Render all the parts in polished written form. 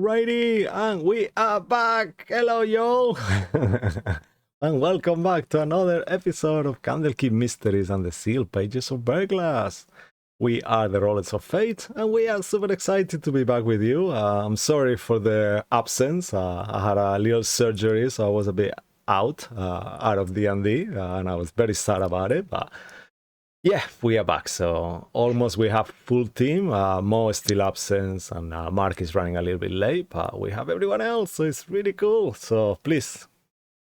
Alrighty, and we are back. Hello, y'all. And welcome back to another episode of Candlekeep Mysteries and the Sealed Pages of Verglas. We are the Rollers of Fate, and we are super excited to be back with you. I'm sorry for the absence. I had a little surgery, so I was a bit out of D&D, and I was very sad about it, but yeah, we are back. So almost we have full team. Mo is still absent, and Mark is running a little bit late, but we have everyone else, so it's really cool. So please,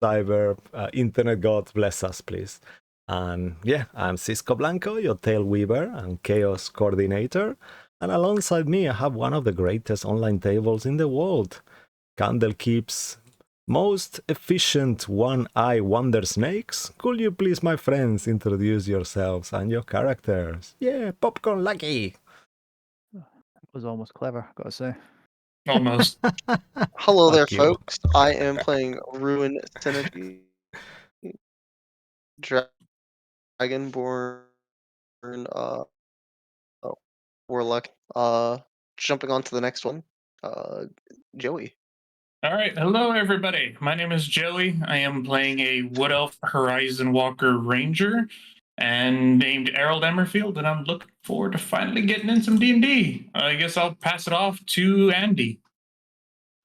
Cyber, Internet God, bless us, please. And yeah, I'm Cisco Blanco, your Tail Weaver and Chaos Coordinator. And alongside me, I have one of the greatest online tables in the world, Candlekeep's most efficient one-eye wonder snakes. Could you please, my friends, introduce yourselves and your characters? Yeah, Popcorn Lucky. That was almost clever, gotta say. Almost. Hello there, Fuck you. folks. I am playing Ruin Synergy, Dragonborn, Warlock. Jumping on to the next one, Joey. All right. Hello, everybody. My name is Joey. I am playing a Wood Elf Horizon Walker Ranger and named Errol Emmerfield, and I'm looking forward to finally getting in some D&D. I guess I'll pass it off to Andy.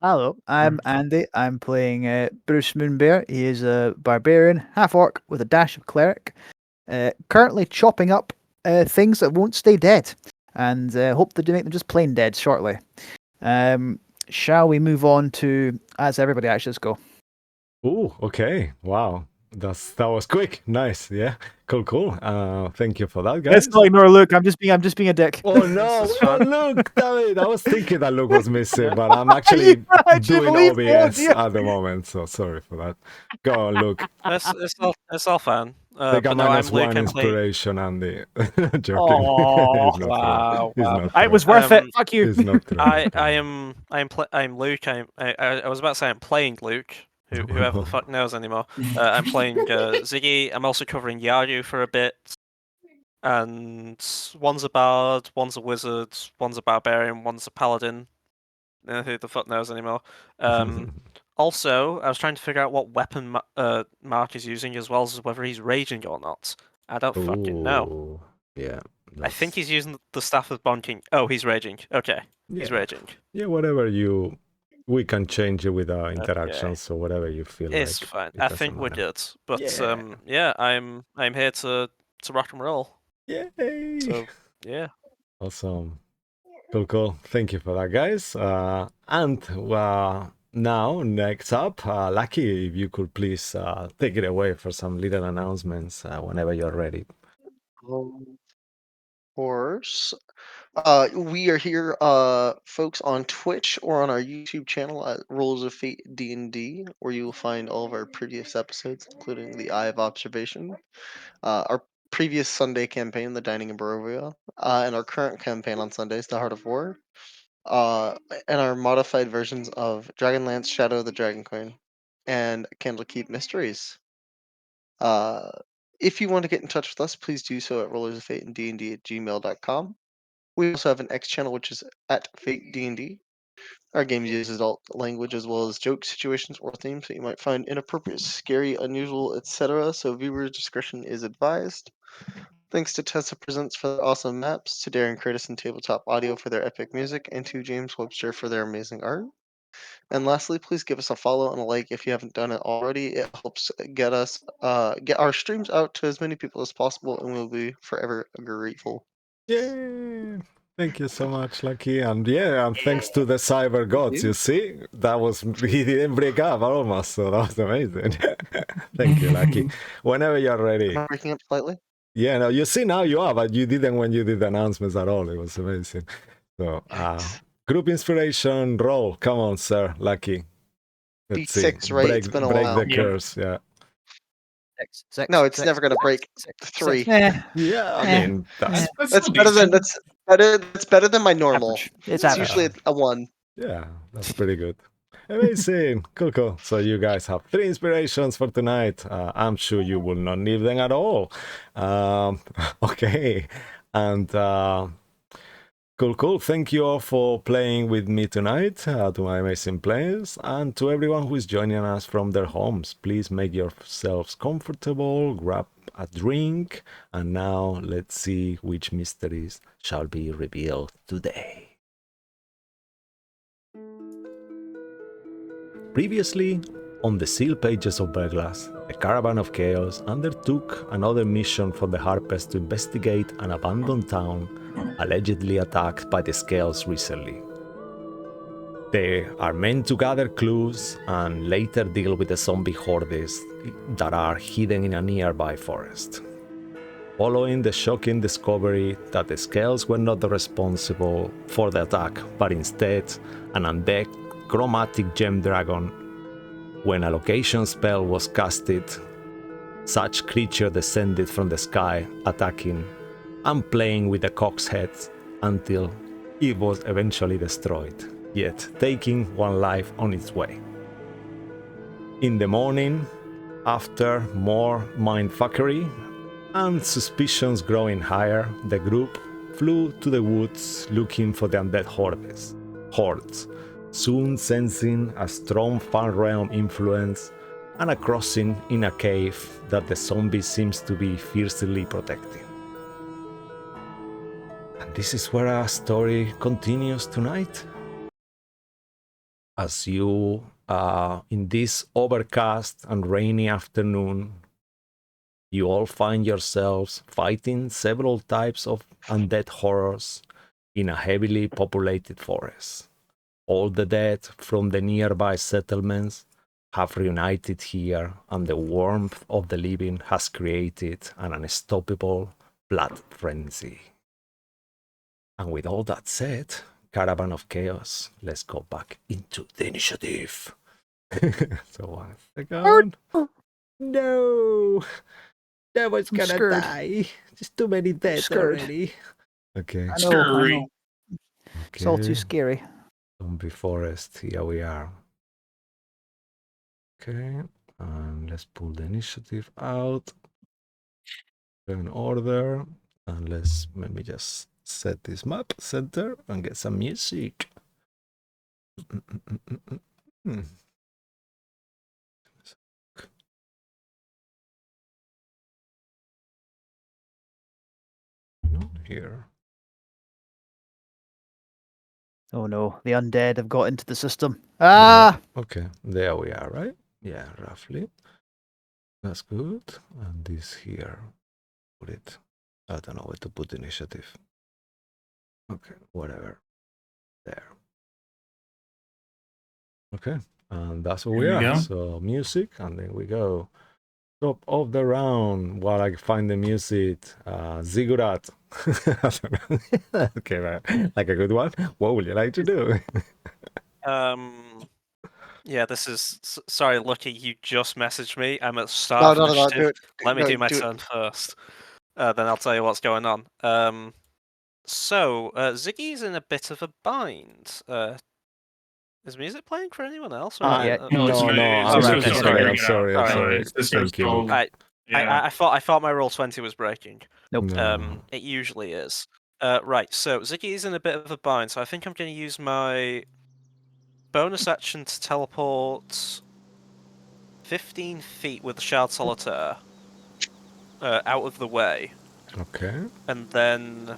Hello, I'm Andy. I'm playing Bruce Moonbear. He is a barbarian, half-orc with a dash of cleric. Currently chopping up things that won't stay dead, and hope to make them just plain dead shortly. Shall we move on to, as everybody actually, let's go. Ooh, okay. Wow. That was quick. Nice. Yeah. Cool. Thank you for that, guys. Let's not ignore Luke. I'm just being a dick. Oh no, we don't look, damn it. I was thinking that Luke was missing, but I'm actually doing believe me? Oh, OBS dear. at the moment, so sorry for that. Go on, Luke. It's all fine. They got but no, I'm minus Luke. one I'm playing. inspiration, Andy. Joking. Oh, It's not wow, true. It's wow. not true. It was worth it. Fuck you. It's not true. I'm Luke. I was about to say I'm playing Luke. Whoever the fuck knows anymore. I'm playing Ziggy. I'm also covering Yaru for a bit. And one's a bard, one's a wizard, one's a barbarian, one's a paladin. Who the fuck knows anymore? Also, I was trying to figure out what weapon Mark is using, as well as whether he's raging or not. I don't fucking know. Ooh, yeah. I think he's using the staff of bonking. Oh, he's raging. Okay, he's Yeah. raging. Yeah, whatever we can change it with our interactions, so whatever you feel It's like. fine. It I doesn't think we're matter. good. But Yeah. I'm here to rock and roll. Yay! So yeah. Awesome. Cool. Thank you for that, guys. And now, next up, Lucky, if you could please take it away for some little announcements whenever you're ready. Of course. We are here, folks, on Twitch or on our YouTube channel at Rolls of Fate D&D, where you will find all of our previous episodes, including the Eye of Observation, our previous Sunday campaign, the Dining in Barovia, and our current campaign on Sundays, the Heart of War, and our modified versions of Dragonlance, Shadow of the Dragon Queen, and Candlekeep Mysteries. If you want to get in touch with us, please do so at rollersoffateanddnd@gmail.com. We also have an X channel, which is at Fate D&D. Our games use adult language as well as joke situations or themes that you might find inappropriate, scary, unusual, etc. So viewer discretion is advised. Thanks to Tessa Presents for their awesome maps, to Darren Curtis and Tabletop Audio for their epic music, and to James Webster for their amazing art. And lastly, please give us a follow and a like if you haven't done it already. It helps get our streams out to as many people as possible, and we'll be forever grateful. Yay! Thank you so much, Lucky. And thanks to the cyber gods, you see? That was, he didn't break up almost, so that was amazing. Thank you, Lucky. Whenever you're ready. Am I breaking up slightly? Yeah, no, you see now you are, but you didn't when you did the announcements at all. It was amazing. So, group inspiration roll. Come on, sir, Lucky. Let's see. D6, right? It's been a break while. the curse, yeah. Six, No, it's six, never gonna break. six, 3. Yeah, I mean, that's That's better than my normal. Average. It's average. usually a 1. Yeah, that's pretty good. Amazing. Cool. So you guys have 3 inspirations for tonight. I'm sure you will not need them at all. Okay. And Cool. Thank you all for playing with me tonight, to my amazing players, and to everyone who is joining us from their homes. Please make yourselves comfortable, grab a drink, and now let's see which mysteries shall be revealed today. Previously, on the seal pages of Verglas, the Caravan of Chaos undertook another mission for the Harpers to investigate an abandoned town allegedly attacked by the Scales recently. They are meant to gather clues and later deal with the zombie hordes that are hidden in a nearby forest. Following the shocking discovery that the Scales were not responsible for the attack, but instead an undead chromatic gem dragon, when a location spell was casted, such creature descended from the sky, attacking and playing with the cock's head until it was eventually destroyed, yet taking one life on its way. In the morning, after more mindfuckery and suspicions growing higher, the group flew to the woods looking for the undead hordes, soon sensing a strong Far Realm influence and a crossing in a cave that the zombie seems to be fiercely protecting. And this is where our story continues tonight. As you, in this overcast and rainy afternoon, you all find yourselves fighting several types of undead horrors in a heavily populated forest. All the dead from the nearby settlements have reunited here, and the warmth of the living has created an unstoppable blood frenzy. And with all that said, Caravan of Chaos, let's go back into the initiative. So 1 second. No! Devil's gonna scared. die. There's too many dead scared. already. Okay. I know. Scurry. It's all Okay. too scary. Zombie forest, here we are. Okay, and let's pull the initiative out. Turn order, and let me just set this map center and get some music. Not here. Oh no, the undead have got into the system. Ah! Okay, there we are, right? Yeah, roughly. That's good. And this here, put it. I don't know where to put initiative. Okay, whatever. There. Okay, and that's where we Here we are. go. So music, and then we go. Top of the round while I find the music. Ziggurat. Okay, right. Like a good one. What would you like to do? Yeah, this is. Sorry, Lucky, you just messaged me. I'm at start No, of initiative. do it. Let me No, do my do it. turn first. Then I'll tell you what's going on. So, Ziggy's in a bit of a bind. Is music playing for anyone else? Or Not yet. No, it's no, it's I'm Disco looking Soul. for it. Sorry. I'm sorry. I'm sorry. It's Disco Thank you. Soul. I, Yeah. I thought my roll 20 was breaking. Nope. No. It usually is. Right, so Ziggy's in a bit of a bind, so I think I'm going to use my bonus action to teleport 15 feet with the Shard Solitaire out of the way. Okay. And then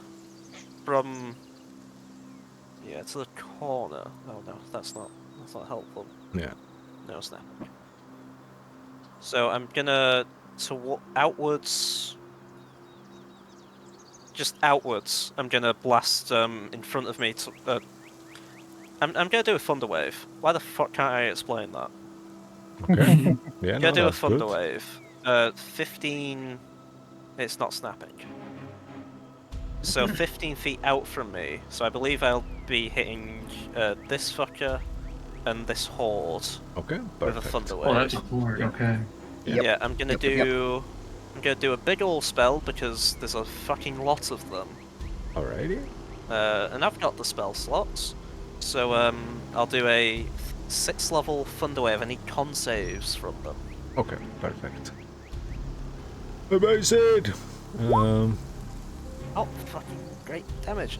from to the corner. Oh no, that's not helpful. Yeah. No snap. So I'm gonna outwards, just outwards. I'm gonna blast in front of me. I'm gonna do a thunder wave. Why the fuck can't I explain that? Okay. Yeah, I'm no, gonna do a that's thunder good. wave. 15. It's not snapping. So 15 feet out from me. So I believe I'll be hitting this fucker and this horde Okay, with a perfect. thunder wave. Oh, that's a horde. Okay. Yep. Yeah, I'm gonna Yep, do. I'm gonna do a big ol' spell because there's a fucking lot of them. Alrighty. And I've got the spell slots. So I'll do a 6th level thunder wave. I need con saves from them. Okay, perfect. Amazing. Oh, fucking great damage.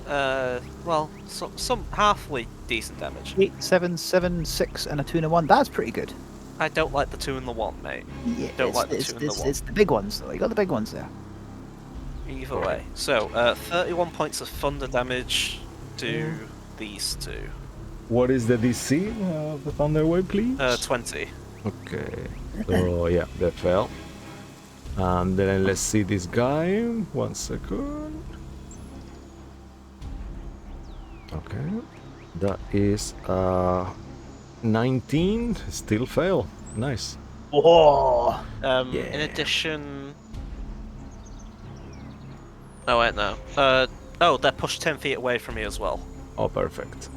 Well, some halfly decent damage. 8, 7, 7, 6, and a 2 and a 1. That's pretty good. I don't like the 2 and the 1, mate. Yeah, Don't like the 2 and the 1. it's the big ones though. You got the big ones there. Either way. So, 31 points of thunder damage to these two. What is the DC of the Thunder Wave, please? 20. Okay. So yeah, they fell. And then let's see this guy. 1 second. Okay. That is 19. Still fail. Nice. Whoa! In Yeah. addition... Oh, wait, no. Oh, they're pushed 10 feet away from me as well. Oh, perfect.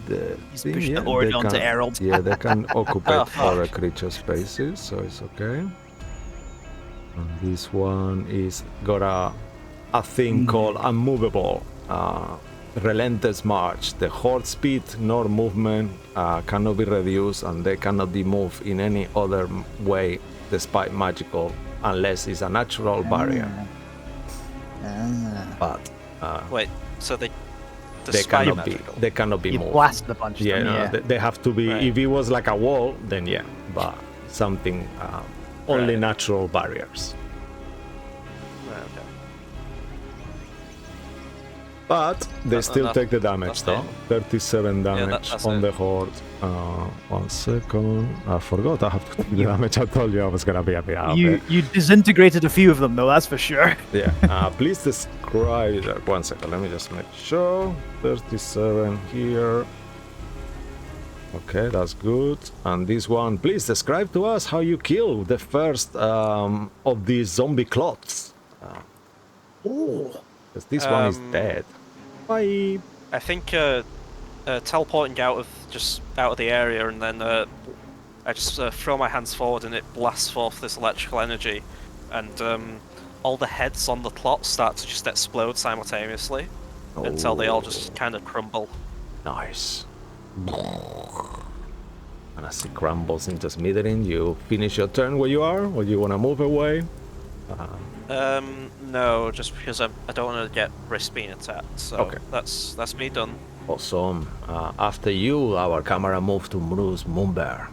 The He's thing, pushed yeah, the board they onto can- Herald. Yeah, they can occupy Oh, other fuck. creature spaces, so it's okay. And this one is got a thing called unmovable, relentless march. The horde speed nor movement cannot be reduced, and they cannot be moved in any other way despite magical, unless it's a natural barrier. But Wait, so they... they despite cannot be magical. they cannot be You moved. blasted a bunch of Yeah, them. no, Yeah. they have to be. Right. If it was like a wall, then yeah, but something only Right. natural barriers. Right, okay. But they still enough. take the damage That's though. it. 37 damage that's on it. the horde. 1 second. I forgot I have to take the damage. I told you I was gonna be a bit out there. You disintegrated a few of them though. That's for sure. Yeah. Please describe that. 1 second. Let me just make sure. 37 here. Okay, that's good. And this one, please describe to us how you kill the first of these zombie clots. Oh. Because this one is dead. Bye. I think teleporting out of the area, and then I just throw my hands forward, and it blasts forth this electrical energy, and all the heads on the plot start to just explode simultaneously until they all just kind of crumble. Nice. And as it crumbles into smithereens, you finish your turn where you are, or you want to move away? No, just because I don't want to get risk being attacked. So Okay. that's me done. Awesome. After you, our camera moves to Bruce Moonbear.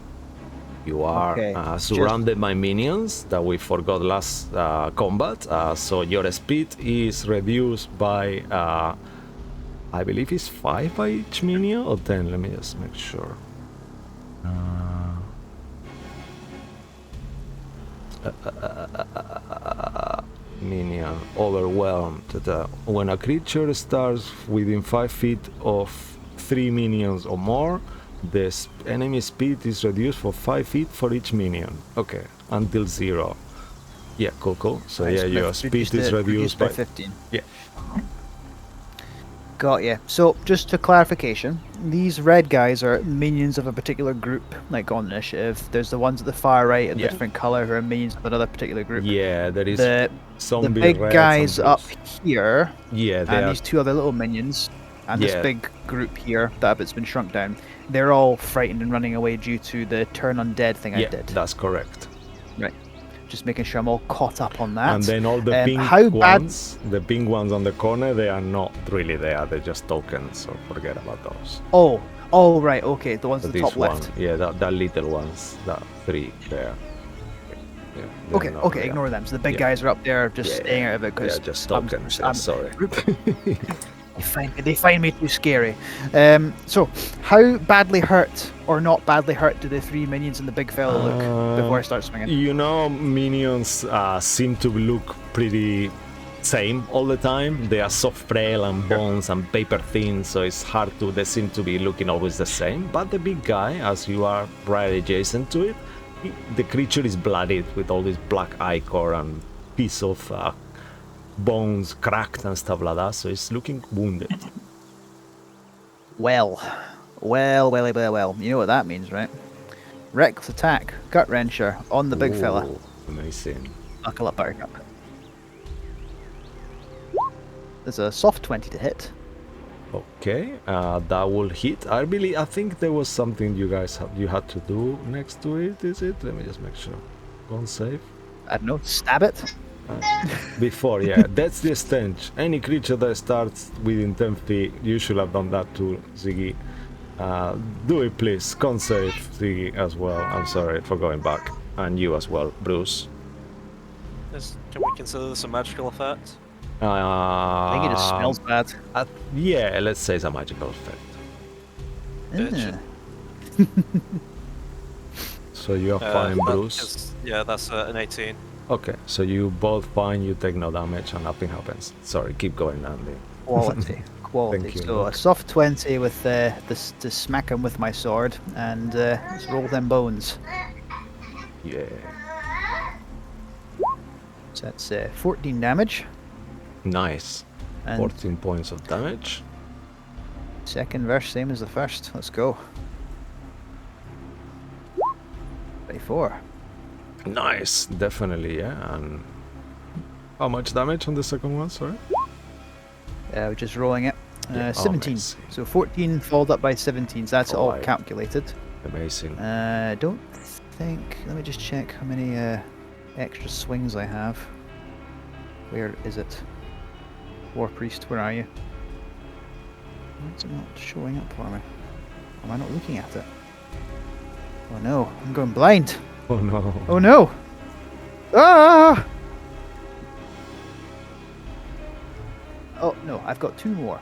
You are Okay, surrounded by minions that we forgot last combat, so your speed is reduced by, I believe it's 5 by each minion, or 10, let me just make sure. Minion overwhelmed. When a creature starts within 5 feet of 3 minions or more, the enemy speed is reduced for 5 feet for each minion. Okay, until 0. Yeah, cool. So Nice, yeah, your speed is reduced reduced by 15. yeah. Got ya. So, just to clarification, these red guys are minions of a particular group, like on initiative. There's the ones at the far right in Yeah. a different color who are minions of another particular group. Yeah, there is The zombie big reds guys and up blues. here, Yeah, they and are. these two other little minions, and Yeah. this big group here that it's been shrunk down, they're all frightened and running away due to the turn undead thing I Yeah, did. that's correct. Right. Just making sure I'm all caught up on that. And then all the pink how bad- ones, the pink ones on the corner, they are not really there. They're just tokens, so forget about those. Oh, right, okay, the ones So at the this top one, left. yeah, that little ones, that 3 there. Yeah, they're Okay, not okay, there. ignore them. So the big Yeah. guys are up there just Yeah, staying out of it They're because just tokens. Yeah, sorry. they find me too scary. So, how badly hurt or not badly hurt do the 3 minions and the big fella look before I start swinging? You know, minions seem to look pretty same all the time. They are soft, frail, and bones and paper thin, so it's hard to. They seem to be looking always the same. But the big guy, as you are right adjacent to it, the creature is bloodied with all this black ichor and piece of bones cracked and stuff like that. So it's looking wounded. Well. You know what that means, right? Reckless attack, gut wrencher on the big fella. Ooh, amazing. Buckle up, Buttercup. There's a soft 20 to hit. Okay, that will hit. I think there was something you had to do next to it. Is it? Let me just make sure. Go on save. I don't know, stab it. Before, yeah, that's the stench. Any creature that starts within 10 feet, you should have done that too, Ziggy. Do it, please. Con save, Ziggy, as well. I'm sorry for going back. And you as well, Bruce. Can we consider this a magical effect? I think it just smells bad. Yeah, let's say it's a magical effect. Bitch. So you're fine, Bruce. Yeah, that's an 18. Okay, so you both fine, you take no damage, and nothing happens. Sorry, keep going, Andy. Quality. Quality. Thank you, So a Luke. soft 20 with to smack him with my sword, and let's roll them bones. Yeah. So that's 14 damage. Nice. And 14 points of damage. second verse, same as the first. Let's go. 24. Nice, definitely, yeah. And how much damage on the second one, sorry? We're just rolling it. Yeah, 17. amazing. So 14 followed up by 17. So that's all Alright. calculated. Amazing. Don't think. Let me just check how many extra swings I have. Where is it? War Priest, where are you? Why is it not showing up for me? Am I not looking at it? Oh no, I'm going blind. Oh no. Oh no! Ah! Oh no, I've got 2 more.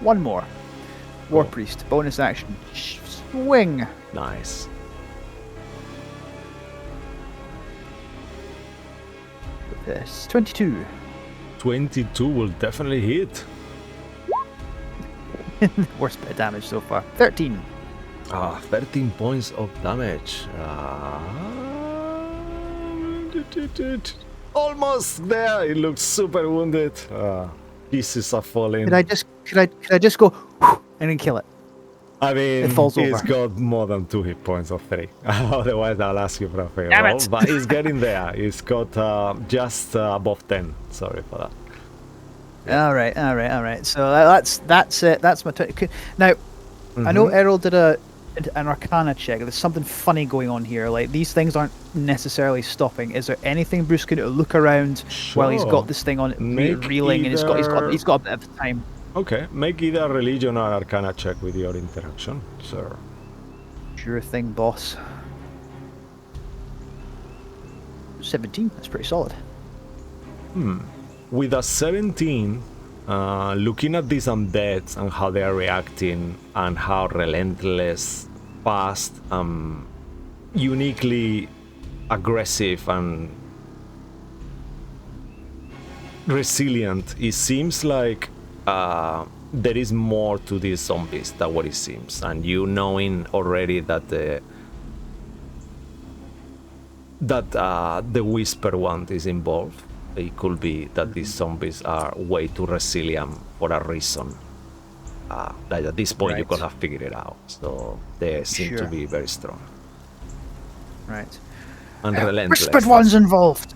One more. War Cool. Priest, bonus action. Swing! Nice. With this. 22. 22 will definitely hit. Worst bit of damage so far. 13. 13 points of damage. Almost there. He looks super wounded. Pieces are falling. Could I just go and then kill it? I mean, It falls he's over. got more than 2 hit points of 3. Otherwise, I'll ask you for a favor. Damn it. But he's getting there. He's got just above 10. Sorry for that. All right. So that's it. That's my turn. Now, I know Mhm. Errol did an Arcana check. There's something funny going on here. Like these things aren't necessarily stopping. Is there anything Bruce can look around while he's Sure. got this thing on Make reeling, and he's got either- a bit of time? Okay, make either religion or arcana check with your interaction, sir. Sure thing, boss. 17. That's pretty solid. With a 17, looking at these undeads and how they are reacting and how relentless, fast, uniquely aggressive and resilient, it seems like there is more to these zombies than what it seems. And you knowing already that the Whisper one is involved, it could be that these zombies are way too resilient for a reason. Like at this point, you Right. could have figured it out. So they seem to Sure. be very strong Right. and relentless. Whispered one's involved.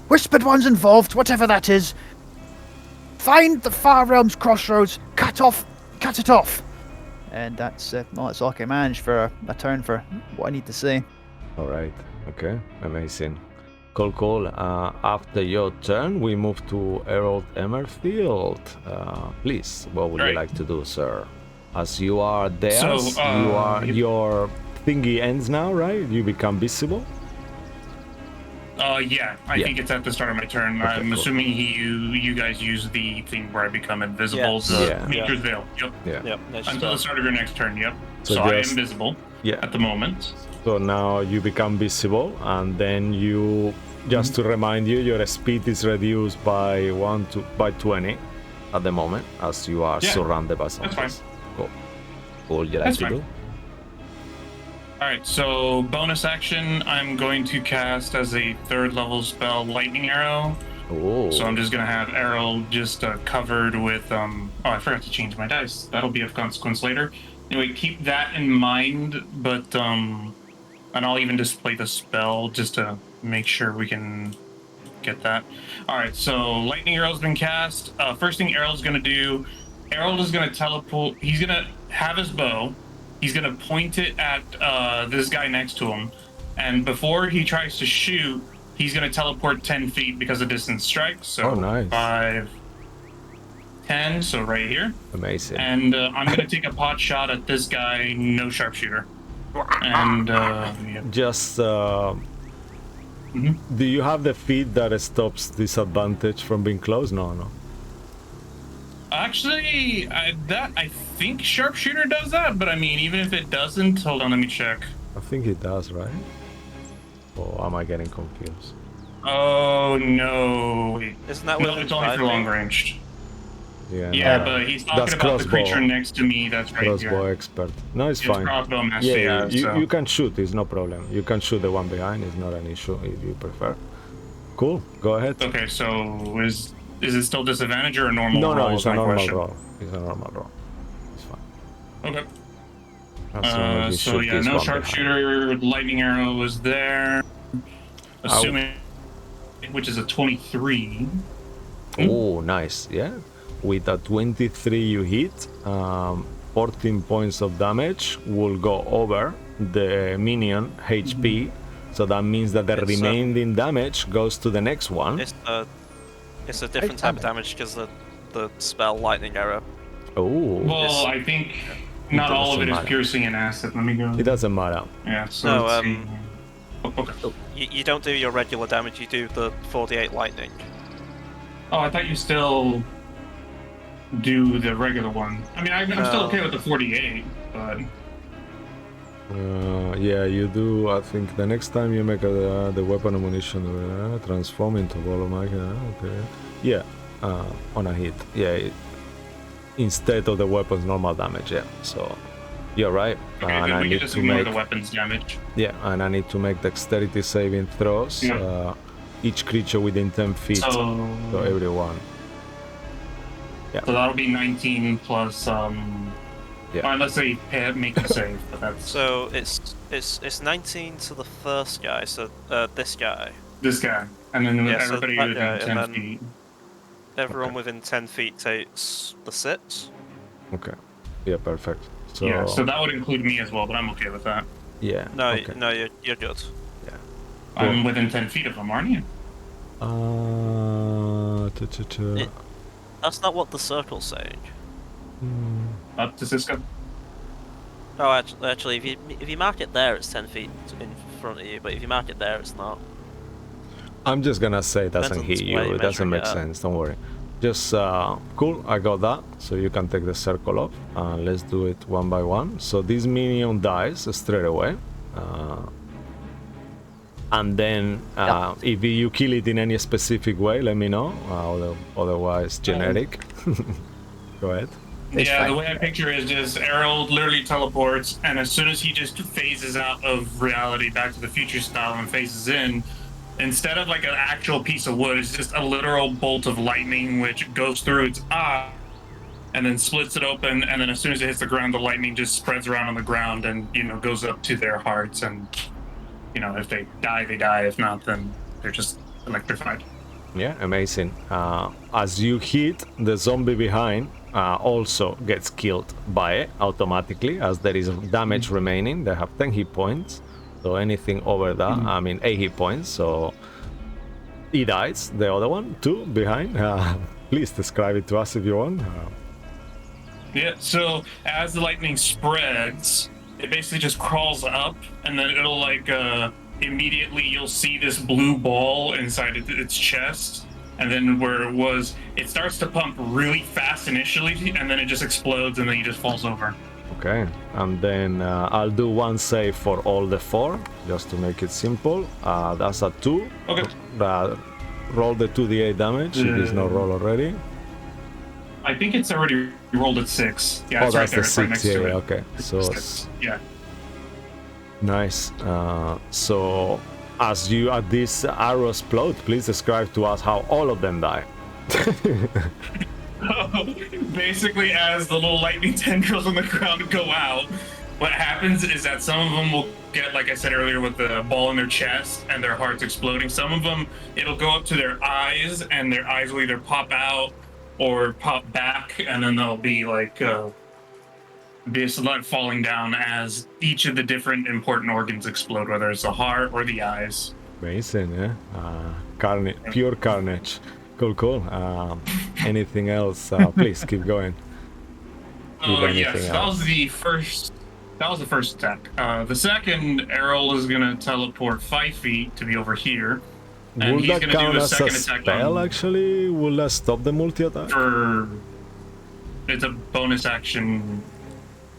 Whispered one's involved. Whatever that is. Find the Far Realms crossroads. Cut it off. And that's that's all I can manage for a turn for what I need to say. All right. Okay. Amazing. Cool. After your turn, we move to Harold Emmerfield. Please, what would you Right. like to do, sir? As you are there, So, your thingy ends now, right? You become visible. Yeah, I Yeah. think it's at the start of my turn. Okay, I'm cool. assuming you guys use the thing where I become invisible. Yes. The Yeah. Nature's Veil. Yep. Yeah. Yep. Nice Until the stuff. start of your next turn. Yep. So So I am just- visible Yeah. at the moment. So now you become visible, and then you, just to remind you, your speed is reduced by 20 at the moment, as you are Yeah, surrounded by that's fine. zombies. Cool. What would you like That's to fine. do? All right. So bonus action, I'm going to cast as a 3rd level spell, Lightning Arrow. Oh. So I'm just gonna have Errol just covered with Oh, I forgot to change my dice. That'll be of consequence later. Anyway, keep that in mind. But and I'll even display the spell just to make sure we can get that. All right. So lightning arrow's been cast. First thing Errol's gonna do, Errol is gonna teleport. He's gonna have his bow. he's gonna point it at this guy next to him, and before he tries to shoot, he's gonna teleport 10 feet because of distance strikes. So nice. 5, 10, so right here. Amazing. And I'm gonna take a pot shot at this guy, no sharpshooter. And yeah. Just do you have the feat that stops disadvantage from being close? No. Actually, I think sharpshooter does that, but I mean, even if it doesn't, hold on, let me check. I think it does, right? Or am I getting confused? Oh no! Isn't that No, within it's only 5 for long feet? range. Yeah, But he's talking that's about the creature crossbow. next to me. That's right Crossbow here. expert. No, it's It's fine. crossbow master. Yeah, So. you can shoot. It's no problem. You can shoot the one behind. It's not an issue if you prefer. Cool. Go ahead. Okay, so is it still disadvantage or a normal roll? No, it's is a my normal question. roll. It's a normal roll. It's fine. Okay. As long as you So shoot yeah, this no one behind. sharpshooter. Lightning arrow is there. Assuming, which is a 23. Oh, nice. Yeah. With a 23 you hit, 14 points of damage will go over the minion HP. So that means that the It's, remaining damage goes to the next one. It's a different type of damage because the spell lightning arrow. Oh, Well, I think not all of it is doesn't matter. piercing and acid. Let me go. it doesn't matter. Yeah. So No, let's see. Oh, okay. You don't do your regular damage. You do the 48 lightning. Oh, I thought you still do the regular one. I mean, I'm still No. okay with the 48, but Yeah, you do. I think the next time you make the weapon ammunition transform into ball of magic. Okay. Yeah, on a hit. Yeah, instead of the weapon's normal damage. Yeah. So you're right. okay, and then I we can need just to ignore make the weapons damage. and I need to make dexterity saving throws. Yeah. Each creature within 10 feet. So Everyone. So that'll be 19 plus Yeah. unless they make a save, but that's So it's 19 to the first guy. So this guy. this guy. And then Yeah, so everybody that within guy, 10 and then- feet. Everyone Okay. within 10 feet takes the 6. Okay. Yeah, perfect. So Yeah, so that would include me as well, but I'm okay with that. yeah. No, Okay. no, you're good. I'm within 10 feet of him, aren't you? It- That's not what the circle's saying. Up to Cisco. Oh, actually, if you mark it there, it's 10 feet in front of you. But if you mark it there, it's not. I'm just gonna say it doesn't Depends hit on you. where you're It doesn't make measuring it sense. Don't worry. Just cool. I got that. So you can take the circle off. Let's do it one by one. So this minion dies straight away. And then if you kill it in any specific way, let me know. Otherwise, generic. Go ahead. It's Yeah, fine. the way I picture it is just Errol literally teleports, and as soon as he just phases out of reality, Back to the Future style, and phases in, instead of like an actual piece of wood, it's just a literal bolt of lightning which goes through its eye, and then splits it open, and then as soon as it hits the ground, the lightning just spreads around on the ground and, goes up to their hearts, and, if they die, they die. If not, then they're just electrified. Yeah, amazing. As you hit, the zombie behind also gets killed by it automatically, as there is damage remaining. They have 10 hit points, so anything over that, 8 hit points, so he dies. The other one, too, behind. Please describe it to us if you want. Yeah, so as the lightning spreads, it basically just crawls up, and then it'll immediately you'll see this blue ball inside its chest, and then where it was, it starts to pump really fast initially, and then it just explodes, and then he just falls over. Okay, and then I'll do one save for all the 4, just to make it simple. That's a 2. Okay. Roll the 2d8 damage if it's not rolled already. I think it's already rolled at 6. Yeah, it's right that's there. the It's right 6. next Yeah, to it. okay. So Yeah. nice. So as these arrows explode, please describe to us how all of them die. Basically, as the little lightning tendrils on the ground go out, what happens is that some of them will get, like I said earlier, with the ball in their chest and their hearts exploding. Some of them, it'll go up to their eyes, and their eyes will either pop out or pop back, and then they'll be like this light falling down as each of the different important organs explode, whether it's the heart or the eyes. Amazing, yeah. Carnage, pure carnage. Cool. Anything else? Please keep going. Oh yes, that was the first. That was the first attack. The second, Errol is gonna teleport 5 feet to be over here, and Will he's that gonna count do a as a second attack spell, on, actually? Will that stop the multi-attack? for. It's a bonus action.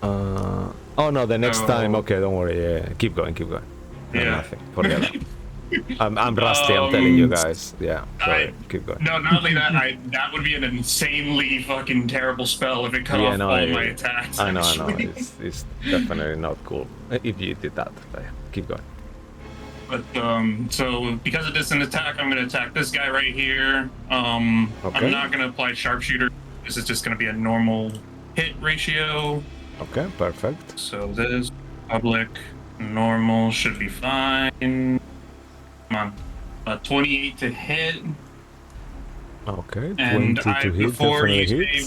Oh no, the next time. Okay, don't worry. Yeah, keep going. No, Yeah. nothing. Forget that. I'm rusty. I'm telling you guys. Yeah, sorry. Keep going. No, not only that, that would be an insanely fucking terrible spell if it cut off all my attacks. I know. actually. It's definitely not cool if you did that. But yeah, keep going. But so because of this an attack, I'm gonna attack this guy right here. I'm not gonna apply sharpshooter. This is just gonna be a normal hit ratio. Okay, perfect. So this public normal should be fine. Come on, 28 to hit. Okay, 20 And to hit. before you Definitely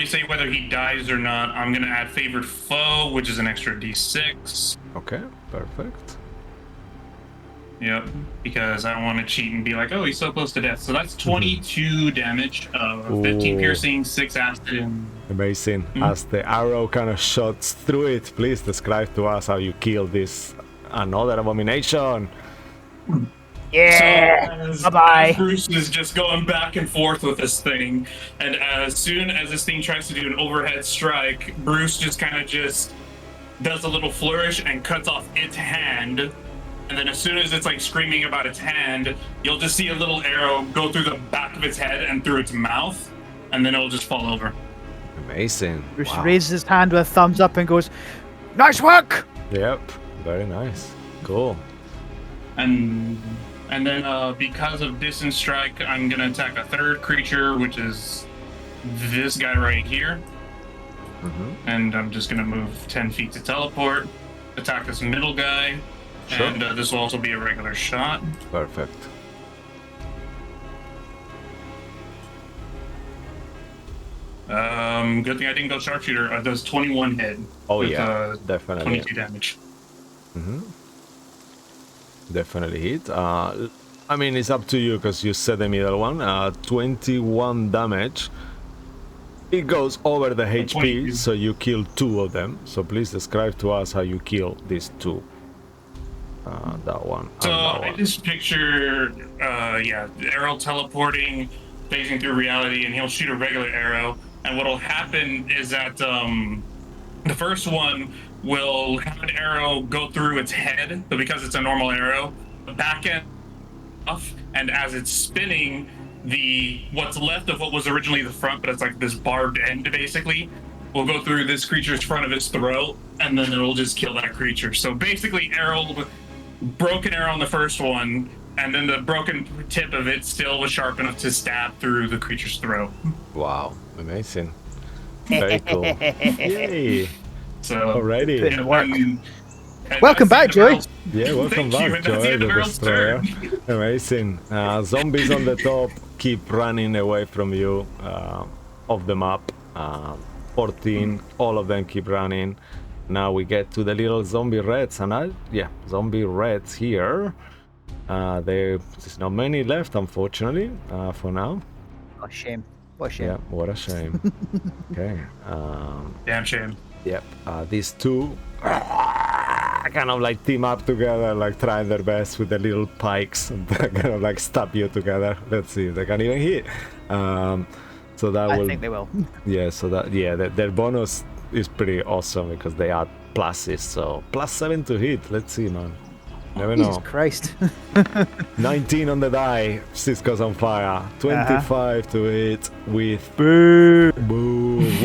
say hits. whether he dies or not, I'm gonna add favored foe, which is an extra d6. Okay, perfect. Yep, because I don't want to cheat and be like, oh, he's so close to death. So that's 22 damage, 15 Ooh. piercing, 6 acid, and Amazing. As the arrow kind of shots through it, please describe to us how you kill this another abomination. Yeah. So Bye-bye. as Bruce is just going back and forth with this thing, and as soon as this thing tries to do an overhead strike, Bruce just kind of just does a little flourish and cuts off its hand. And then as soon as it's like screaming about its hand, you'll just see a little arrow go through the back of its head and through its mouth, and then it'll just fall over. Amazing. Bruce Wow. raises his hand with a thumbs up and goes, "Nice work!" Yep, very nice. Cool. And then because of distance strike, I'm gonna attack a third creature, which is this guy right here. And I'm just gonna move 10 feet to teleport, attack this middle guy, Sure. and this will also be a regular shot. Perfect. Good thing I didn't go sharpshooter. Does 21 hit. Oh with, yeah, definitely. 22 damage. Definitely hit. I mean, it's up to you because you said the middle one. 21 damage. It goes over the HP, 22. so you kill 2 of them. So please describe to us how you kill these 2. That one. So and that I one. just picture, Errol teleporting, phasing through reality, and he'll shoot a regular arrow. And what'll happen is that the first one will have an arrow go through its head, but because it's a normal arrow, the back end off, and as it's spinning, what's left of what was originally the front, but it's like this barbed end basically, will go through this creature's front of its throat, and then it'll just kill that creature. So basically, broken arrow on the first one, and then the broken tip of it still was sharp enough to stab through the creature's throat. Wow, amazing. Very cool. Yay! So Alrighty. Bit of work. and Welcome that's back, the end of Joey. Errol's- Yeah, welcome Thank you, back, and that's the Joy, end the of Errol's destroyer. turn. Amazing. Zombies on the top keep running away from you off the map. 14, all of them keep running. Now we get to the little zombie reds, and zombie reds here. There's not many left, unfortunately, for now. What a shame. What a shame. Yeah, what a shame. Okay. Damn shame. Yep. These 2 kind of like team up together, like trying their best with the little pikes and kind of like stab you together. Let's see if they can even hit. So that I will. think they will. Yeah. So that their bonus is pretty awesome because they add pluses. So +7 to hit. Let's see, man. Never Jesus know. Christ. 19 on the die. Cisco's on fire. 25 to hit with Boo.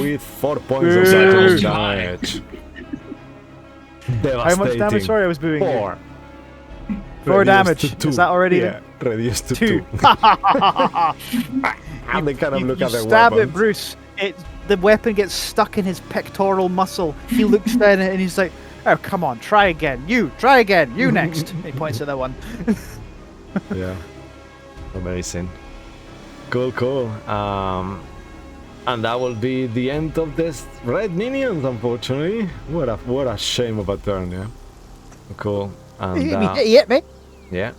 with 4 points of Boo. psychic Boo. damage. How much damage? Sorry, I was booing you. 4. 4 Reduced damage. to 2. Is that already? Yeah, reduced to 2. 2. And they kind of look you at their stab weapons. at Bruce. The weapon gets stuck in his pectoral muscle. He looks down at it and he's like, "Oh, come on, try again. Try again. You next." He points at that one. Yeah. Amazing. Cool. And that will be the end of this red minions, unfortunately. What a shame of a turn, yeah. Cool. And He hit me. yeah,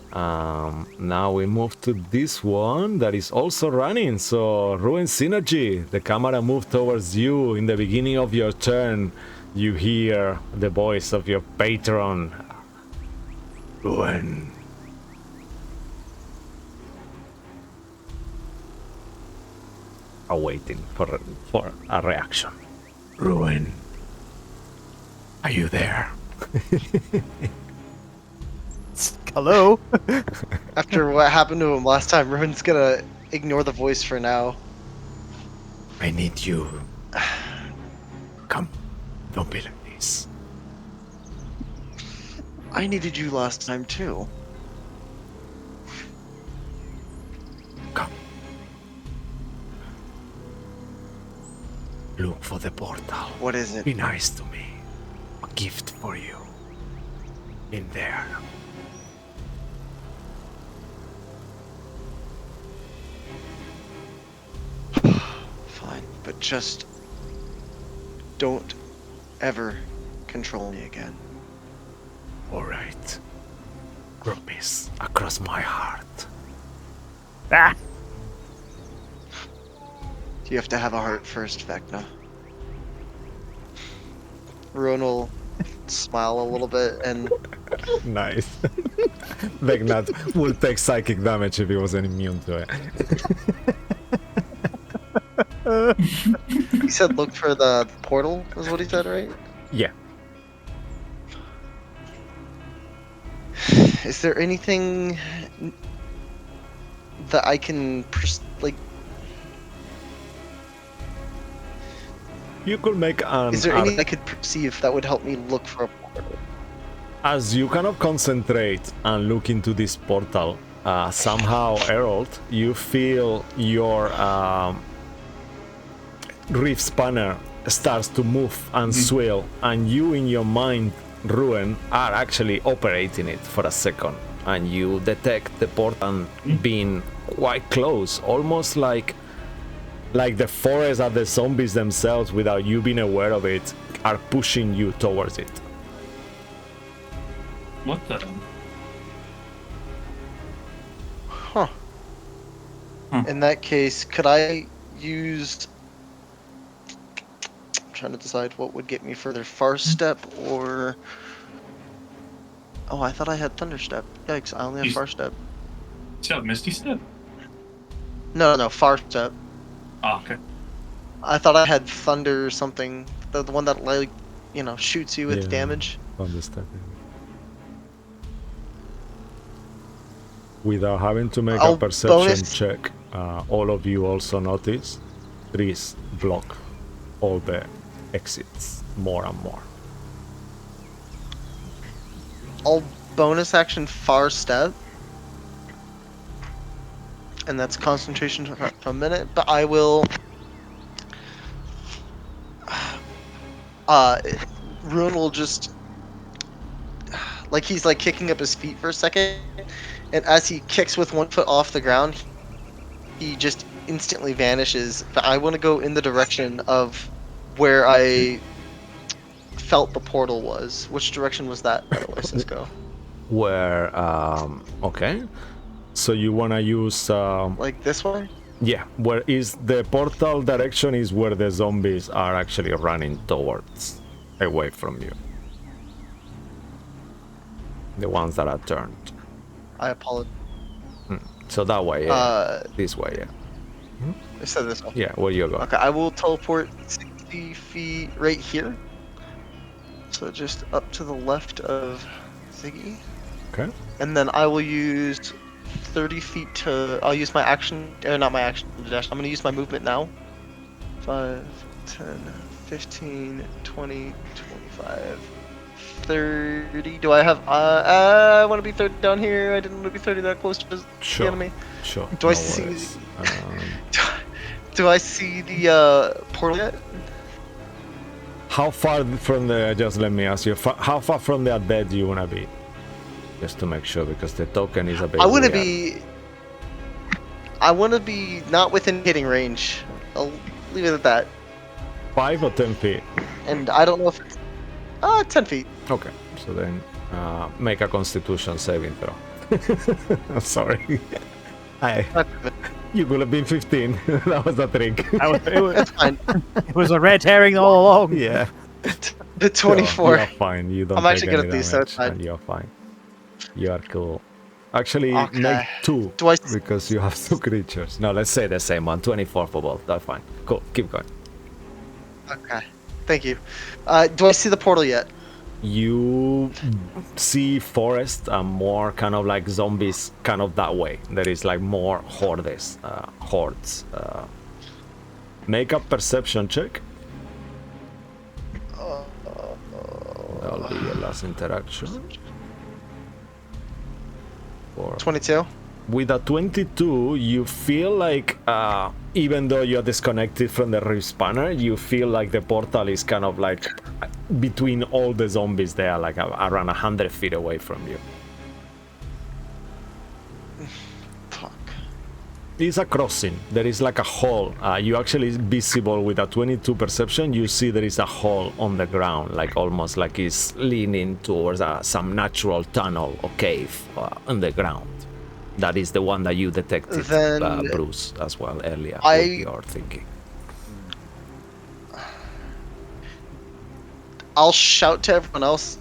now we move to this one that is also running. So, Ruin Synergy, the camera moved towards you in the beginning of your turn. You hear the voice of your patron. Ruin. Awaiting for a reaction. Ruin. Are you there? Hello. After what happened to him last time, Ruin's gonna ignore the voice for now. I need you. Come. Don't be like this. I needed you last time too. Come. Look for the portal. What is it? Be nice to me. A gift for you. In there. Fine, but just don't ever control me again. Alright. Promise across my heart. Ah. You have to have a heart first, Vecna. Ruin will smile a little bit and Nice. Vegnat will take psychic damage if he wasn't immune to it. he said look for the portal, is what he said, right? Yeah. Is there anything that I can, like, You could make an... is there anything I could perceive that would help me look for a portal? As you kind of concentrate and look into this portal, somehow, Herald, you feel your reef spanner starts to move and swirl, and you in your mind, Ruin, are actually operating it for a second, and you detect the portal being quite close, almost like the forest and the zombies themselves, without you being aware of it, are pushing you towards it. What the? Huh. Hmm. In that case, could I use... I'm trying to decide what would get me further. Far Step or... Oh, I thought I had Thunder Step. Yikes, I only have He's- Far Step. Still Misty Step? No, Far Step. Oh, okay. I thought I had Thunder or something. The one that, like, you know, shoots you with Yeah. damage. Understand. Without having to make a I'll perception bonus- check, all of you also notice trees block all the exits more and more. I'll bonus action Far Step. And that's concentration for a minute, but I will... Ruin will just... Like, he's, like, kicking up his feet for a second, and as he kicks with one foot off the ground, he just instantly vanishes. But I want to go in the direction of where I felt the portal was. Which direction was that, by the way, Cisco? Where, okay. So you wanna use, Like this way? yeah, where is the portal direction is where the zombies are actually running towards, away from you. The ones that are turned. I apologize. So that way, yeah. This way, yeah. I said this way. Yeah, where you go. Okay, I will teleport 60 feet right here. So just up to the left of Ziggy. Okay. And then I will use 30 feet to... I'll use my action... not my action dash. I'm going to use my movement now. 5, 10, 15, 20, 25, 30. Do I have... I want to be 30 down here. I didn't want to be 30 that close to the Sure. enemy. Sure. Do I no see... worries. Do I see the portal yet? How far from the... Just let me ask you. How far from the dead do you want to be? Just to make sure, because the token is a bit I want to weird. be... I want to be not within hitting range. Leave it at that. 5 or 10 feet? And I don't know if it's 10 feet. Okay, so then make a Constitution saving throw. I'm sorry. You could have been 15. That was a trick. That's fine. It was a red herring all along. Yeah. The 24. You're fine. You don't I'm take actually good any at these, so damage, it's fine. and you're fine. You are cool. Actually, Okay. make 2 Do I? because you have 2 creatures. No, let's say the same one. 24 for both. That's fine. Cool. Keep going. Okay. Thank you. Do I see the portal yet? You see forest and more kind of like zombies kind of that way. There is like more hordes. Make a perception check. That'll be your last interaction. 22. With a 22, you feel like, even though you're disconnected from the respawner, you feel like the portal is kind of like between all the zombies there, like around 100 feet away from you. Fuck. It's a crossing. There is like a hole. You actually visible with a 22 perception. You see there is a hole on the ground, like almost like it's leaning towards some natural tunnel or cave on the ground. That is the one that you detected, Then Bruce, as well earlier. I- With your thinking. I'll shout to everyone else.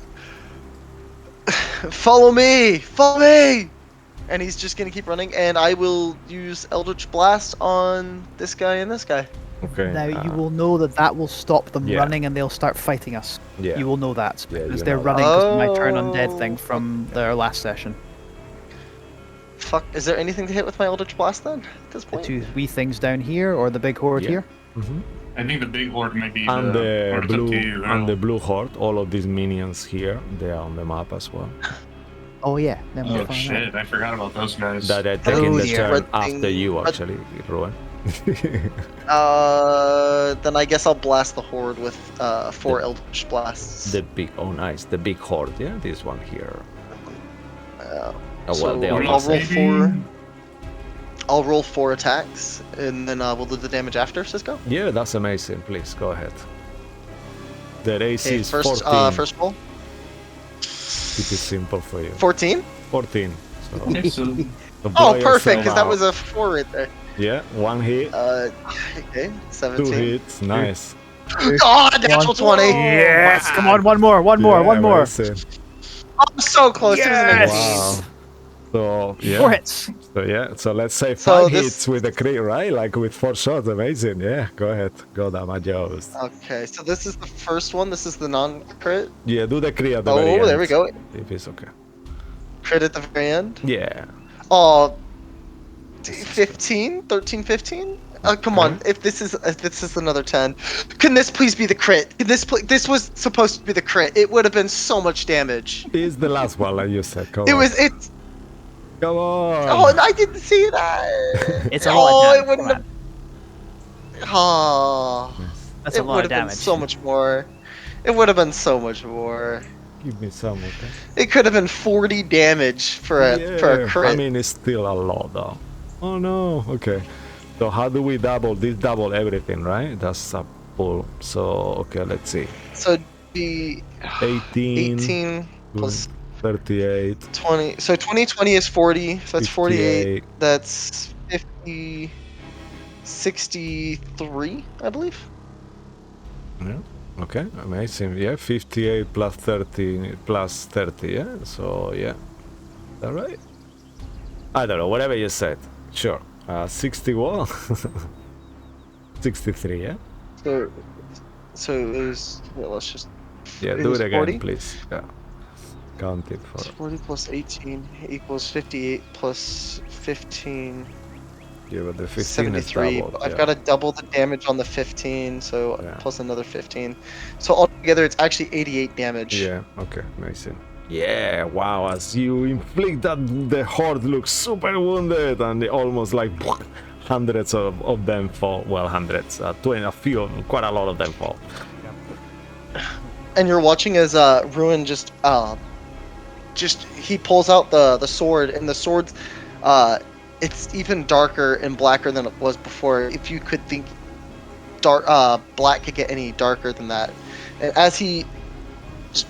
Follow me! Follow me! And he's just gonna keep running, and I will use Eldritch Blast on this guy and this guy. Okay. Now you will know that will stop them yeah. running and they'll start fighting us. Yeah. You will know that Yeah, because you they're know running that. because of my turn undead Oh. thing from their last session. Fuck, is there anything to hit with my Eldritch Blast then? At this The point? two wee things down here or the big horde Yeah. here. Mm-hmm. I think the big horde might be And the or it's up to blue you, and Earl. the blue horde. All of these minions here, they are on the map as well. Oh yeah. Then we'll Oh find out. shit, I forgot about those guys. That are taking the dear. turn Red after thing- you, red- actually, Ruin. Then I guess I'll blast the horde with 4 Eldritch Blasts. The big, oh nice, the big horde, yeah, this one here. Uh, Oh well, they so are I'll roll maybe? 4. I'll roll 4 attacks, and then we'll do the damage after, Cisco. Yeah, that's amazing. Please go ahead. The AC Okay, is first 14. first roll. Keep it simple for you. 14. 14. So, Okay, so so Oh, blow perfect, because yourself that was out. a 4 right there. Yeah, 1 hit, Okay, 2 17. hits, nice. Oh, natural 20! Yes. Come on, one more, one more. Amazing. I'm so close. It was an Yes! 18. Wow. So yeah. 4 hits. So yeah. So let's say 5 So this- hits with the crit, right? Like with 4 shots. Amazing. Yeah. Go ahead. Go down my jaws. Okay, so this is the first one. This is the non-crit. Yeah. Do the crit at the very end. Oh, there we go. If it's okay. Crit at the very end. Yeah. Oh, 15? 13, 15? Come on. If this is another 10, can this please be the crit? Can this was supposed to be the crit. It would have been so much damage. It's the last one, like you said. Come It on. was it's. Come on. Oh, and I didn't see that. It's a lot of Oh, damage. it wouldn't Come have. on. Oh, That's it a lot would of have been damage. so much more. It would have been so much more. Give me some. Okay. It could have been 40 damage for a crit. I mean, it's still a lot, though. Oh no. Okay. So how do we double? This double everything, right? That's a pull. So okay, let's see. So the 18, 18 plus 38, 20. So 20 is 40. So that's 48. 58. That's 50. 63, I believe. Yeah. Okay, amazing. Yeah, 58 plus 30 plus 30. Yeah. So yeah, is that right? I don't know. Whatever you said. Sure. 61. 63. Yeah. So it was. Yeah, let's just. Yeah. It Do was it again, 40? please. Yeah. Count it for. 40 plus 18 equals 58 plus 15. Yeah, but the 15 is 73. double. I've yeah. got to double the damage on the 15, so Yeah. plus another 15. So altogether, it's actually 88 damage. Yeah, okay, amazing. Yeah, wow, as you inflict that, the horde looks super wounded, and they almost like hundreds of them fall. Well, hundreds, 20, a few, quite a lot of them fall. And you're watching as Ruin just he pulls out the sword, and the sword's it's even darker and blacker than it was before. If you could think black could get any darker than that. And as he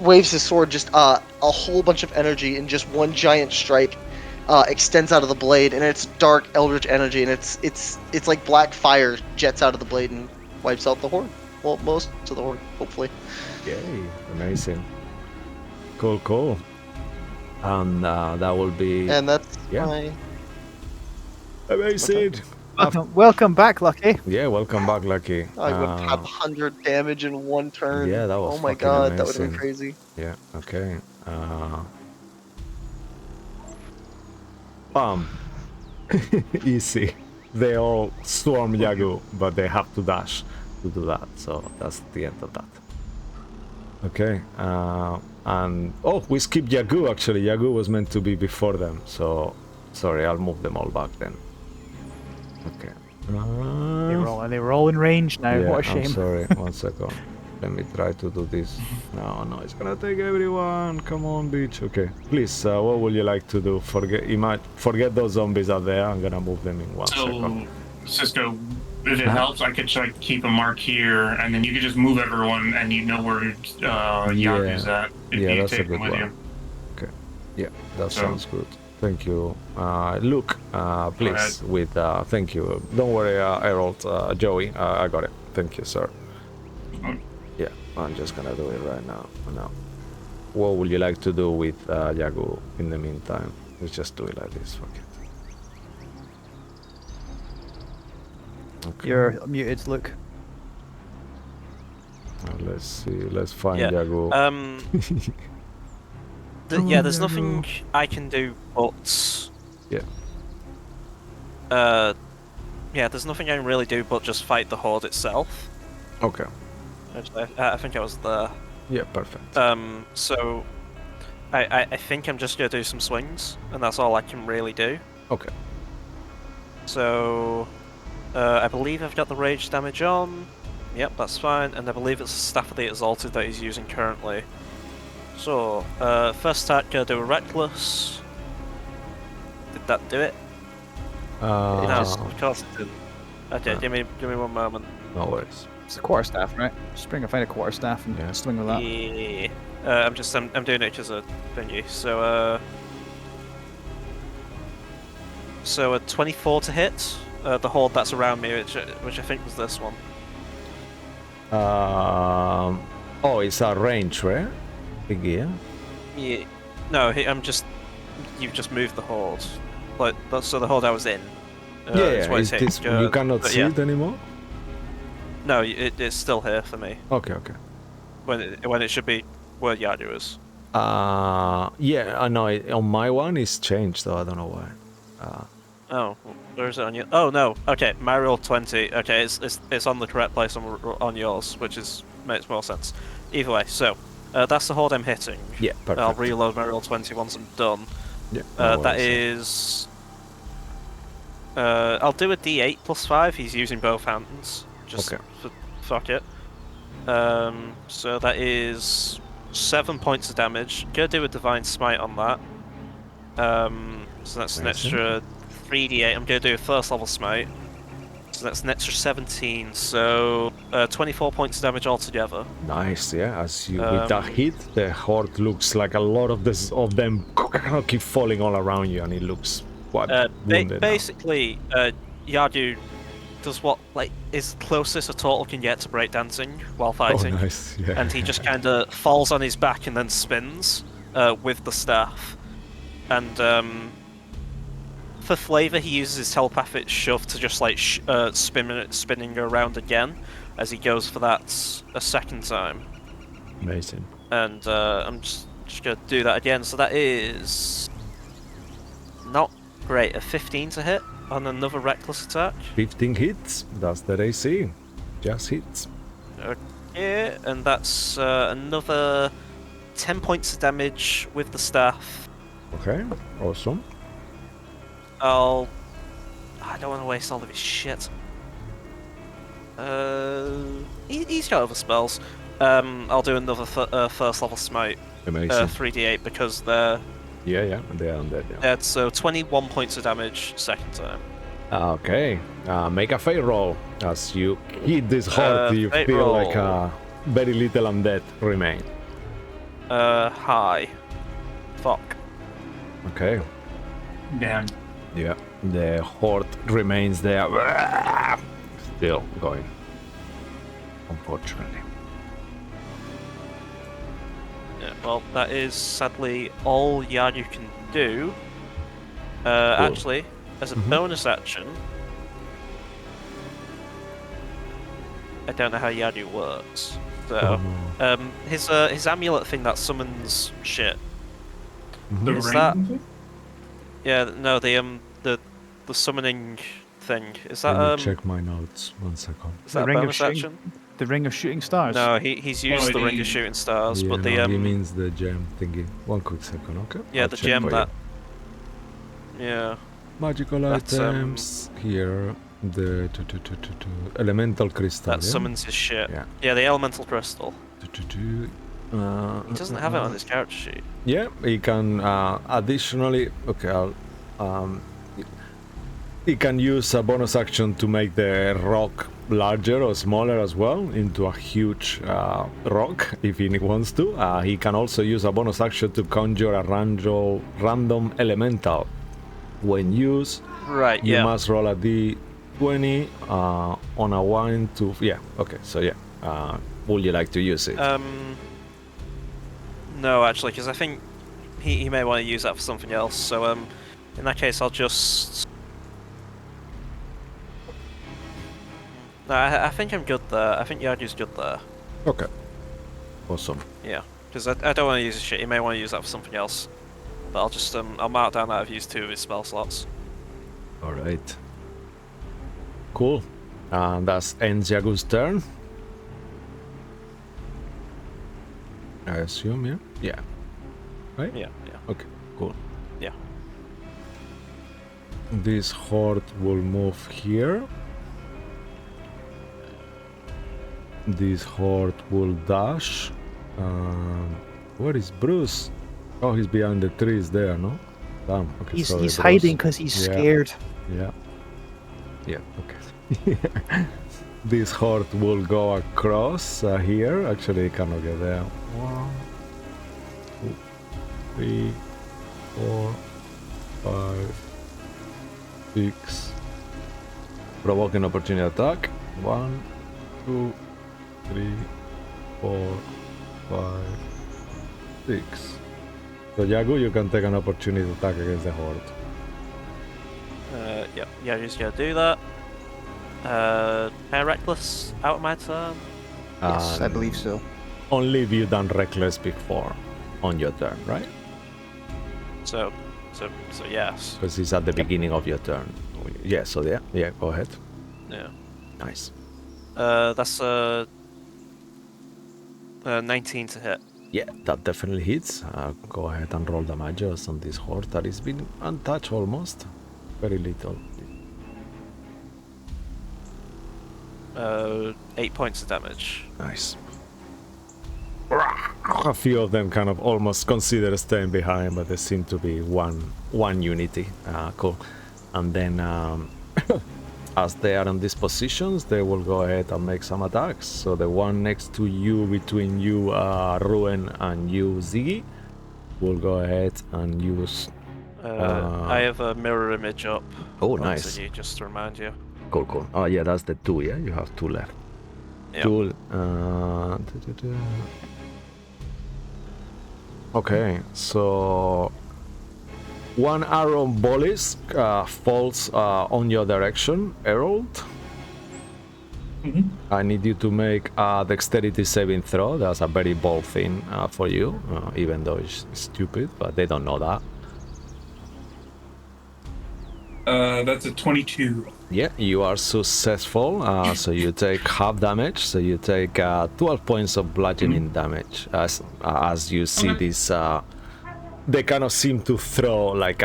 waves his sword, just a whole bunch of energy in just one giant strike extends out of the blade, and it's dark eldritch energy, and it's like black fire jets out of the blade and wipes out the horde. Well, most of the horde, hopefully. Yay, amazing. Cool. And that will be And that's Yeah. my. amazing. Welcome back, Lucky. Yeah, welcome back, Lucky. I would have 100 damage in one turn. Yeah, that was Oh my fucking god, that would have been amazing. crazy. Yeah, okay. Easy. They all swarm Yagu, but they have to dash to do that, so that's the end of that. Okay, and oh, we skipped Yagu actually. Yagu was meant to be before them, so sorry, I'll move them all back then. Okay. They were all in range now. Yeah, What a shame. I'm sorry, 1 second. Let me try to do this. No, it's gonna take everyone. Come on, bitch. Okay, please. What would you like to do? Forget those zombies out there. I'm gonna move them in 1 second. So, Cisco, if it helps, I could try to keep a mark here, and then you could just move everyone, and you know where Yagu's at. If Yeah, you that's a take good them with one. you. Okay. Yeah, that So- sounds good. Thank you. Luke, please. With thank you. Don't worry, Harold, Joey. I got it. Thank you, sir. Okay. Yeah, I'm just gonna do it right now. What would you like to do with Yagu in the meantime? Let's just do it like this. Fuck it. Okay. You're muted, Luke. Let's see. Let's find Yeah. Yagu. There's nothing I can do but. Yeah. There's nothing I can really do but just fight the horde itself. Okay. I think I was there. Yeah, perfect. So I think I'm just gonna do some swings, and that's all I can really do. Okay. So I believe I've got the rage damage on. Yep, that's fine, and I believe it's the Staff of the Exalted that he's using currently. So first attack, gonna do a Reckless. Did that do it? No, of course it didn't. Okay, give me 1 moment. No worries. It's a quarterstaff, right? Just find a quarterstaff and Yeah. swing with that. Yeah. I'm doing it as a thingy. So a 24 to hit. The horde that's around me, which I think was this one. Oh, it's a range, right? Big gear. Yeah. No, you've just moved the horde. Like so the horde I was in. is what is it's this, hitting. you cannot but see yeah. it anymore? No, it's still here for me. Okay. When it should be where Yadu is. Yeah, I know. On my one, it's changed, though. I don't know why. Oh, where is it on you? Oh no. Okay, my roll 20. Okay, it's on the correct place on yours, which makes more sense. Either way, so that's the horde I'm hitting. Yeah, perfect. I'll reload my roll 20 once I'm done. Yeah, That is. I'll do a D8 plus 5. He's using both hands. Just Okay. fuck it. So that is 7 points of damage. Gonna do a divine smite on that. So that's an Amazing. extra 3d8. I'm gonna do a first level smite. So that's an extra 17. So 24 points of damage altogether. Nice, yeah. As you with that hit, the horde looks like a lot of them keep falling all around you, and it looks wounded now. Basically, Yadu does what is closest a turtle can get to breakdancing while Oh, fighting, nice. Yeah. and he just kind of falls on his back and then spins with the staff. And for flavor, he uses his telepathic shove to just spinning around again as he goes for that a second time. Amazing. And I'm just gonna do that again. So that is not great. A 15 to hit on another reckless attack. 15 hits. That's the AC. Just hits. Okay, and that's another 10 points of damage with the staff. Okay. Awesome. I don't want to waste all of his shit. He's got other spells. I'll do another first level smite. Amazing. 3d8 because they're Yeah. They are undead. Yeah. dead. So 21 points of damage second time. Okay. Make a fail roll. As you hit this horde, you fate feel like roll. very little undead remain. High. Fuck. Okay. Damn. Yeah, the horde remains there. Still going. Unfortunately. Yeah, well, that is sadly all Yardu can do. Actually, as a bonus action, I don't know how Yardu works. So, his amulet thing that summons shit. The Is ring that- thing? Yeah, no, the summoning thing. Is Let me that check my notes. 1 second. is The that a ring of bonus shooting- action? The ring of shooting stars. No, he's used the ring of he- shooting stars, Yeah, but the no, he means the gem thingy. 1 quick second, okay? yeah, I'll the check gem for that you. yeah. Magical That's, items here. The elemental crystal. That yeah? summons his shit. Yeah. Yeah, the elemental crystal. He doesn't have it on uh, his character sheet. Yeah, he can additionally. Okay, he can use a bonus action to make the rock larger or smaller as well into a huge rock if he wants to. He can also use a bonus action to conjure a random elemental. When used, Right. you Yeah. must roll a d20 on a 1 to. Yeah. Okay. So yeah. Would you like to use it? No, actually, because I think he may want to use that for something else. So in that case, I'll just. No, I think I'm good there. I think Yardu's good there. Okay. Awesome. Yeah, because I don't want to use his shit. He may want to use that for something else. But I'll just I'll mark down that I've used 2 of his spell slots. All right. Cool. That's ends Yagu's turn. I assume, yeah? Yeah. Right? Yeah. Yeah. Okay, cool. Yeah. This horde will move here. This horde will dash. Where is Bruce? Oh, he's behind the trees there, no? Damn. Okay, He's sorry, Bruce. hiding because he's Yeah. scared. Yeah. Yeah, okay. This horde will go across here. Actually, it cannot get there. 1, 2, 3, 4, 5, 6. Provoking opportunity attack. 1, 2, 3, 4, 5, 6. So Yagu, you can take an opportunity attack against the horde. Yep. Yardu's gonna do that. Reckless out of my turn. Yes, I believe so. Only if you done reckless before on your turn, right? So yes. Because it's at the beginning of your turn. Yeah, so yeah, go ahead. Yeah. Nice. That's 19 to hit. Yeah, that definitely hits. Go ahead and roll damages on this horde that has been untouched almost. Very little. 8 points of damage. Nice. A few of them kind of almost consider staying behind, but they seem to be one unity. Cool. And then as they are in these positions, they will go ahead and make some attacks. So the one next to you, between you, Ruin, and you, Ziggy, will go ahead and use. I have a mirror image up. Oh, on nice. Ziggy, just to remind you. Cool, cool. Oh, yeah, that's the 2, yeah? You have 2 left. Yep. Cool. Okay, so one arrow volleys falls on your direction, Herald. I need you to make a dexterity saving throw. That's a very bold thing for you, even though it's stupid, but they don't know that. That's a 22. Yeah, you are successful. So you take half damage. So you take 12 points of bludgeoning damage as you see this. They kind of seem to throw like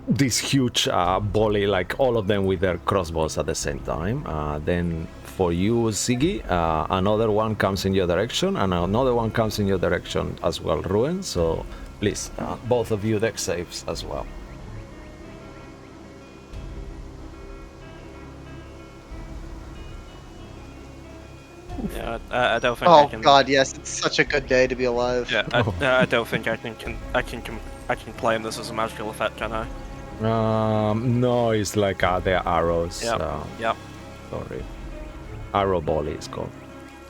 this huge volley, like all of them with their crossbows at the same time. Then for you, Ziggy, another one comes in your direction, and another one comes in your direction as well, Ruin. So please, both of you dex saves as well. I don't think I Oh can. god, yes, it's such a good day to be alive. Yeah, I don't think I can claim this as a magical effect, can I? No, it's like the arrows. Yep. Yep. Sorry. Arrow ball is called.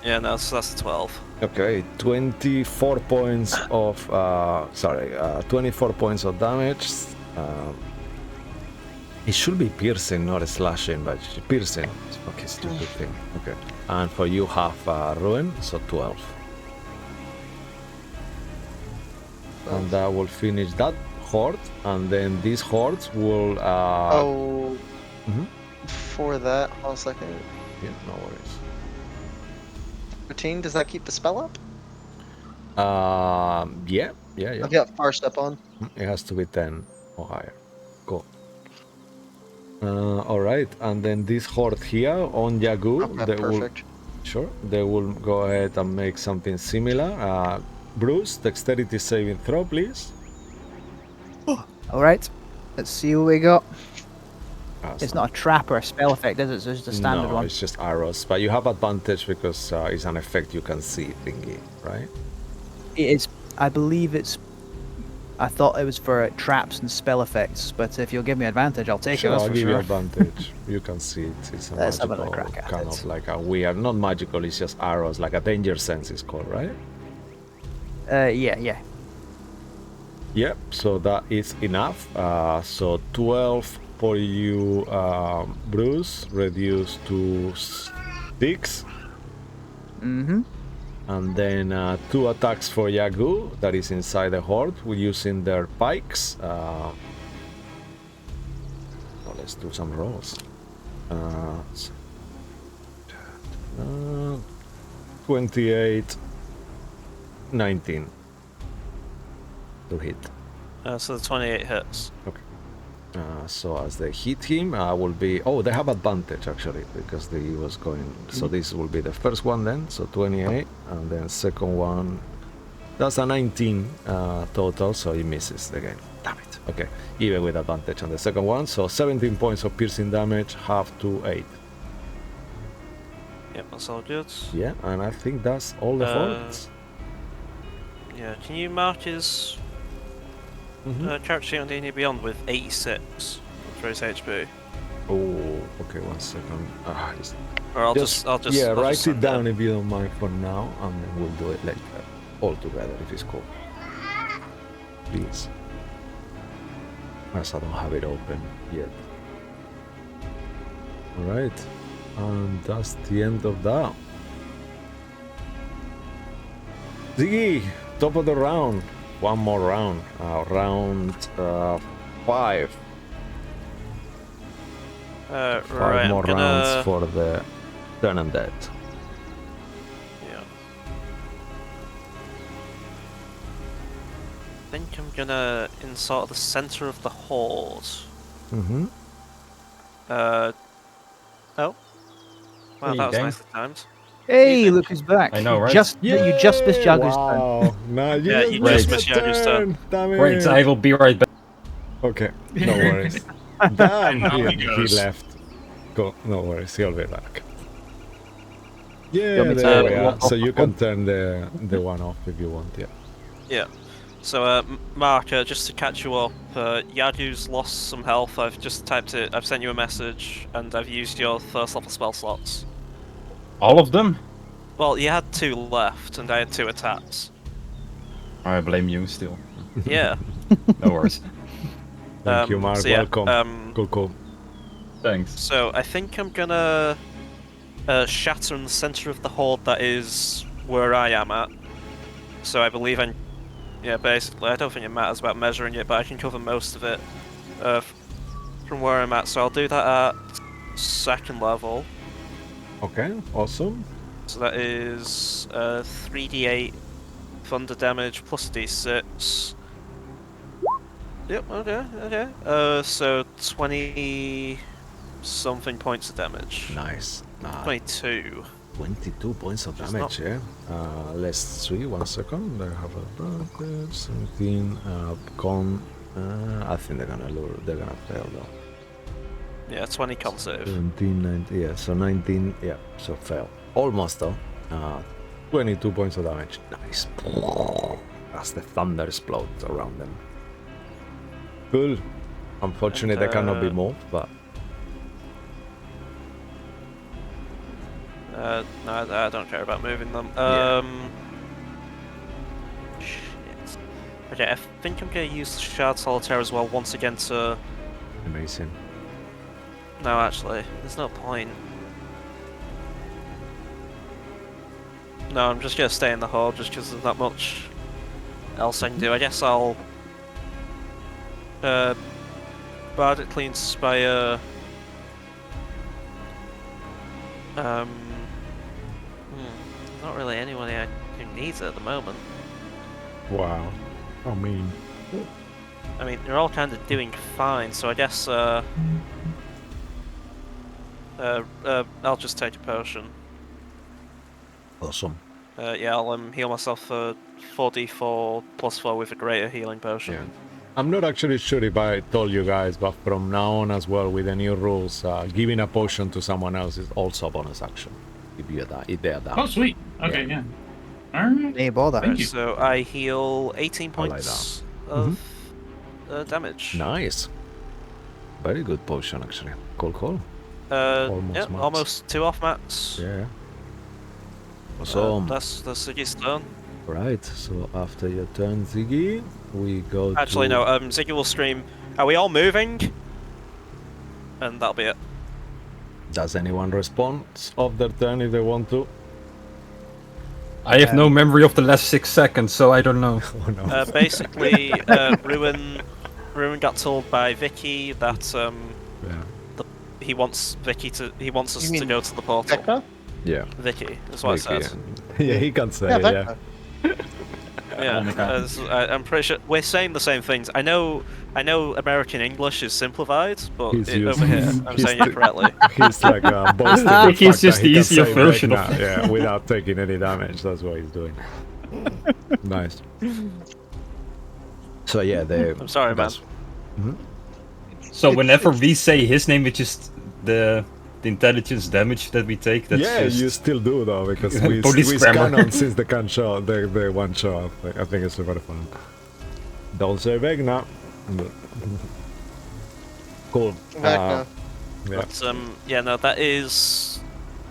Yeah, no, so that's 12. Okay, 24 points of 24 points of damage. It should be piercing, not slashing, but piercing. It's fucking stupid thing. Okay, and for you half ruin, so 12. And that will finish that horde, and then these hordes will. For that, hold on a second. Yeah, no worries. 13, does that keep the spell up? Yeah. I've got far step on. It has to be 10 or higher. Cool. All right, and then this horde here on Yagu, Okay, perfect. They will go ahead and make something similar. Bruce, dexterity saving throw, please. All right. Let's see what we got. It's Awesome. not a trap or a spell effect, is it? It's just a standard No, one. it's just arrows, but you have advantage because it's an effect you can see thingy, right? It is. I believe it's. I thought it was for traps and spell effects, but if you'll give me advantage, I'll take Sure, it. That's I'll for give you sure. advantage. You can see it. It's a Let's have another magical, crack at kind it. of like a weird, not magical, it's just arrows, like a danger sense is called, right? Yeah. Yep, so that is enough. So 12 for you, Bruce, reduced to 6. Mm-hmm. And then 2 attacks for Yagu, that is inside the horde, using their pikes. So let's do some rolls. 28, 19 to hit. So the 28 hits. Okay. So as they hit him, will be. Oh, they have advantage actually because he was going. So this will be the first one then. So 28, and then second one. That's a 19 total, so he misses again. Damn it. Okay, even with advantage on the second one. So 17 points of piercing damage, half to 8. Yep, that's all good. Yeah, and I think that's all the hordes. Yeah, can you mark his character sheet on D&D Beyond with 86 for his HP? Oh, okay, 1 second. Or I'll just yeah, I'll write just it send down if you don't mind for now, and then we'll do it later, all together if it's cool. Please. As I don't have it open yet. Alright, and that's the end of that. Ziggy, top of the round. One more round. Round 5. Right, 5 more I'm gonna... rounds for the turn undead. Yeah. I think I'm gonna, in sort of the center of the horde. Mm-hmm. Oh. Wow, Hey, that was gang. nicely timed. Hey, Evening. look who's back. I know, right? You just missed Jagu's turn. Wow. No, you Yeah, just you missed just your missed Jagu's turn. Damn it. Great, I will be right back. Okay, no worries. Damn, And now he he goes. left. Go, no worries, he'll be back. Yeah, want me to there we are. walk So off you the can turn the one off if you want, yeah. Yeah. So, Mark, just to catch you up, Yadu's lost some health. I've just typed it. I've sent you a message, and I've used your first level spell slots. All of them? Well, you had 2 left, and I had 2 attacks. I blame you still. Yeah. No worries. Thank you, Mark. So yeah, Welcome. Cool. Thanks. So I think I'm gonna shatter in the center of the horde that is where I am at. So I believe I'm... Yeah, basically, I don't think it matters about measuring it, but I can cover most of it from where I'm at. So I'll do that at 2nd level. Okay, awesome. So that is 3d8 thunder damage plus d6. Yep, okay. So 20 something points of damage. Nice. 22. 22 points of Which is damage, yeah. Let's see, 1 second. They have advantage, 17, con. I think they're gonna fail though. Yeah, 20 con save. 17, 19, yeah, so 19, yeah, so fail. Almost though. 22 points of damage. Nice. As the thunder explodes around them. Cool. Unfortunately, they cannot be moved, but... No, I don't care about moving them. Yeah. Shit. Okay, I think I'm gonna use Shard Solitaire as well once again to... Amazing. No, actually, there's no point. No, I'm just gonna stay in the horde just because there's not much else I can do. I guess I'll... Bardically Inspire... Not really anybody who needs it at the moment. Wow. I mean... I mean, they're all kind of doing fine, so I guess, I'll just take a potion. Awesome. Yeah, I'll heal myself for 4d4 plus 4 with a greater healing potion. Yeah. I'm not actually sure if I told you guys, but from now on as well, with the new rules, giving a potion to someone else is also a bonus action. If they are down. Oh, sweet. Okay, yeah. Alright. Hey, bother. Thank you. So I heal 18 I like points of damage. Nice. Very good potion, actually. Cool. Almost, max. almost 2 off max. Yeah. Awesome. That's Ziggy's turn. Right, so after your turn, Ziggy, we go Actually, to... no, Ziggy will scream, "Are we all moving?" And that'll be it. Does anyone respond of their turn if they want to? I have no memory of the last 6 seconds, so I don't know. Oh no. Basically, Ruin got told by Vicky that Yeah. he wants us You to mean go to the portal. Vecna? Yeah. Vicky, that's what I Vicky, said. yeah, he can say Yeah, it, yeah. Vecna. Yeah, Oh my God. I'm pretty sure we're saying the same things. I know American English is simplified, but He's over here I'm saying it correctly. He's like boasting the Vicky's fact that just he the can easier say version of Vecna, yeah, without taking any damage. That's what he's doing. Nice. So yeah, I'm sorry, man. So whenever we say his name, it's just the intelligence damage that we take. That's Yeah, just... you still do though, because we Police grammar. canon since the can show, the one show. I think it's super fun. Don't say Vecna. Cool. Vecna. Yeah. But yeah, no, that is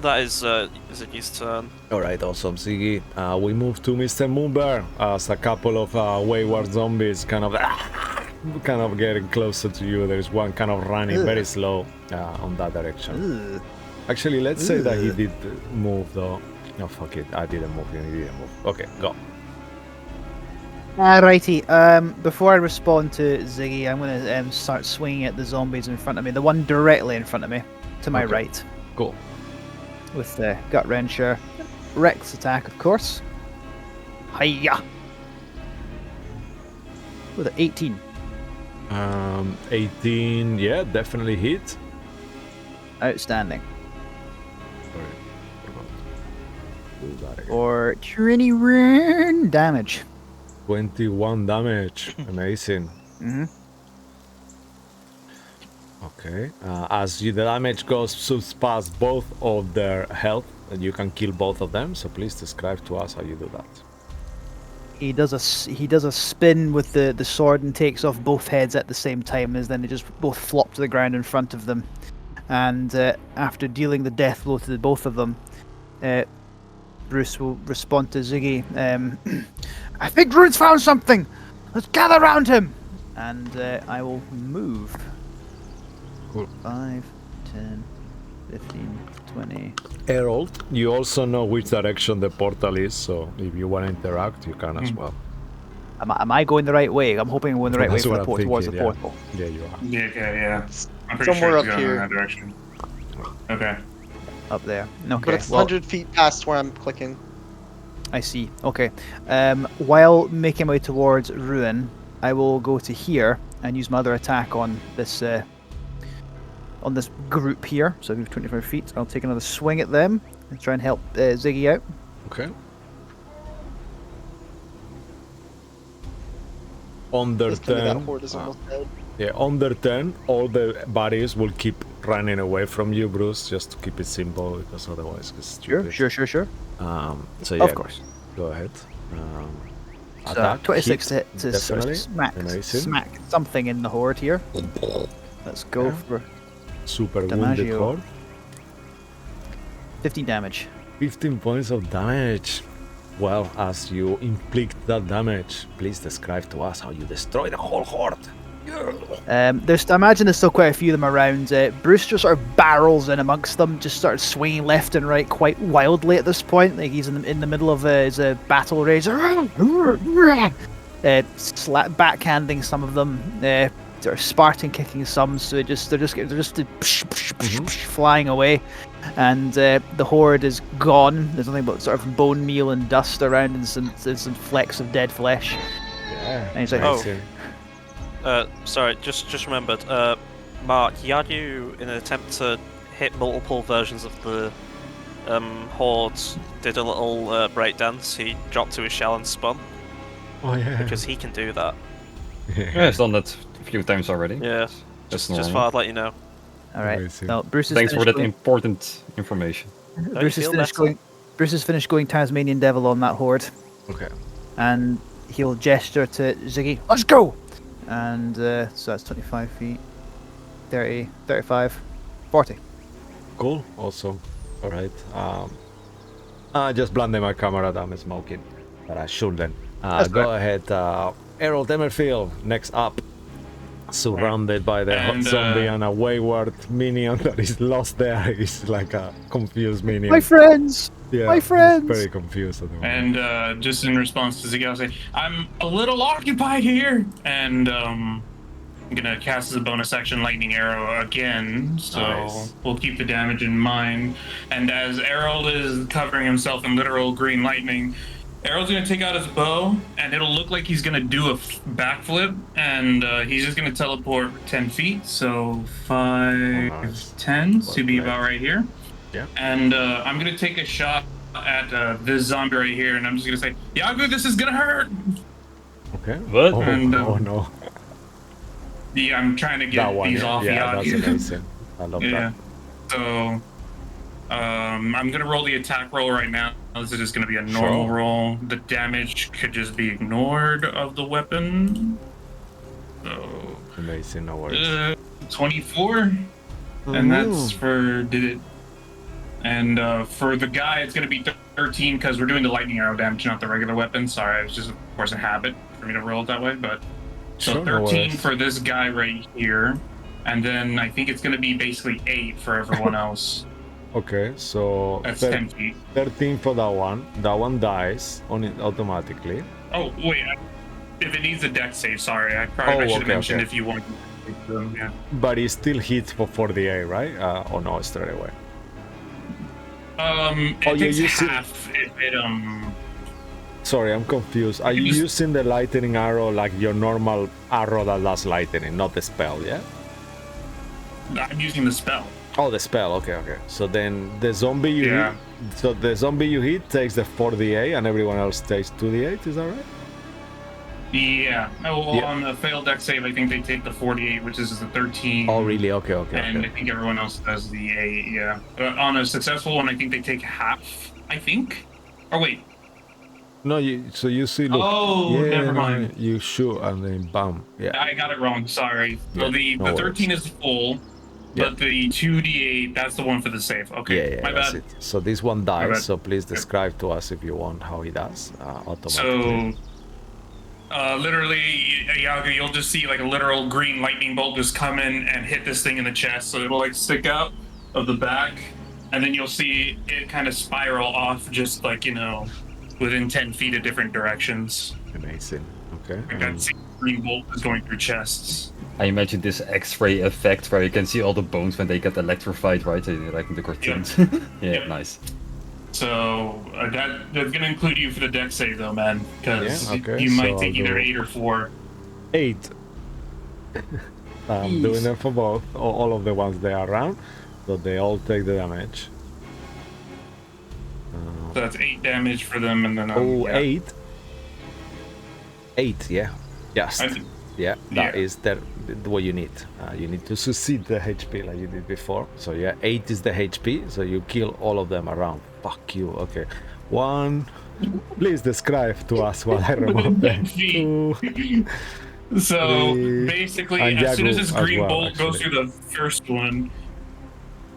Ziggy's turn. Alright, awesome, Ziggy. We move to Mr. Moonbear as a couple of wayward zombies kind of getting closer to you. There's one kind of running very slow on that direction. Ugh. Actually, let's say that he did move though. No, fuck it. I didn't move. He didn't move. Okay, go. Alrighty, before I respond to Ziggy, I'm going to start swinging at the zombies in front of me, the one directly in front of me, to my Okay. right, Cool. with the Gut Wrencher. Rex attack, of course. Hiya! With an 18. 18. Yeah, definitely hit. Outstanding. Sorry, forgot. Do that again. Or 21 damage. 21 damage. Amazing. Mm-hmm. Okay. As the damage goes past both of their health, you can kill both of them. So please describe to us how you do that. He does a spin with the sword and takes off both heads at the same time, as then they just both flop to the ground in front of them. And after dealing the death blow to the both of them, Bruce will respond to Ziggy. I think Rune's found something. Let's gather around him. And I will move. Cool. 5, 10, 15, 20. Harold, you also know which direction the portal is, so if you want to interact, you can as well. Am I going the right way? I'm hoping I'm going the right way That's for what the I'm port towards the thinking, yeah. portal. Yeah, you are. Yeah, okay, yeah. I'm pretty Somewhere sure up it's going here. in that direction. Okay. Up there. But Okay. it's Well, 100 feet past where I'm clicking. I see. Okay. While making my way towards Ruin, I will go to here and use my other attack on this group here. So I move 25 feet. I'll take another swing at them and try and help Ziggy out. Okay. On their Just tell me that turn, horde is almost dead. yeah, on their turn, all the bodies will keep running away from you, Bruce, just to keep it simple, because otherwise it's stupid. Sure. So yeah, Of course. go ahead. So Attack, 26 hit, to sort definitely. of Amazing. smack something in the horde here. Let's go Yeah. for Super wounded Damaggio. horde. 15 damage. 15 points of damage. Well, as you inflict that damage, please describe to us how you destroy the whole horde. I imagine there's still quite a few of them around. Bruce just sort of barrels in amongst them, just started swinging left and right quite wildly at this point. Like he's in the middle of his battle rage. Backhanding some of them, sort of Spartan kicking some. So they're just flying away, and the horde is gone. There's nothing but sort of bone meal and dust around, and some flecks of dead flesh. Yeah. And he's like, amazing. Sorry, just remembered. Mark, Yadu, in an attempt to hit multiple versions of the hordes, did a little breakdance. He dropped to his shell and spun, Oh yeah. because he can do that. Yeah, I've done that a few times already. Yeah, That's just normal. thought I'd let you know. all right. Amazing. No, Bruce is Thanks for finished that important information. Don't Bruce you is feel finished better? going. Bruce is finished going Tasmanian Devil on that horde, Okay. and he'll gesture to Ziggy. Let's go. And so that's 25 feet, 30, 35, 40. Cool. Awesome. All right. I just blinded my camera. I'm smoking, but I shouldn't. Go ahead. Errol Demerfield, next up. Surrounded by the hot And, zombie and a wayward minion that is lost there. He's like a confused minion. My friends. Yeah, my he's friends! very confused at the moment. And just in response to Ziggy, I'll say, I'm a little occupied here. And I'm going to cast as a bonus action Lightning Arrow again. So Nice. we'll keep the damage in mind. And as Errol is covering himself in literal green lightning, Errol's going to take out his bow, and it'll look like he's going to do a backflip. And he's just going to teleport 10 feet. So 5, nice. 10 to be Well about right here. Yeah. And I'm gonna take a shot at this zombie right here, and I'm just gonna say, Yagu, this is gonna hurt. Okay. What? Oh, And, oh no. Yeah, I'm trying to That get one. these off Yeah, that's Yagu. amazing. I love Yeah. that. So I'm gonna roll the attack roll right now. This is just gonna be a normal Sure. roll. The damage could just be ignored of the weapon. So Amazing. No worries. 24, and that's for did it. And for the guy, it's going to be 13 because we're doing the lightning arrow damage, not the regular weapon. Sorry, it was just, of course, a habit for me to roll it that way. But so Sure, no 13 worries. for this guy right here, and then I think it's going to be basically 8 for everyone else. Okay, so That's 10 feet. 13 for that one. That one dies on it automatically. Oh wait, if it needs a dex save, sorry, I probably Oh, should have okay, mentioned okay. if you want. Yeah. But it still hits for 48, right? Or no, straight away. It Oh, you're takes using- half. It Sorry, I'm confused. Are you Just- using the lightning arrow like your normal arrow that does lightning, not the spell, yeah? I'm using the spell. Oh, the spell. Okay, okay. So then the zombie you Yeah. hit. So the zombie you hit takes the 4d8, and everyone else takes 2d8. Is that right? Yeah. Oh, well, Yeah. on the failed dex save, I think they take the 48, which is the 13. Oh, really? Okay, okay, And I okay. think everyone else does the 8, yeah. But on a successful one, I think they take half, I think. Or wait. No, you. So you see, look. Oh, yeah, never no, mind. you shoot and then bam. Yeah. I got it wrong, sorry. Yeah, So the no 13 is full, Yeah. but the 2d8, that's the one for the save. Okay, Yeah, yeah, my that's bad. it. So this one dies. bad. So please describe to us if you want how he does automatically. So, literally, Yaga, you'll just see like a literal green lightning bolt just come in and hit this thing in the chest. So it'll like stick out of the back, and then you'll see it kind of spiral off just like, within 10 feet of different directions. Amazing. Okay. Like that same green bolt is going through chests. I imagine this X-ray effect where you can see all the bones when they get electrified, right? Like in the cartoons. Yeah, Yep. nice. So that's gonna include you for the deck save though, man, because Yeah, okay, you might so take I'll either go- 8 or 4. 8. I'm doing them for both, all of the ones they are around, so they all take the damage. So that's 8 damage for them, and then Oh, yeah. 8. 8, yeah. Yes. Yeah, that Yeah. is what you need. You need to succeed the HP like you did before. So yeah, 8 is the HP, so you kill all of them around. Fuck you. Okay. 1. Please describe to us while I remove them. 2. So 3. basically, And as soon as Yagu this as green well, bolt goes actually. through the first one,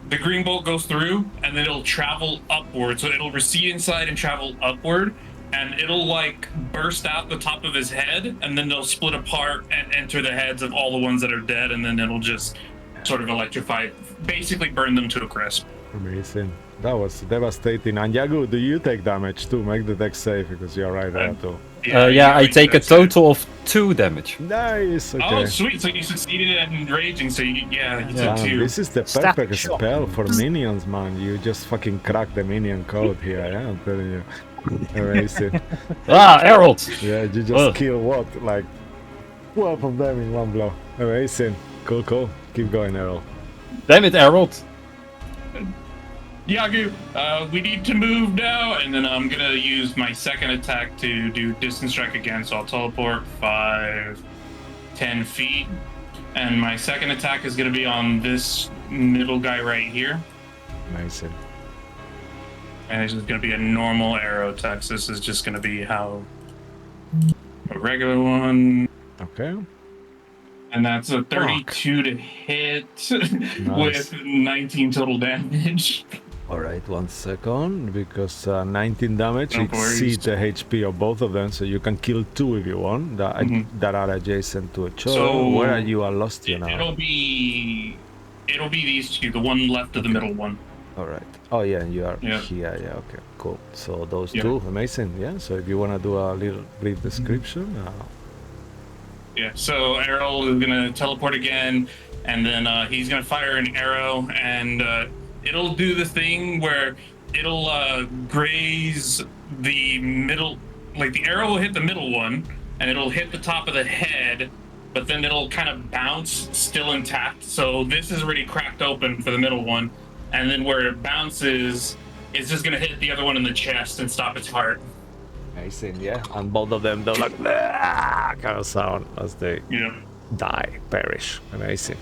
the green bolt goes through, and then it'll travel upward. So it'll recede inside and travel upward, and it'll like burst out the top of his head, and then they'll split apart and enter the heads of all the ones that are dead, and then it'll just sort of electrify, basically burn them to a crisp. Amazing. That was devastating. And Yagu, do you take damage too? Make the deck safe because you're right there too. Yeah, I take a total of 2 damage. Nice. Okay. Oh, sweet! So you succeeded at enraging. So you took Damn, 2. this is the Static perfect shock. spell for minions, man. You just fucking crack the minion code here, yeah? I'm telling you. Amazing. Ah, Herald! Yeah, you just Ugh. kill what? Like 12 of them in one blow. Amazing. Cool, cool. Keep going, Errol. Damn it, Herald! Yagu, we need to move now, and then I'm gonna use my second attack to do distance strike again. So I'll teleport 5, 10 feet, and my second attack is gonna be on this middle guy right here, Amazing. and it's just gonna be a normal arrow attack. So this is just gonna be how a regular one, Okay. and that's a 32 to hit Nice. with 19 total damage. Alright, 1 second. Because 19 damage No exceed the HP of both of them, so you can kill 2 if you want that, that are adjacent to each other. So Where are you? I lost you now. It'll be these two, the one left of the middle one. Alright. Oh yeah, you are Yeah. here. Yeah, okay, cool. So those Yeah. 2, amazing. Yeah, so if you want to do a little brief description. Yeah. So Errol is gonna teleport again, and then he's gonna fire an arrow, and it'll do the thing where it'll graze the middle. Like the arrow will hit the middle one, and it'll hit the top of the head, but then it'll kind of bounce still intact. So this is already cracked open for the middle one, and then where it bounces, it's just gonna hit the other one in the chest and stop its heart. Amazing, yeah. And both of them, they're like, "Ah," kind of sound as they Yeah. die, perish. Amazing.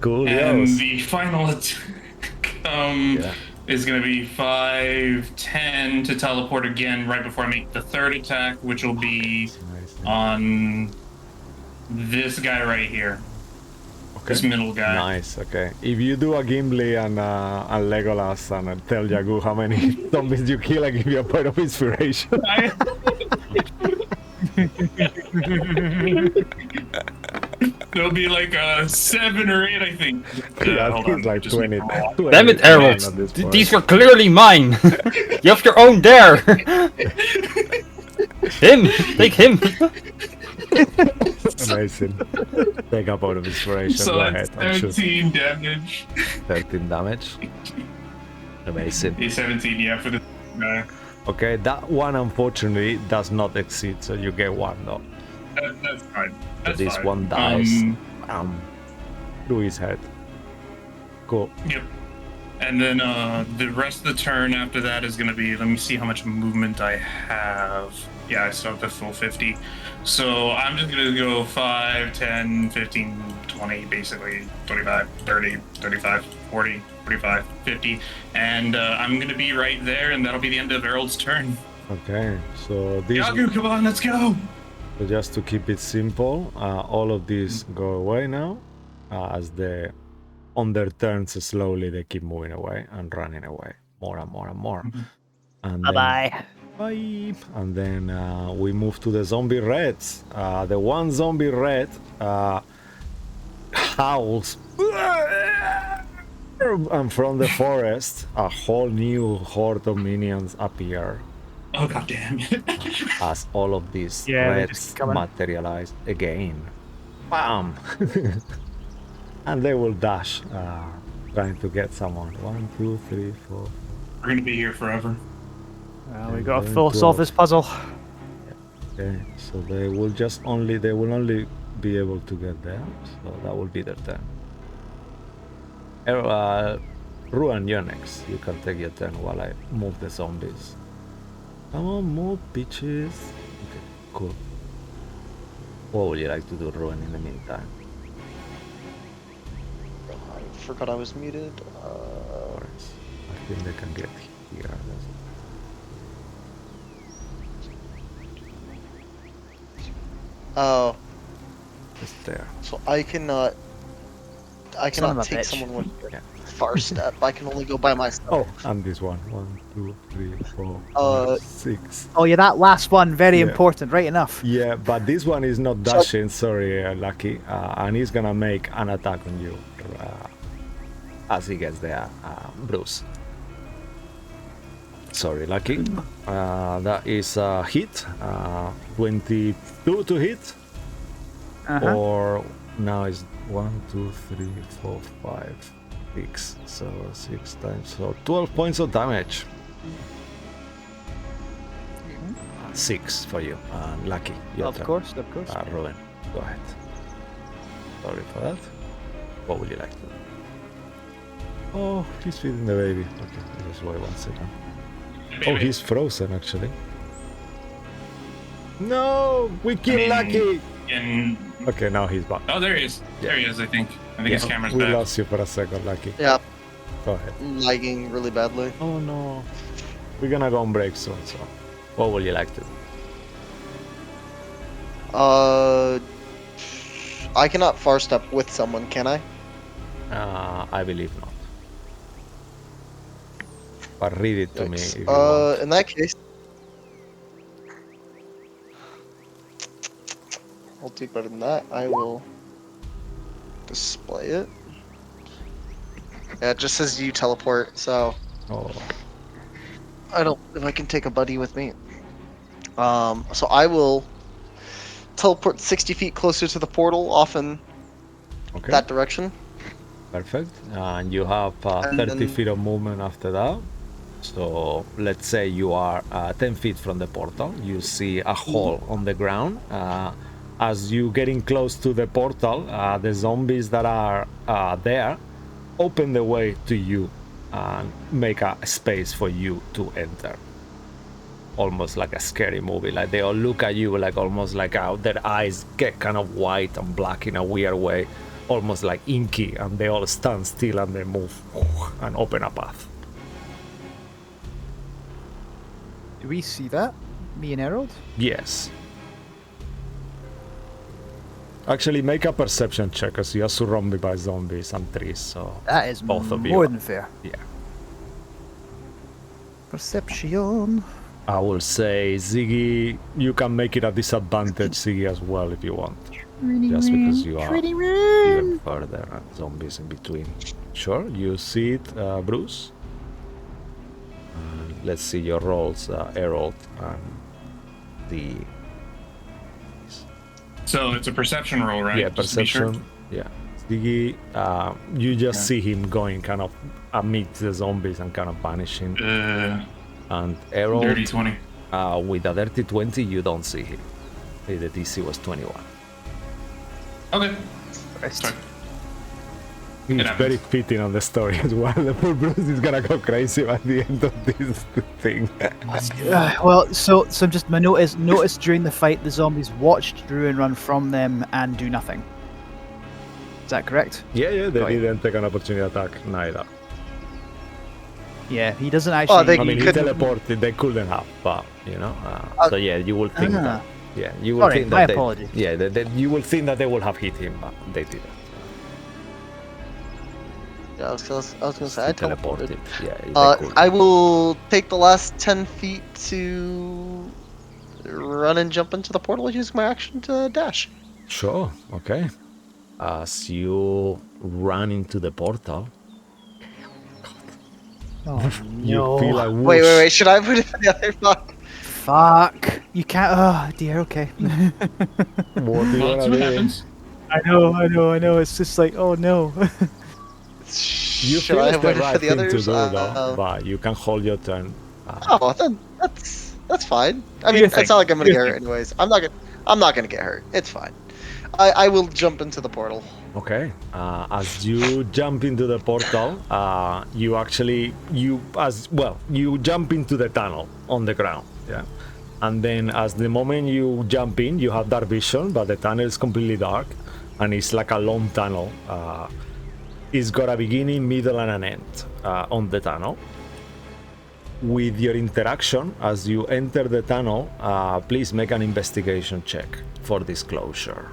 Cool, And yes. the final attack Yeah. is going to be 5, 10 to teleport again right before I make the third attack, which will be Amazing. on this guy right here. This middle guy. Nice, okay. If you do a Gimli and Legolas and tell Yagu how many zombies you kill, I give you a point of inspiration. There'll be like 7 or 8, I think. Yeah, I hold think on, it's like just 20. make a roll. 20 Damn it, Herald! at this point. These were clearly mine! You have your own there! Him! Take him! Amazing. Take a point of inspiration. So Go that's ahead. I'm sure. 17 damage. 13 damage. Amazing. Yeah, 17, yeah, for the guy. Okay, that one unfortunately does not exceed, so you get 1 though. That's fine. That's This fine. one dies through his head. Cool. Yep. And then the rest of the turn after that is going to be, let me see how much movement I have. Yeah, I still have the full 50. So I'm just going to go 5, 10, 15, 20, basically 25, 30, 35, 40, 45, 50. And I'm going to be right there, and that'll be the end of Errol's turn. Okay, so this. Yagu, come on, let's go! So just to keep it simple, all of these go away now, as on their turns slowly they keep moving away and running away more and more and more. And Bye bye. bye. And then we move to the zombie reds. The one zombie red howls, and from the forest a whole new horde of minions appear. Oh, god damn it. As all of these Yeah, they reds just come in. materialize again. Bam! And they will dash, trying to get someone. 1, 2, 3, 4. We're going to be here forever. Well, we And got to then full solve 12. this puzzle. Okay, so they will only be able to get there, so that will be their turn. Ruan, you're next. You can take your turn while I move the zombies. Come on, move, bitches. Okay, cool. What would you like to do, Ruin, in the meantime? I forgot I was muted. I think they can get here. Oh, It's there. so I cannot. I Son of cannot a take bitch. someone with Yeah. far step. I can only go by myself. Oh, and this one. 1, 2, 3, 4, 5, 6. Oh yeah, that last one, very Yeah. important. Right enough. Yeah, but this one is not So- dashing, sorry, Lucky. And he's gonna make an attack on you as he gets there, Bruce. Sorry, Lucky. That is a hit. 22 to hit. Uh-huh. Or now it's 1, 2, 3, 4, 5, 6. So 6 times. So 12 points of damage. 6 for you. Lucky. Your Of turn. course. Ruben, go ahead. Sorry for that. What would you like to do? Oh, he's feeding the baby. Okay, just wait 1 second. Oh, he's frozen actually. No, we killed Lucky. And Okay, now he's back. oh, there he is. There he is. I think his camera's we back. lost you for a second, Lucky. Yeah, Go ahead. lagging really badly. Oh no, we're gonna go on break soon. So, what would you like to do? I cannot far step with someone, can I? I believe not. But read it to me if you Yikes. want. In that case, I'll do better than that. I will display it. Yeah, it just says you teleport, so Oh, I don't know if I can take a buddy with me. So I will teleport 60 feet closer to the portal, off in okay. that direction. Perfect. And you have And 30 then- feet of movement after that. So let's say you are 10 feet from the portal. You see a hole on the ground. As you getting close to the portal, the zombies that are there open the way to you and make a space for you to enter. Almost like a scary movie. Like they all look at you like almost like their eyes get kind of white and black in a weird way. Almost like inky, and they all stand still and they move and open a path. Do we see that? Me and Harold? Yes. Actually, make a perception check because you're surrounded by zombies and trees, so That is Both of you more are. than fair. yeah. Perception. I will say, Ziggy, you can make it a disadvantage, Ziggy, as well if you want. Just because you are even further and zombies in between. Sure, you see it, Bruce? Let's see your rolls, Harold, and the... So it's a perception roll, right? Yeah, Just to be sure? perception. Yeah. Ziggy, you just see him going kind of amidst the zombies and kind of vanishing. And Harold, Dirty 20. with a dirty 20, you don't see him. The DC was 21. Okay. Christ. Sorry. It's happens. very fitting on the story as well. The poor Bruce is gonna go crazy by the end of this thing. Well, so just my notice during the fight, the zombies watched Druin run from them and do nothing. Is that correct? Yeah, they Right. didn't take an opportunity attack neither. Yeah, he doesn't actually. they- I mean, he couldn't- teleported. They couldn't have, but you know. So yeah, you will think Ah. that. Yeah, you will Sorry, think my that. apologies. Yeah, you will think that they will have hit him, but they didn't. Yeah, I was gonna say I He teleported. Yeah, they could. I will take the last 10 feet to run and jump into the portal using my action to dash. Sure. Okay. As you run into the portal, Oh, you no. feel like Wait. Should I put it in the other fuck? Fuck. You can't. Oh dear. Okay. What do you Well, that's wanna what do? happens. I know. It's just like, oh no. You Should feel I it's have the waited right for the thing others? to do, though, but you can hold your turn. Oh, then that's fine. I mean, You it's think- not like I'm gonna you get hurt anyways. I'm not gonna get hurt. It's fine. I will jump into the portal. Okay. As you jump into the portal, you jump into the tunnel on the ground. Yeah. And then as the moment you jump in, you have dark vision, but the tunnel is completely dark, and it's like a long tunnel. It's got a beginning, middle, and an end on the tunnel. With your interaction, as you enter the tunnel, please make an investigation check for disclosure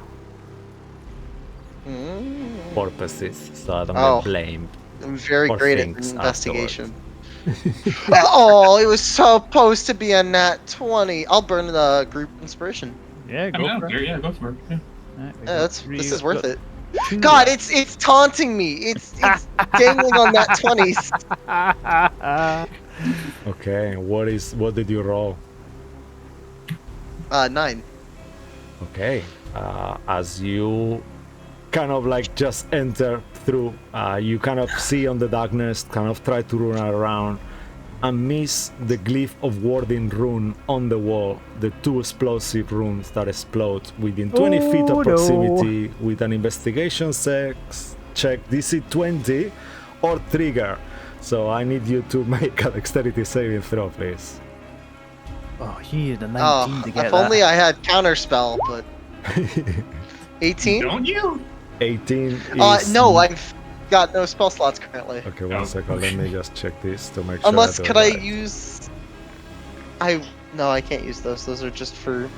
purposes, so I don't get blamed. I'm very Or great at things investigation. Oh, it was supposed to be a nat 20. I'll burn the group inspiration. Yeah, I'm go out for it. there. Yeah, go for it. Yeah. Alright, we Yeah, got this three- is got worth it. two God, left. it's taunting me. It's dangling on nat 20s. Okay, what did you roll? 9. Okay, as you kind of like just enter through, you kind of see on the darkness, kind of try to run around and miss the glyph of warding rune on the wall, the 2 explosive runes that explode within 20 feet Oh, of no. proximity with an investigation check DC 20 or trigger. So I need you to make a dexterity saving throw, please. Oh, you needed a 19 Oh, to get if that. only I had counterspell, but 18? Don't you? 18 is... No, I've got no spell slots currently. Okay, one Oh, second. Let okay. me just check this to make sure. Unless, I do could it I right. use... No, I can't use those. Those are just for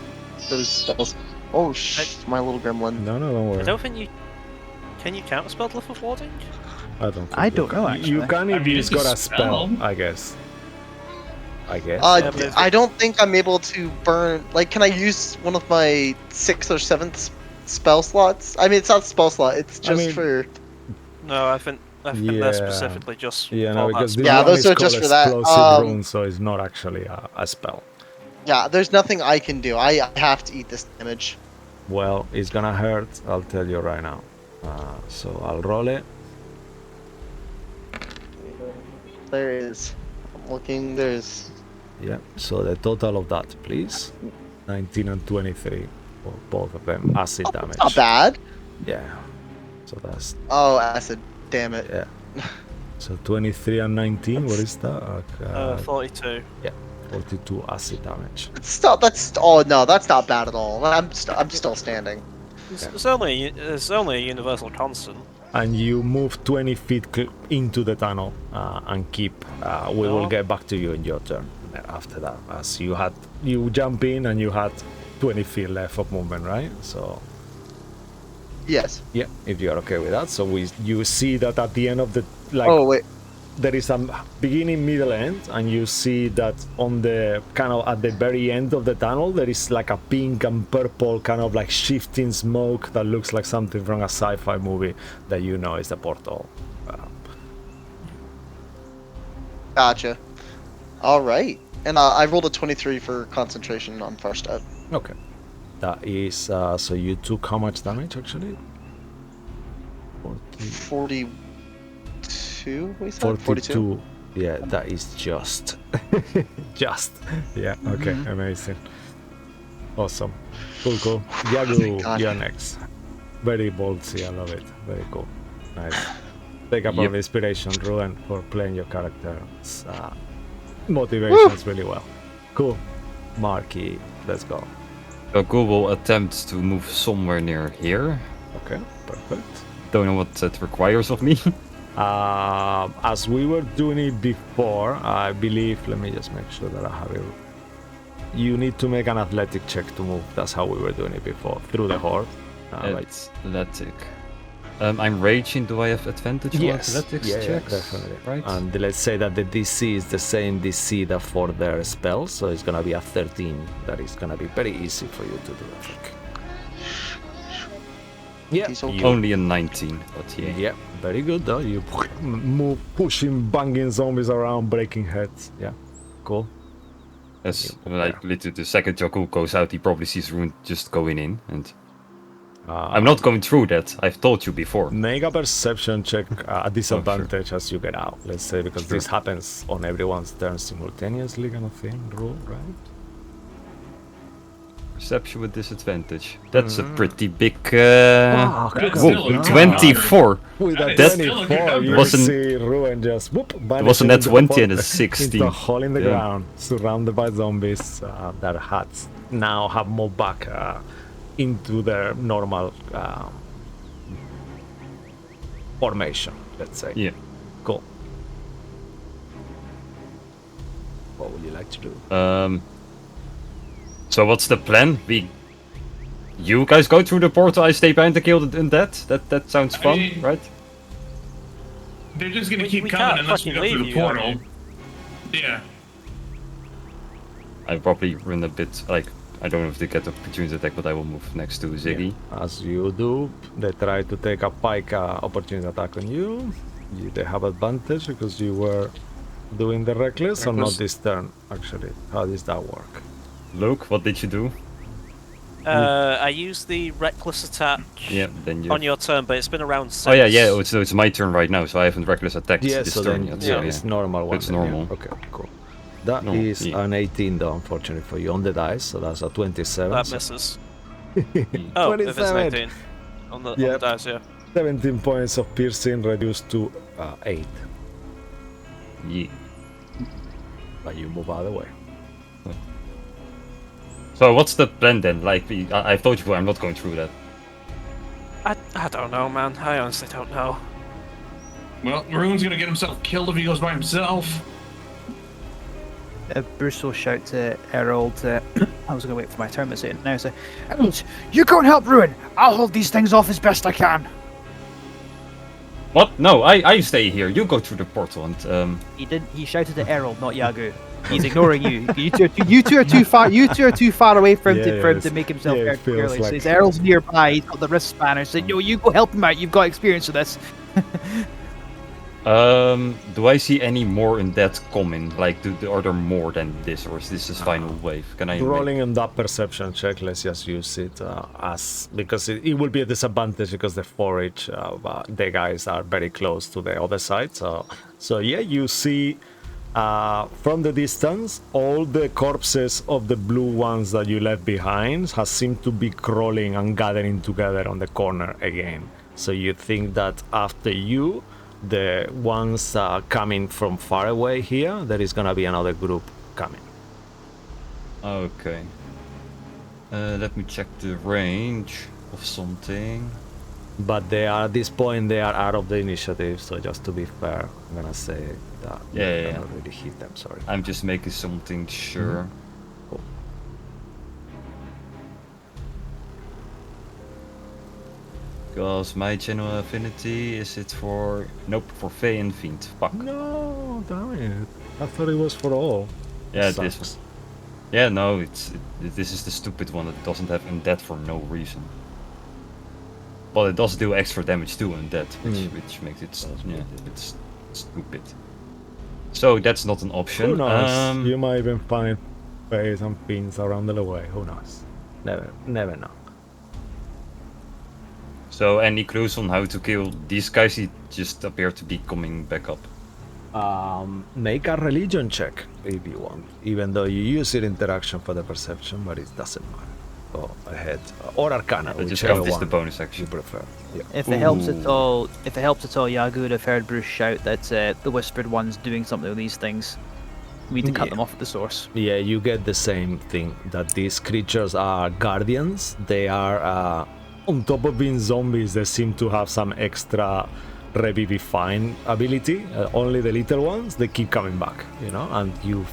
those spells. Oh, my little gremlin. No, don't worry. I don't think you can you counterspell Glyph of Warding? I don't. Think I you don't can. know, You actually. can I if mean, you've it's a got a spell, spell. I guess. Yeah, but it's- I don't think I'm able to burn. Like, can I use one of my 6th or 7th spell slots? I mean, it's not a spell slot. It's just mean- for. No, I think Yeah. they're specifically just Yeah, for no, that because this spell. Yeah, one those is are called just for that. explosive rune, so it's not actually a spell. Yeah, there's nothing I can do. I have to eat this damage. Well, it's gonna hurt. I'll tell you right now. So I'll roll it. There is. I'm looking. There's. Yeah. So the total of that, please. 19 and 23 for both of them. Acid damage. Not bad. Yeah. So that's Oh, acid. Damn it. yeah. So 23 and 19. What is that? 42. 42 acid damage. That's. Oh no, that's not bad at all. I'm still standing. It's only a universal constant. And you move 20 feet into the tunnel and keep. We will No. get back to you in your turn after that, as you jump in and you had 20 feet left of movement, right? So Yes. yeah, if you are okay with that. So you see that at the end of the Oh wait. there is a beginning, middle, end, and you see that on the kind of at the very end of the tunnel there is like a pink and purple kind of like shifting smoke that looks like something from a sci-fi movie that you know is the portal. Gotcha. All right. And I rolled a 23 for concentration on first up. Okay, that is so you took how much damage actually? 42. We said 42. Yeah, that is just yeah. Okay, amazing, awesome, cool. Yagu, God. you're next. Very ballsy, I love it. Very cool, nice. Take up Yep. of inspiration, Ruin, for playing your character. Motivations really well. Cool, Marky, let's go. So Go will attempt to move somewhere near here. Okay, perfect. Don't know what it requires of me. As we were doing it before, I believe, let me just make sure that I have it. You need to make an athletic check to move. That's how we were doing it before, through the horde. Like, It's athletic. I'm raging. Do I have advantage on athletics yeah, checks? definitely. Right. And let's say that the DC is the same DC that for their spells, so it's gonna be a 13. That is gonna be very easy for you to do, I think. Yeah, He's okay. you- Only a 19, but yeah. yeah, very good though. You move, pushing, banging zombies around, breaking heads. Yeah, cool. As like literally the second Jakul goes out, he probably sees Rune just going in, and I'm not going through that. I've told you before. Make a perception check at disadvantage as you get out. Let's say because this happens on everyone's turn simultaneously, kind of thing. Rule, right? Perception with disadvantage. That's a Mhm. pretty big. Fuck, That's look still at a that. 24. With a That is still a good 24, number. you Wasn't- see Ruin just whoop, There was a vanishing net into the 20 and a into 16. a hole in the Damn. ground, surrounded by zombies that hats now have moved back into their normal formation, let's say. Yeah. Cool. What would you like to do? So what's the plan? You guys go through the portal. I stay behind to kill the undead. That sounds I fun, mean, right? They're just gonna We- keep we coming can't unless we fucking go through leave the you, portal. aren't Yeah. I probably run a bit like I don't know if they get the opportunity attack, but I will move next to Ziggy. As you do, they try to take a pike opportunity attack on you. They have advantage because you were doing the reckless, or not Reckless. this turn, actually. How does that work? Luke, what did you do? I used the reckless attack Yeah, then you. on your turn, but it's been around since. Oh yeah. Oh, it's my turn right now, so I haven't reckless attacked Yes, this so turn then yet. yeah, So, it's normal one. It's then, yeah. normal. Okay, cool. That Normal, is yeah. an 18 though, unfortunately for you on the dice, so that's a 27. That so misses. Oh, if it's 27. 19 on the Yep. dice, yeah. 17 points of piercing reduced to 8, Yeah. but you move out of the way. So what's the plan then? Like I've told you before, I'm not going through that. I don't know, man. I honestly don't know. Well, Rune's gonna get himself killed if he goes by himself. Bruce will shout to Errol I was going to wait for my turn to say it now. Say, Errol, you go and help Ruin. I'll hold these things off as best I can. What? No, I stay here. You go through the portal and He did. He shouted to Errol, not Yagu. He's ignoring you. You two are too far. You two are too far away for him, Yeah, for him yes. to make himself Yeah, it heard feels clearly. like- So his Errol's nearby. He's got the wrist spanner. So yo, you go help him out. You've got experience with this. do I see any more undead coming? Like, are there more than this, or is this his final wave? Can I? Rolling on that perception check, let's just use it as because it will be a disadvantage because the forage, the guys are very close to the other side. So yeah, you see from the distance all the corpses of the blue ones that you left behind has seemed to be crawling and gathering together on the corner again. So you think that after you, the ones coming from far away here, there is gonna be another group coming. Okay. Let me check the range of something. But they are at this point they are out of the initiative, so just to be fair, I'm gonna say that Yeah, you yeah, cannot really hit them, sorry. I'm just making something sure. Cool. Because my general affinity is it for for Fey and Fiend. Fuck. No, damn it. I thought it was for all. Yeah, Sucks. this. Yeah, no, this is the stupid one that doesn't have undead for no reason. But it does do extra damage to undead, which makes it it's stupid. So that's not an option. Who knows? You might even find Fays and Fiends around the way. Who knows? Never know. So any clues on how to kill these guys? He just appear to be coming back up. Make a religion check if you want, even though you use it interaction for the perception, but it doesn't matter. Go ahead, or Arcana, I just whichever count this one the bonus you action. prefer. Yeah. If it helps at all, Yagu would have heard Bruce shout that the Whispered One's doing something with these things. We need to cut Yeah. them off at the source. Yeah, you get the same thing, that these creatures are guardians. They are, on top of being zombies, they seem to have some extra revivifying ability. Only the little ones, they keep coming back, you know, and you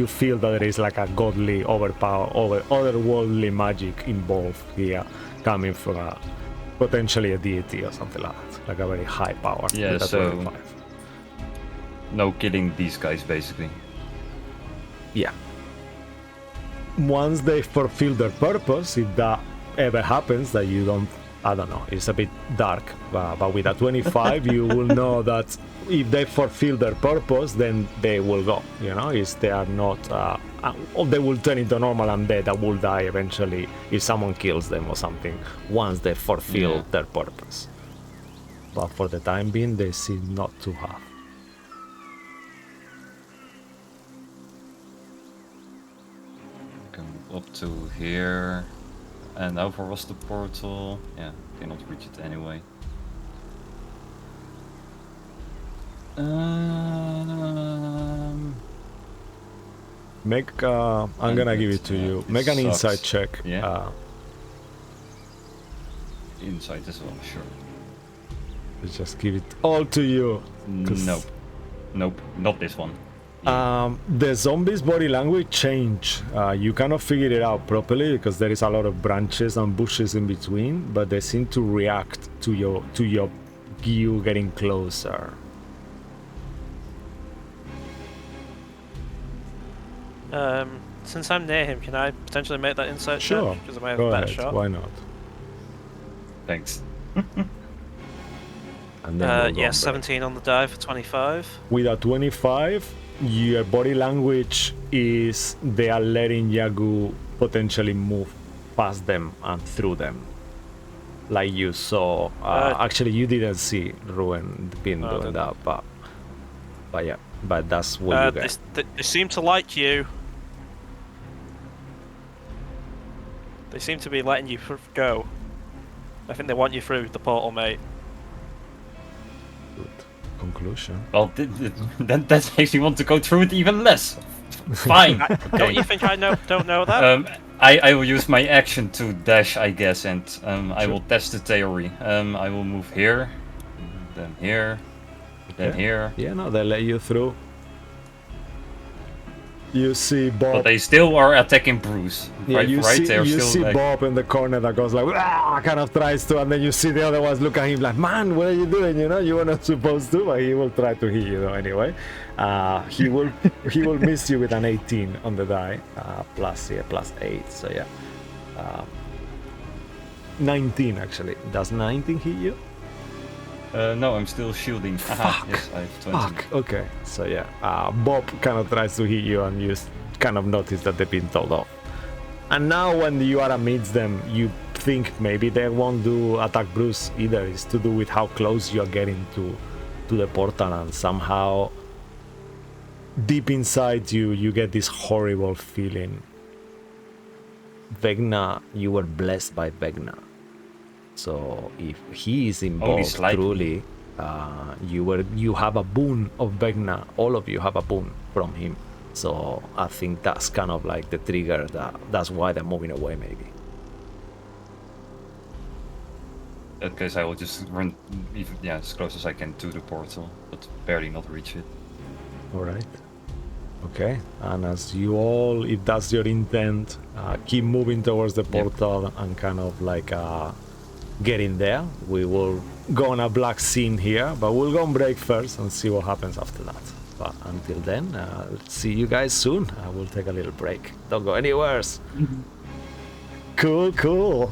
feel that there is like a godly, otherworldly magic involved here, coming from potentially a deity or something like that, like a very high power. Yeah, with a so- 25. No killing these guys basically. Yeah. Once they fulfill their purpose, if that ever happens, that you don't, I don't know, it's a bit dark, but with a 25, you will know that if they fulfill their purpose, then they will go, you know, if they are not, or they will turn into normal undead that will die eventually if someone kills them or something, once they fulfill Yeah. their purpose. But for the time being, they seem not to have. up to here. And how far was the portal? Yeah, cannot reach it anyway. Make I'm gonna give it to you. Make an insight check. Yeah. Insight as well, sure. Let's just give it all to you. Nope. Nope, not this one. The zombies' body language change. You cannot figure it out properly because there is a lot of branches and bushes in between, but they seem to react to you getting closer. Since I'm near him, can I potentially make that insight Sure. check? Because I might have Go a better ahead. shot. Why not? Thanks. And then we'll go yeah, on break. 17 on the die for 25. With a 25, your body language is they are letting Yagu potentially move past them and through them. Like you saw. Actually, you didn't see Ruin being doing that, but yeah. But that's what you get. They seem to like you. They seem to be letting you go. I think they want you through the portal, mate. Good conclusion. Well, that makes me want to go through it even less. Fine. Okay. Don't you think I don't know that? I will use my action to dash, I guess, and I Sure. will test the theory. I will move here, then here, then Okay. here. Yeah, no, they let you through. You see Bob. But they still are attacking Bruce. Yeah, right? you They're see still like... Bob in the corner that goes like, ah, kind of tries to, and then you see the other ones look at him like, man, what are you doing? You know, you were not supposed to, but he will try to hit you though anyway. He will miss you with an 18 on the die, plus 8. So yeah, 19 actually. Does 19 hit you? No, I'm still shielding. Aha, yes, I have 20. Fuck. Okay. So yeah, Bob kind of tries to hit you, and you kind of notice that they've been told off. And now when you are amidst them, you think maybe they won't do attack Bruce either. It's to do with how close you are getting to the portal, and somehow deep inside you get this horrible feeling. Vecna, you were blessed by Vecna. So if he is involved truly, you have a boon of Vecna. All of you have a boon from him. So I think that's kind of like the trigger. That's why they're moving away, maybe. In that case, I will just run as close as I can to the portal, but barely not reach it. All right. Okay. And as you all, if that's your intent, keep moving towards the portal and kind of like getting there. We will go on a black scene here, but we'll go on break first and see what happens after that. But until then, see you guys soon. I will take a little break. Don't go anywhere. Cool.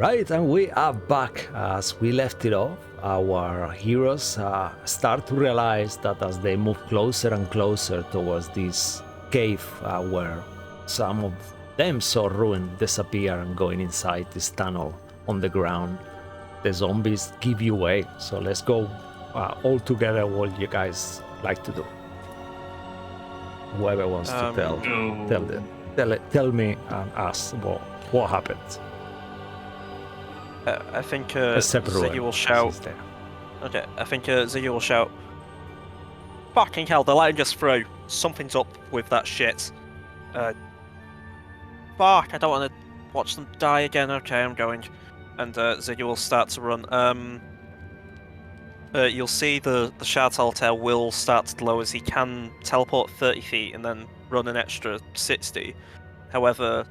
Right, and we are back. As we left it off, our heroes start to realize that as they move closer and closer towards this cave where some of them saw Ruin disappear and going inside this tunnel on the ground, the zombies give you way. So let's go all together. What you guys like to do? Whoever wants to tell me and us what happened. I think Except Ruin, Ziggy will 'cause shout. he's there. Okay, I think Ziggy will shout. Fucking hell, they're letting us through. Something's up with that shit. Fuck, I don't want to watch them die again. Okay, I'm going. And Ziggy will start to run. You'll see the shard telltale will start to glow as he can teleport 30 feet and then run an extra 60. However,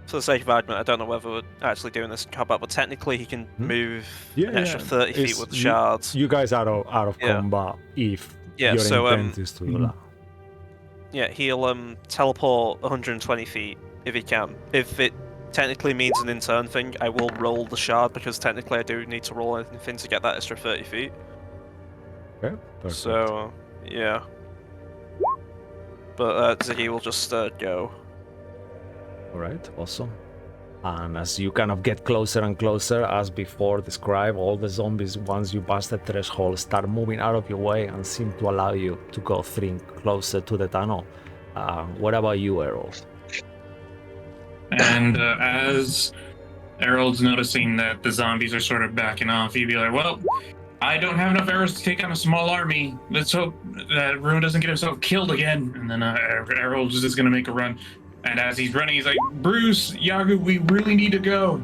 for the sake of argument, I don't know whether we're actually doing this in combat, but technically he can move an extra 30 feet with the shards. You guys are out of combat if your intent is to do that. Yeah, he'll teleport 120 feet if he can. If it technically means an in-turn thing, I will roll the shard because technically I do need to roll anything to get that extra 30 feet. Okay, perfect. So, yeah. But Ziggy will just go. Alright, awesome. And as you kind of get closer and closer, as before described, all the zombies, once you pass the threshold, start moving out of your way and seem to allow you to go closer to the tunnel. What about you, Errol? And as Errol's noticing that the zombies are sort of backing off, he'd be like, well, I don't have enough arrows to take on a small army. Let's hope that Ruin doesn't get himself killed again. And then Errol's just going to make a run. And as he's running, he's like, Bruce, Yagu, we really need to go.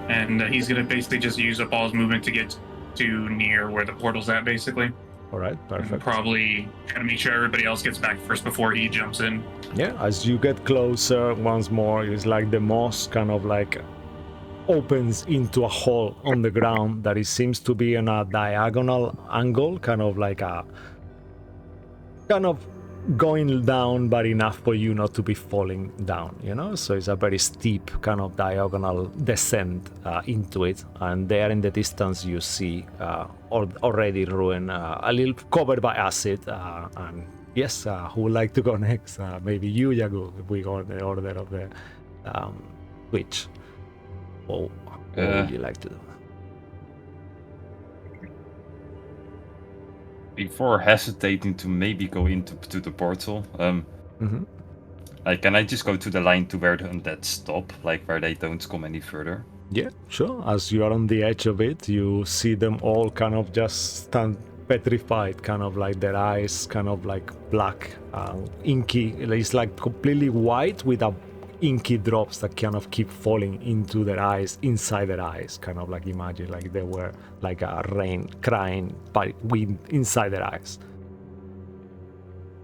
And he's going to basically just use up all his movement to get to near where the portal's at, basically. All right, perfect. And probably try to make sure everybody else gets back first before he jumps in. Yeah, as you get closer, once more, it's like the moss kind of like opens into a hole on the ground that it seems to be in a diagonal angle, kind of like a going down, but enough for you not to be falling down, you know? So it's a very steep kind of diagonal descent into it. And there in the distance you see already Ruin, a little covered by acid. And yes, who would like to go next? Maybe you, Yagu, if we go in the order of the Twitch. What would you like to do? Before hesitating to maybe go into the portal, can I just go to the line to where the undead stop, like where they don't come any further? Yeah, sure. As you are on the edge of it, you see them all kind of just stand petrified, kind of like their eyes kind of like black, inky. It's like completely white with a inky drops that kind of keep falling into their eyes, inside their eyes, kind of like imagine like they were like a rain crying by wind inside their eyes.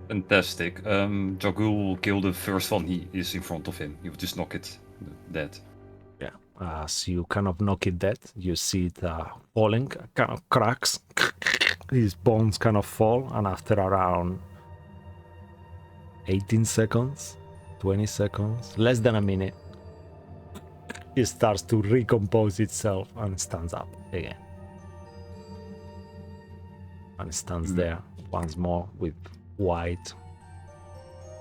Fantastic. Jagul will kill the first one he is in front of him. He will just knock it dead. Yeah. As you kind of knock it dead, you see it falling, kind of cracks. His bones kind of fall, and after around 18 seconds, 20 seconds, less than a minute, it starts to recompose itself and stands up again. And stands there once more with white,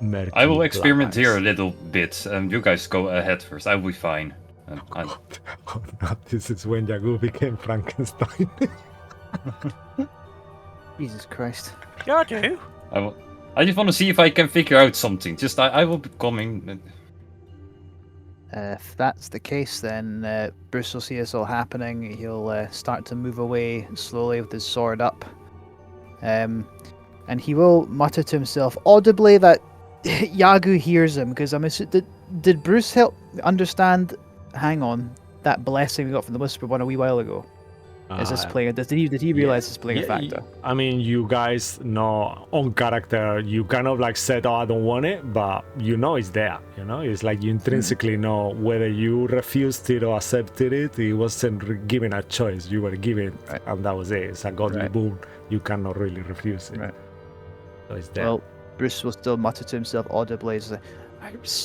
murky I will experiment black eyes. here a little bit. You guys go ahead first. I will be fine. Oh, no, this is when Yagu became Frankenstein. Jesus Christ. Yeah, I do. I just want to see if I can figure out something. Just I will be coming. If that's the case, then Bruce will see this all happening. He'll start to move away slowly with his sword up. And he will mutter to himself audibly that Yagu hears him, because I'm assuming, did Bruce help understand, hang on, that blessing we got from the Whisper one a wee while ago? Is this playing? Did he realize it's playing a factor? I mean, you guys know on character, you kind of like said, "Oh, I don't want it," but you know it's there. You know, it's like you intrinsically know whether you refused it or accepted it. It wasn't given a choice; you were given, Right. and that was it. It's a godly Right. boon. You cannot really refuse it. Right. So it's there. Well, Bruce will still mutter to himself audibly, as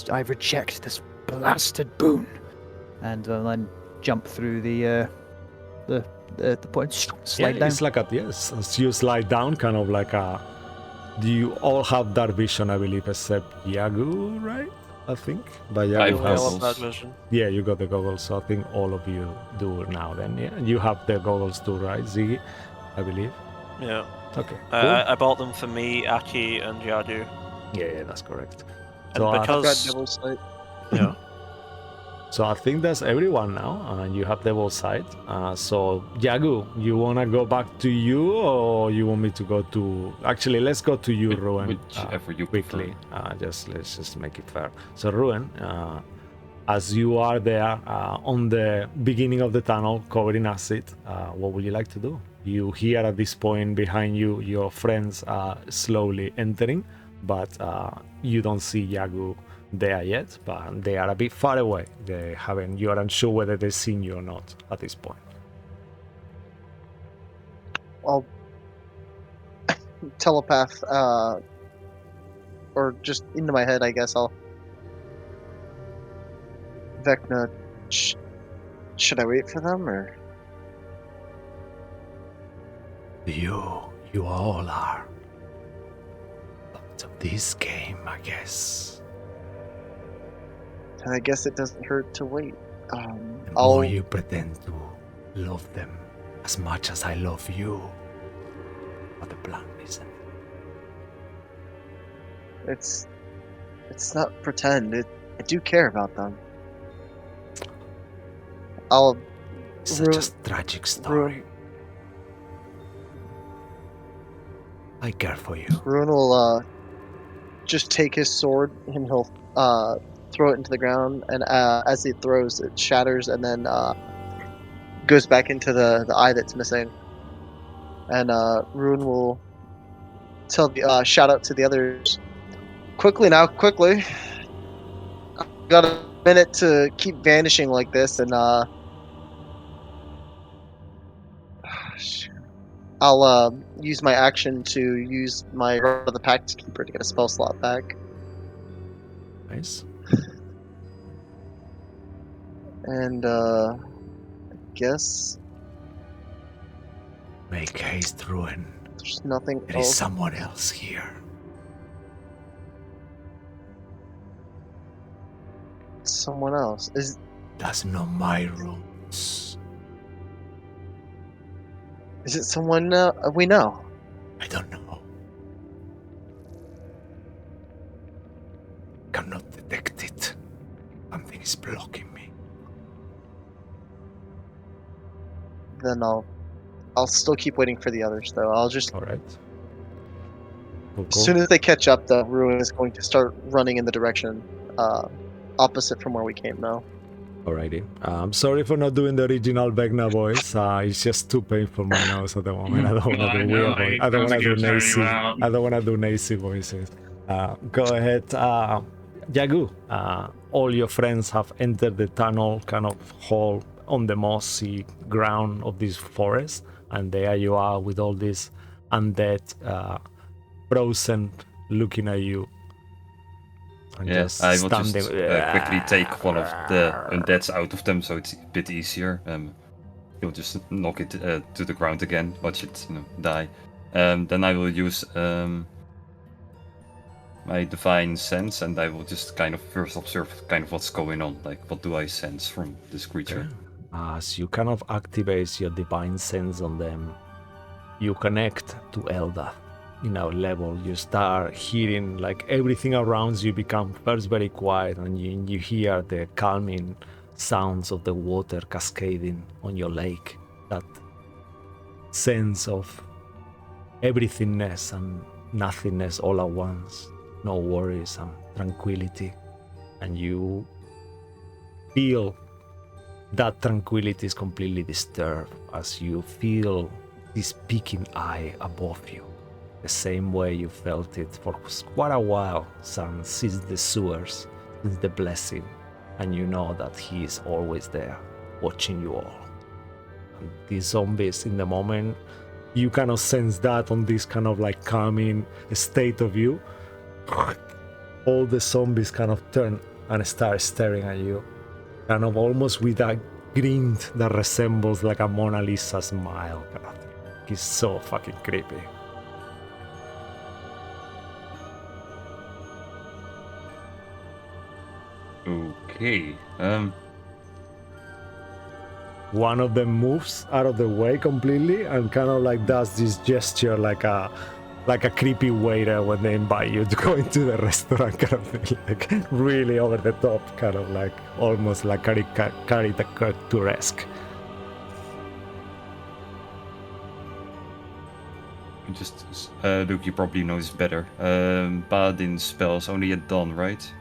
I reject this blasted boon. and then jump through the point, slide yeah, down. it's like yes, as you slide down, kind of like a. Do you all have dark vision? I believe, except Yagu, right? I think. But I Yagu have We all has. have goggles. bad vision. Yeah, you got the goggles, so I think all of you do now. Then, yeah, you have the goggles too, right, Ziggy? I believe. Yeah. Okay, cool. I bought them for me, Aki, and Yadu. Yeah, that's correct. And So, I've got because Devil's Sight. yeah, so I think that's everyone now, and you have Devil's Sight. So, Yagu, you wanna go back to you, or you want me to go to? Actually, let's go to you, Ruin. Whichever you quickly. prefer. Let's just make it fair. So, Ruin, as you are there on the beginning of the tunnel, covered in acid, what would you like to do? You hear at this point behind you your friends are slowly entering, but you don't see Yagu there yet, but they are a bit far away. You aren't sure whether they've seen you or not at this point. I'll telepath, or just into my head, I guess. I'll Vecna. Should I wait for them or? You all are part of this game, I guess. I guess it doesn't hurt to wait. The I'll. more you pretend to love them as much as I love you, but the plan isn't. It's not pretend. I do care about them. I'll It's such a tragic story. I care for you. Ruin will just take his sword and he'll throw it into the ground, and as he throws, it shatters and then goes back into the eye that's missing. And Ruin will tell the shout out to the others. Quickly now, quickly! I've got a minute to keep vanishing like this, and I'll use my action to use my Rod of the Pact Keeper to get a spell slot back. Nice. And I guess Make haste, Ruin. there's nothing There is else. someone else here. Someone else. That's not my rules. Is it someone we know? I don't know. Cannot detect it. Something is blocking me. Then I'll still keep waiting for the others though. I'll just All right. Cool, as cool. soon as they catch up, the Ruin is going to start running in the direction opposite from where we came now. Alrighty. I'm sorry for not doing the original Vecna voice. It's just too painful my nose at the moment. I don't want to I do know, weird voice. I don't want to do sounds nacy. good, out. I don't want to do nacy voices. Go ahead, Yagu. All your friends have entered the tunnel, kind of hole on the mossy ground of this forest, and there you are with all these undead, frozen, looking at you. And Yeah, just I will standing. just quickly take one of the undeads out of them, so it's a bit easier. You'll just knock it to the ground again, watch it, die. Then I will use my divine sense, and I will just kind of first observe kind of what's going on. Like, what do I sense from this creature? As you kind of activate your divine sense on them, you connect to Elda. Level, you start hearing like everything around you become first very quiet, and you hear the calming sounds of the water cascading on your lake. That sense of everythingness and nothingness all at once, no worries and tranquility, and you feel that tranquility is completely disturbed as you feel this peeking eye above you. The same way you felt it for quite a while since the sewers, since the blessing, and you know that he is always there, watching you all. And these zombies, in the moment, you kind of sense that on this kind of like calming state of you, all the zombies kind of turn and start staring at you. kind of almost with a grin that resembles like a Mona Lisa smile. Kind of thing. He's so fucking creepy. Okay. One of them moves out of the way completely and kind of like does this gesture like a creepy waiter when they invite you to go into the restaurant, kind of thing, like really over the top, kind of like almost like caricaturesque. Just Luke, you probably know this better. Paladin spells only at dawn, right?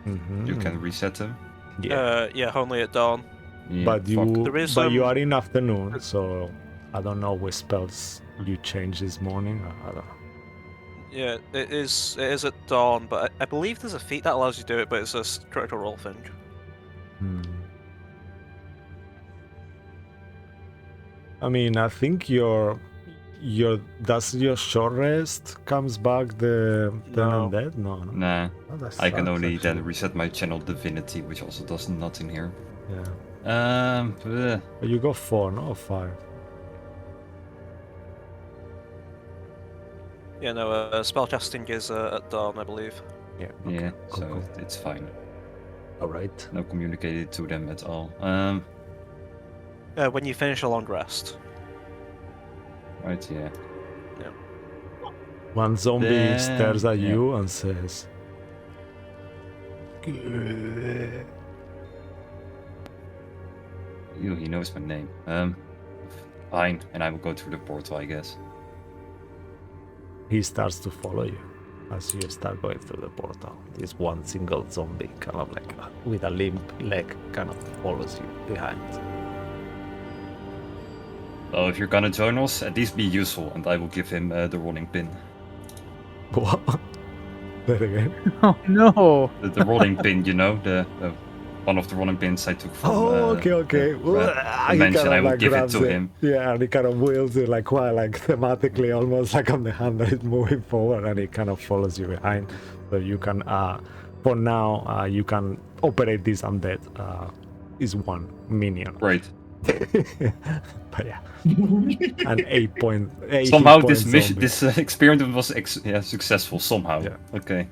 Mm-hmm. You can reset them. Yeah, only at dawn. Yeah, But you There is, you are in afternoon, so I don't know which spells you changed this morning. I don't know. Yeah, it is at dawn, but I believe there's a feat that allows you to do it, but it's a critical roll thing. I mean, I think your does your short rest comes back the No. undead? No. Nah, Oh, that I can sucks, only then actually. reset my channel divinity, which also does nothing here. Yeah. But you go 4, no, or 5. Yeah, no, spellcasting is at dawn, I believe. Yeah. Yeah, Cool, so cool. it's fine. All right. No communicated to them at all. When you finish a long rest. Right, yeah. One zombie Then, stares at yeah. you and says, Ew, he knows my name. Fine, and I will go through the portal, I guess. he starts to follow you as you start going through the portal. This one single zombie, kind of like with a limp leg, kind of follows you behind. Well, if you're gonna join us, at least be useful, and I will give him the rolling pin. What? That again? Oh no! The rolling pin, you know, the one of the rolling pins I took from. Okay. The mention, I will give it to him. Yeah, and he kind of wields it like quite like thematically, almost like on the hand that is moving forward, and he kind of follows you behind. So you can, for now, you can operate this undead. Is one minion. Right. But yeah, an 8 Somehow point this mission, zombie. this experiment was successful somehow. Yeah. Okay.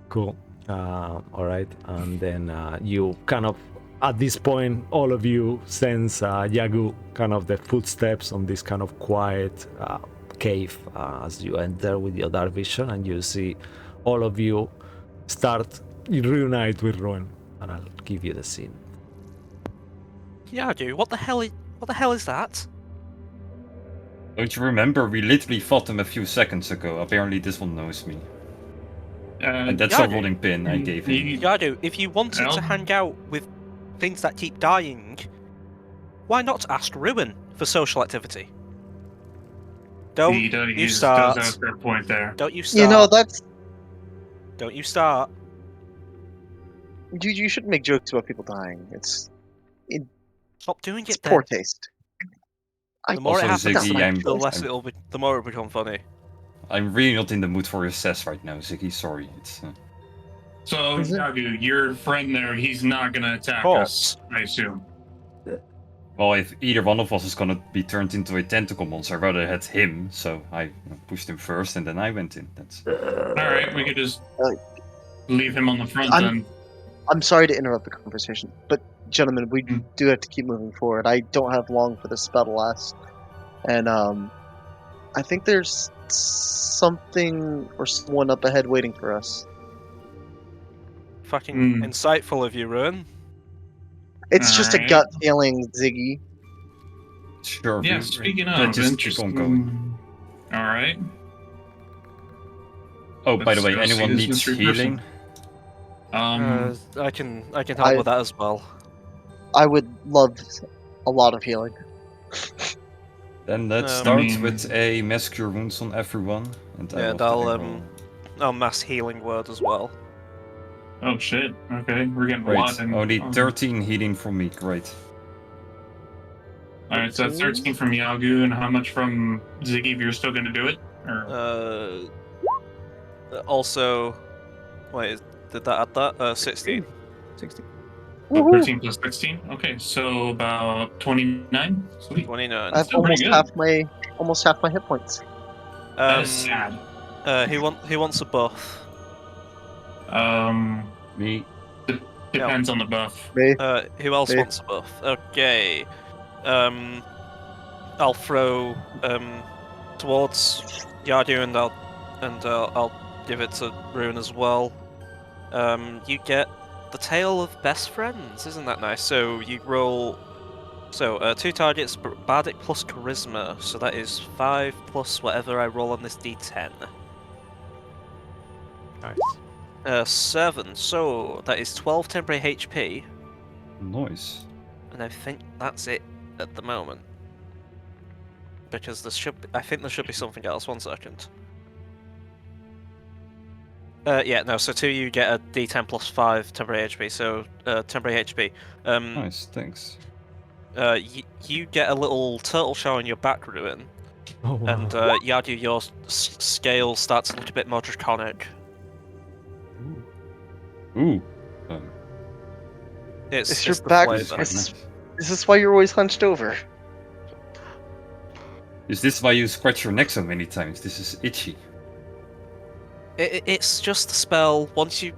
Cool. All right, and then you kind of, at this point, all of you sense Yagu kind of the footsteps on this kind of quiet cave as you enter with your dark vision, and you see all of you start reunite with Ruin, and I'll give you the scene. Yeah, I do. What the hell is that? Don't you remember? We literally fought him a few seconds ago. Apparently, this one knows me. And that's yeah, a rolling pin I gave him. Yadu, if you wanted to hang out with things that keep dying, why not ask Ruin for social activity? Don't He you does start. have a fair point there. Don't you start. You know, that's Don't you start. you shouldn't make jokes about people dying. It's Stop doing it's it then. poor taste. The more it Also, happens, Ziggy, the less the more it'll become funny. I'm really not in the mood for your sass right now, Ziggy. Sorry. It's. So, Is it? Yagu, your friend there, he's not gonna attack us, I assume. Well, if either one of us is gonna be turned into a tentacle monster, I'd rather had him, so I pushed him first and then I went in. That's. Alright, we could just leave him on the front then. I'm sorry to interrupt the conversation, but gentlemen, we do have to keep moving forward. I don't have long for this spell to last, and I think there's something or someone up ahead waiting for us. Fucking insightful of you, Ruin. It's just a Alright. gut feeling, Ziggy. Sure. Yeah, speaking of, just keep on going. Alright. Oh, by the Let's way, go see anyone this needs mystery person. healing? I can help with that as well. I would love a lot of healing. Then let's I start mean- with a mass cure wounds on everyone. And I Yeah, will I'll mass healing word as well. Oh shit, okay, we're getting a Right, lot. only 13 healing from me, great. Alright, so 13 from Yagu, and how much from Ziggy if you're still gonna do it? Or... Also, wait, did that add that? 16. 16. 13 plus 16. Okay, so about 29. Sweet. 29. I have Still pretty almost half my hit points. That is sad. Who wants a buff? Me. Depends on the buff. Me. Who else Me. wants a buff? Okay. I'll throw towards Yardu, and I'll give it to Rune as well. You get the Tale of Best Friends. Isn't that nice? So you roll. So 2 targets, Bardic plus Charisma. So that is 5 plus whatever I roll on this D10. Nice. 7. So that is 12 temporary HP, Nice. and I think that's it at the moment. Because I think there should be something else. 1 second. Yeah, no. So 2, you get a D10 plus 5 temporary HP. So temporary HP. Nice, thanks. You get a little turtle shell in your back, Ruin, Oh, wow. and Yadu, your scale starts to look a bit more draconic. Ooh. It's your the back- flavour. Is this why you're always hunched over? Is this why you scratch your neck so many times? This is itchy. It's just a spell. Once you,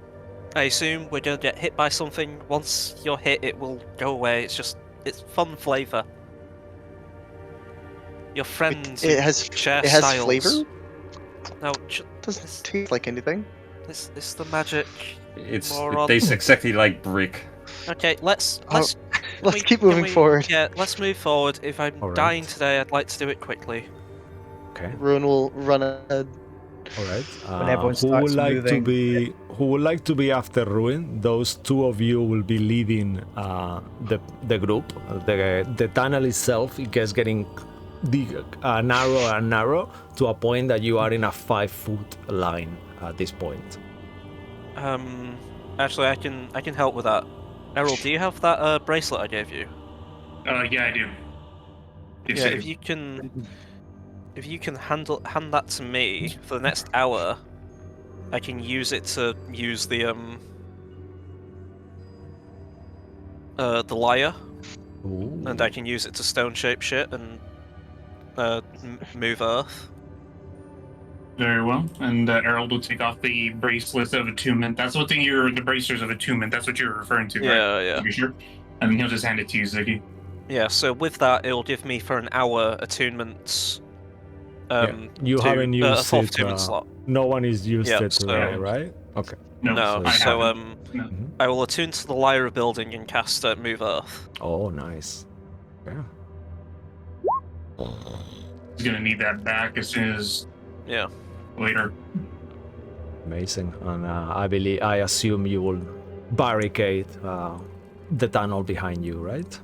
I assume we're gonna get hit by something. Once you're hit, it will go away. It's fun flavour. Your friends It has share it has styles. flavor. No, Doesn't taste like anything. it's the magic. It Moron. tastes exactly like brick. Okay, let's Let's can keep can moving forward. Yeah, let's move forward. If I'm Alright. dying today, I'd like to do it quickly. Okay. Ruin will run ahead. All right. When everyone Who would starts like to moving. be? Who would like to be after Ruin? Those 2 of you will be leading the group. The tunnel itself it gets getting narrower and narrow to a point that you are in a 5-foot line at this point. Actually, I can help with that. Errol, do you have that bracelet I gave you? Yeah, I do. Yes, Yeah, I do. if you can hand that to me for the next hour, I can use it to use the lyre, Ooh. and I can use it to stone shape shit and move earth. Very well. And Errol will take off the bracelets of attunement. That's what the bracers of attunement. That's what you're referring to, right? Yeah, yeah. You sure? And then he'll just hand it to you, Ziggy. Yeah, so with that, it'll give me for an hour attunements. You haven't a used fourth it. attunement slot. No one is used Yeah, it today, so- right? Okay. No, I so haven't. No. I will attune to the lyre building and cast move earth. Oh, nice. Yeah. He's gonna need that back as soon as Yeah. later. Amazing. And I assume you will barricade the tunnel behind you, right?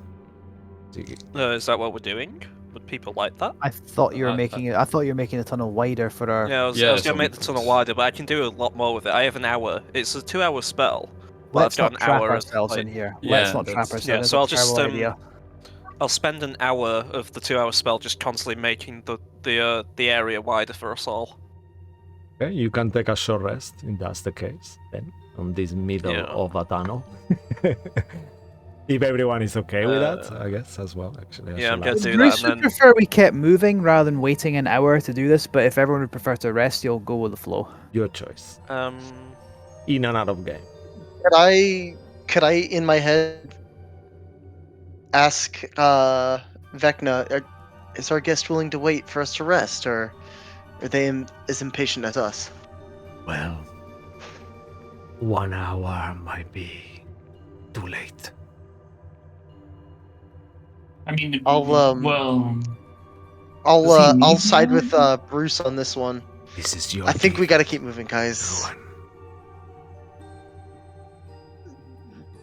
Is that what we're doing? Would people like that? I thought you were Uh, making it. I thought you were making the tunnel wider for our. Yeah, I was Yeah, gonna some make the tunnel points. wider, but I can do a lot more with it. I have an hour. It's a 2-hour spell. But Let's I've got not an trap hour of, ourselves like- in here. Yeah, Let's not trap that's- ourselves. Yeah, That's so a I'll just terrible idea. I'll spend an hour of the 2-hour spell just constantly making the area wider for us all. Okay, you can take a short rest if that's the case. Then on this middle Yeah. of a tunnel, if everyone is okay with that, Uh, I guess as well. Actually, I yeah, should I'm gonna ask. do that, Bruce and would then- prefer we kept moving rather than waiting an hour to do this. But if everyone would prefer to rest, you'll go with the flow. Your choice. Um, In and out of game. Could I in my head ask Vecna, is our guest willing to wait for us to rest, or are they as impatient as us? Well, 1 hour might be too late. I mean, I'll, well, I'll Does he I'll need side more? with Bruce on this one. This is your. I think we gift, gotta keep moving, guys. Ruin.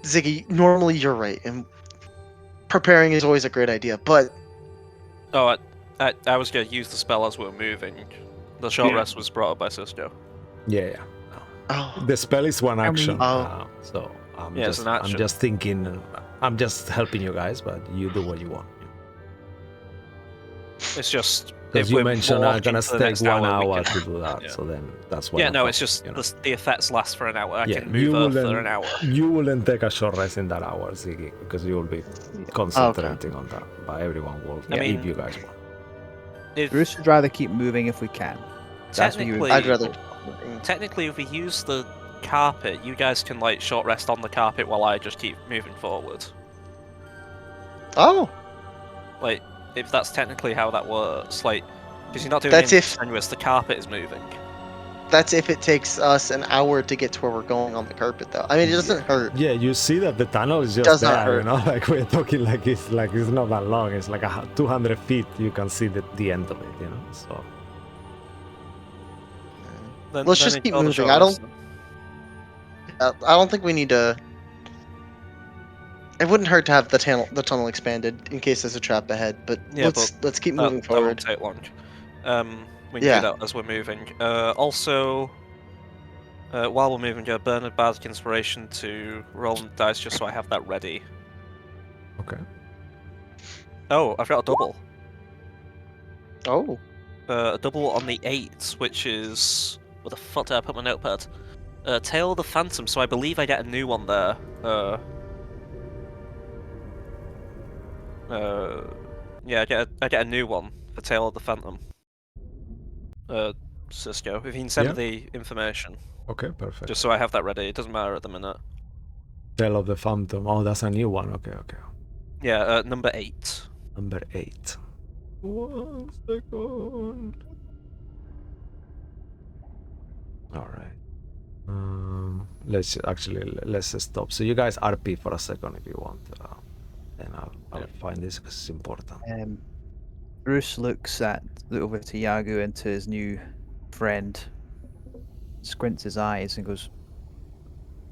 Ziggy, normally you're right, and preparing is always a great idea, but oh, I was gonna use the spell as we were moving. The short Yeah. rest was brought up by Cisco. Yeah. oh, The spell is one action, Oh. so I'm Yeah, it's just an action. I'm just thinking. I'm just helping you guys, but you do what you want. It's just Because you we're mentioned I'm walking gonna for the take next 1 hour, we hour can- to do that, yeah. so then that's why. Yeah, I no, thought, it's just you know. the effects last for an hour. I Yeah, can move Earth for an hour. you wouldn't take a short rest in that hour, Ziggy, because you will be concentrating on that. But everyone will I if mean, you guys want. If Bruce would rather keep moving if we can. That's what you would. technically, I'd rather. technically, if we use the carpet, you guys can like short rest on the carpet while I just keep moving forward. Oh, Like, if that's technically how that works, like, because you're not doing That's anything if- strenuous, the carpet is moving. that's if it takes us an hour to get to where we're going on the carpet, though. I mean, it doesn't hurt. Yeah, you see that the tunnel is just Does not there, you hurt. know, like we're talking like it's not that long. It's like 200 feet. You can see the end of it, you know. So Then, Let's then just it's keep all the moving. short I rest don't- then. I don't think we need to. It wouldn't hurt to have the tunnel expanded in case there's a trap ahead. But Yeah, let's keep That, moving that won't forward. take long. We can Yeah. do that as we're moving. Also, while we're moving, burn a bardic inspiration to roll the dice just so I have that ready. okay. Oh, I've got a double. Oh, A double on the 8, which is... Where the fuck did I put my notepad? Tail of the Phantom, so I believe I get a new one there. Yeah, I get a new one for Tail of the Phantom. Cisco, if you can send me the information, Okay, perfect. just so I have that ready. It doesn't matter at the minute. Tale of the Phantom. Oh, that's a new one. Okay. Yeah, number 8. Number 8. 1 second. All right. Let's stop. So you guys RP for a second if you want. Then I'll find this because it's important. Bruce looks over to Yagu and to his new friend, squints his eyes and goes,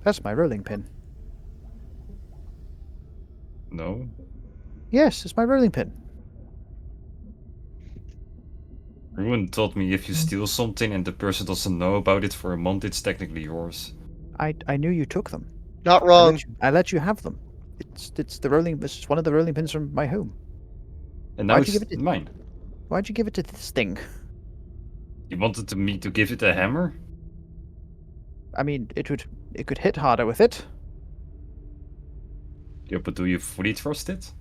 "That's my rolling pin." No. Yes, it's my rolling pin. Ruin told me if you steal something and the person doesn't know about it for a month, it's technically yours. I knew you took them. not wrong. I let you have them. It's the rolling. This is one of the rolling pins from my home. And now Why'd you it's give it to- mine. Why'd you give it to this thing? You wanted me to give it a hammer? I mean, it could hit harder with it. Yeah, but do you fully trust it?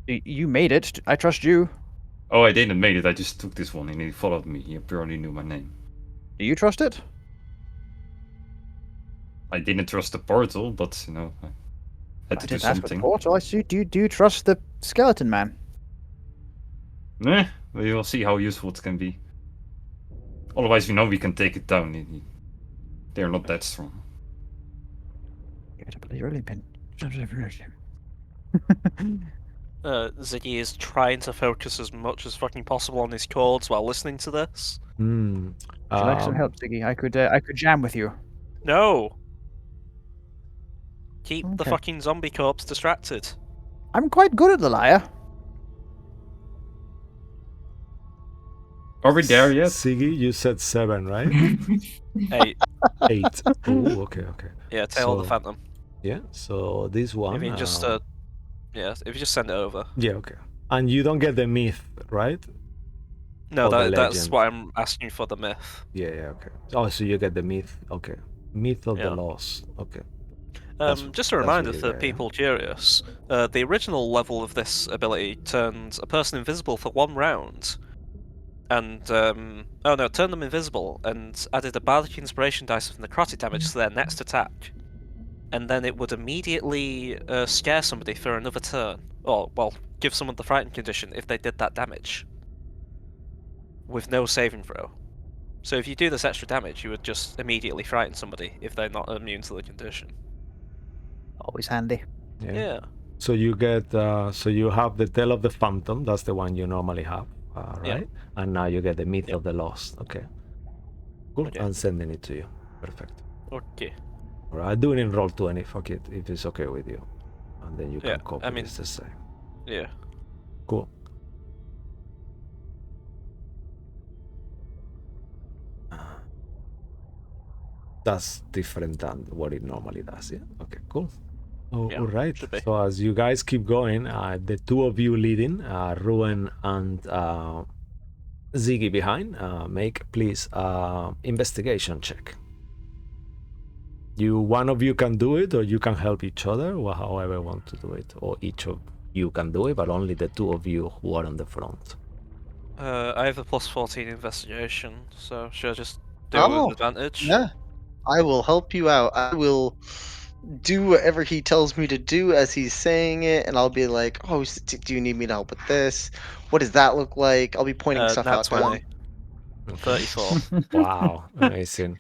You made it. I trust you. Oh, I didn't make it. I just took this one and he followed me. He apparently knew my name. Do you trust it? I didn't trust the portal, but you know, I had to do didn't ask for the something. portal. I see. Do you trust the skeleton man? We will see how useful it can be. Otherwise, we know we can take it down. They're not that strong. Give it a bloody rolling pin. Ziggy is trying to focus as much as fucking possible on his chords while listening to this. Would you like some help, Ziggy? I could jam with you. No! Keep the Okay. fucking zombie corpse distracted. I'm quite good at the liar. Are we there yet? Siggy, you said 7, right? 8. 8. Oh, okay. Yeah, Tail of the So- Phantom. Yeah. So this one. If you just if you just send it over. Yeah. Okay. And you don't get the myth, right? No, Or the that's legend. what I'm asking for the myth. Yeah. Okay. Oh, so you get the myth. Okay. Myth of Yeah. the lost. Okay. That's- Just a that's reminder really for rare, yeah. people curious, the original level of this ability turned a person invisible for 1 round. And, it turned them invisible and added a bardic inspiration dice of necrotic damage to their next attack. And then it would immediately scare somebody for another turn. Or, well, give someone the frightened condition if they did that damage. With no saving throw. So if you do this extra damage, you would just immediately frighten somebody if they're not immune to the condition. Always handy. Yeah. So you get. So you have the Tale of the Phantom. That's the one you normally have, Yeah. right? And now you get the Myth Yep. of the Lost. Okay. Cool. Okay. I'm sending it to you. Perfect. Okay. All right. I'm doing it in Roll20. Fuck it, if it's okay with you, and then you Yeah, can copy I mean- this the same. Yeah. Cool. That's different than what it normally does. Yeah. Okay. Cool. Oh, Yeah, all right. should be. So as you guys keep going, the two of you leading, Ruin and Ziggy behind. Make please investigation check. One of you can do it, or you can help each other, or however you want to do it, or each of you can do it, but only the two of you who are on the front. I have a plus 14 investigation, so should I just do it Oh, with advantage? yeah. I will help you out. I will do whatever he tells me to do as he's saying it, and I'll be like, "Oh, do you need me to help with this? What does that look like?" I'll be pointing stuff Nat out to him. 20. Okay. 34. Wow, amazing.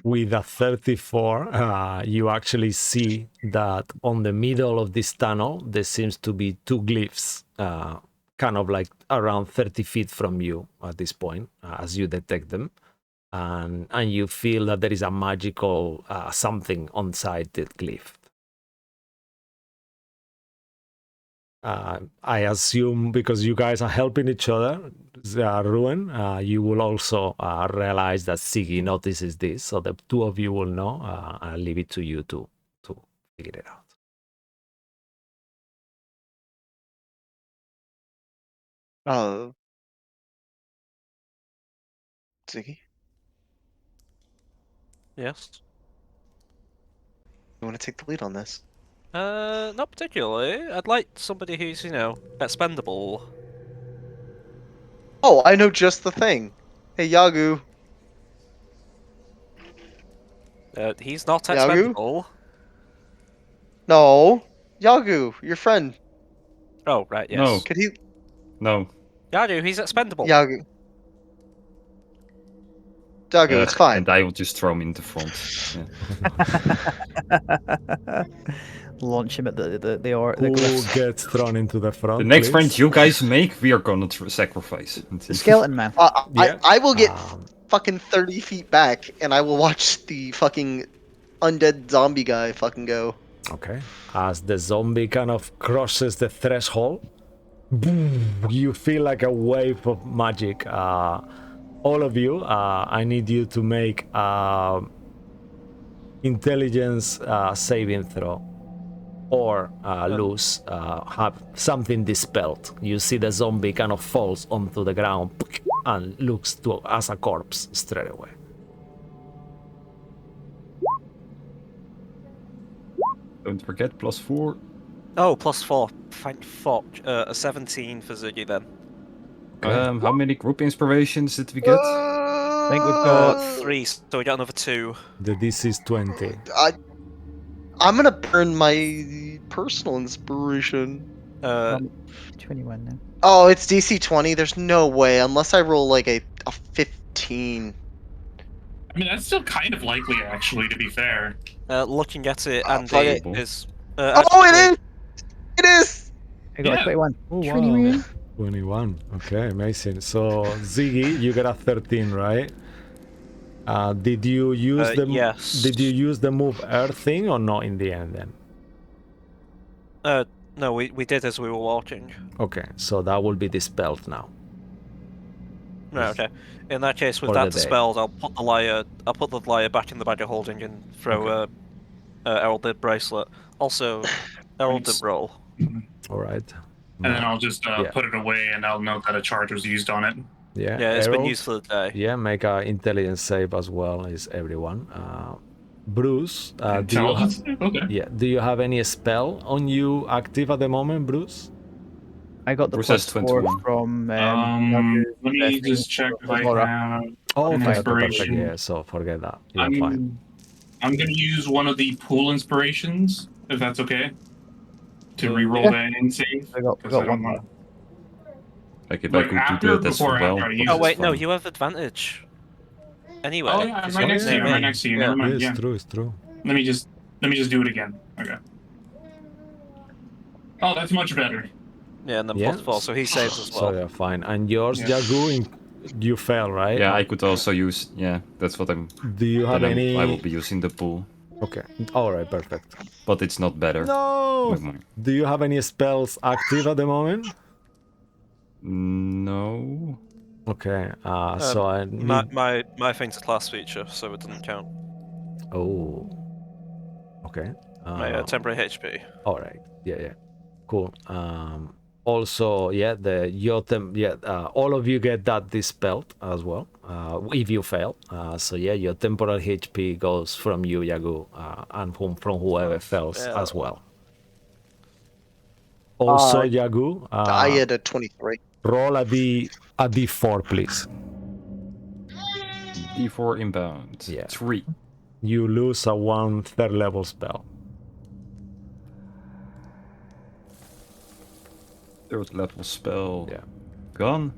With a 34, you actually see that on the middle of this tunnel, there seems to be two glyphs, kind of like around 30 feet from you at this point, as you detect them. And you feel that there is a magical something inside the glyph. I assume because you guys are helping each other, Ruin, you will also realize that Siggy notices this, so the two of you will know. I'll leave it to you to figure it out. Ziggy, Yes. you want to take the lead on this? Not particularly. I'd like somebody who's, expendable. Oh, I know just the thing. Hey, Yagu. He's not Yagu? expendable. No, Yagu, your friend. Oh, right, yes. No. Could he? No. Yaru, he's expendable. Yagu. Yagu, it's fine. And I will just throw him in the front. Yeah. Launch him at the Who glyphs. gets thrown into the front? The next please? friend you guys make, we are gonna sacrifice. The skeleton man. Yeah. I will get Um, fucking 30 feet back, and I will watch the fucking undead zombie guy fucking go. Okay. As the zombie kind of crosses the threshold, boom, you feel like a wave of magic. All of you, I need you to make intelligence saving throw, or lose, have something dispelled. You see the zombie kind of falls onto the ground and looks as a corpse straight away. Don't forget, +4. Oh, +4. Thank fuck. A 17 for Ziggy then. Okay. How many group inspirations did we get? I think we've got 3, so we got another 2. The DC is 20. I'm gonna burn my personal inspiration. 21 now. Oh, it's DC 20. There's no way, unless I roll like a 15. I mean, that's still kind of likely, actually, to be fair. Looking at it, Oh, Andy fuck it. is. Oh, it is! It is! I got Yeah. a 21. Oh, wow. 21. 21. Okay, amazing. So, Ziggy, you got a 13, right? Did you use yes. Did you use the move earth thing or not in the end then? No, we did as we were walking. Okay, so that will be dispelled now. Right, okay. In that case, with For that the day. dispelled, I'll put the lyre back in the bag of holding and throw Heralded bracelet. Also, Heralded roll. All right. And then I'll just Yeah. put it away, and I'll note that a charge was used on it. Yeah, Yeah, it's been Herald, used for the day. Yeah, make a intelligence save as well as everyone. Bruce, do you Intelligence save? Okay. Yeah, do you have any spell on you active at the moment, Bruce? I got the Bruce has +4 21. from. Let me just check if I Laura. have Oh, an okay, perfect. inspiration. Yeah, so forget that. You're fine. I'm gonna use one of the pool inspirations, if that's okay, to re-roll Yeah. that in save. I got 'cause I don't one want. Like if I Like could after do or that as before well. after I use Oh it? wait, no, fine. you have advantage. Anyway. Oh yeah, I'm 'cause right you're next to you. near I'm right me. next to you. Yeah. Never mind. It's Yeah. true, it's true. Let me just do it again. Okay. Oh, that's much better. Yeah, and then Yeah. +4, so he saves as So well. you're fine. And yours, Yeah. Jagu, you fell, right? Yeah, I could also use. Yeah, that's what I'm. Do you have any? I will be using the pool, Okay. All right. Perfect. but it's not better. No. Wait, wait. Do you have any spells active at the moment? No. Okay. So I need. My thing's a class feature, so it doesn't count. Oh. Okay. My temporary HP. All right. Yeah. Yeah. Cool. Also, yeah, all of you get that dispelled as well if you fail. So yeah, your temporal HP goes from you, Yagu, and from whoever fails Yeah. as well. Also, Yagu, I had a 23. roll a D4, please. D4 inbound. Yeah. 3. You lose a 1/3 level spell. Third level spell. Yeah. Gone.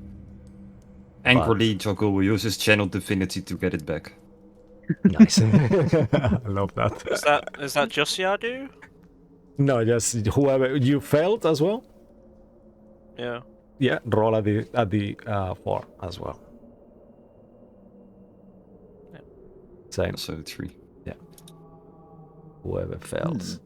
Angrily, Joggle will use his channel divinity to get it back. Nice. I love that. Is that just Yadu? No, just whoever you failed as well. Yeah. Yeah, roll a D4 as well. Yeah. Same. Also 3. Whoever fails.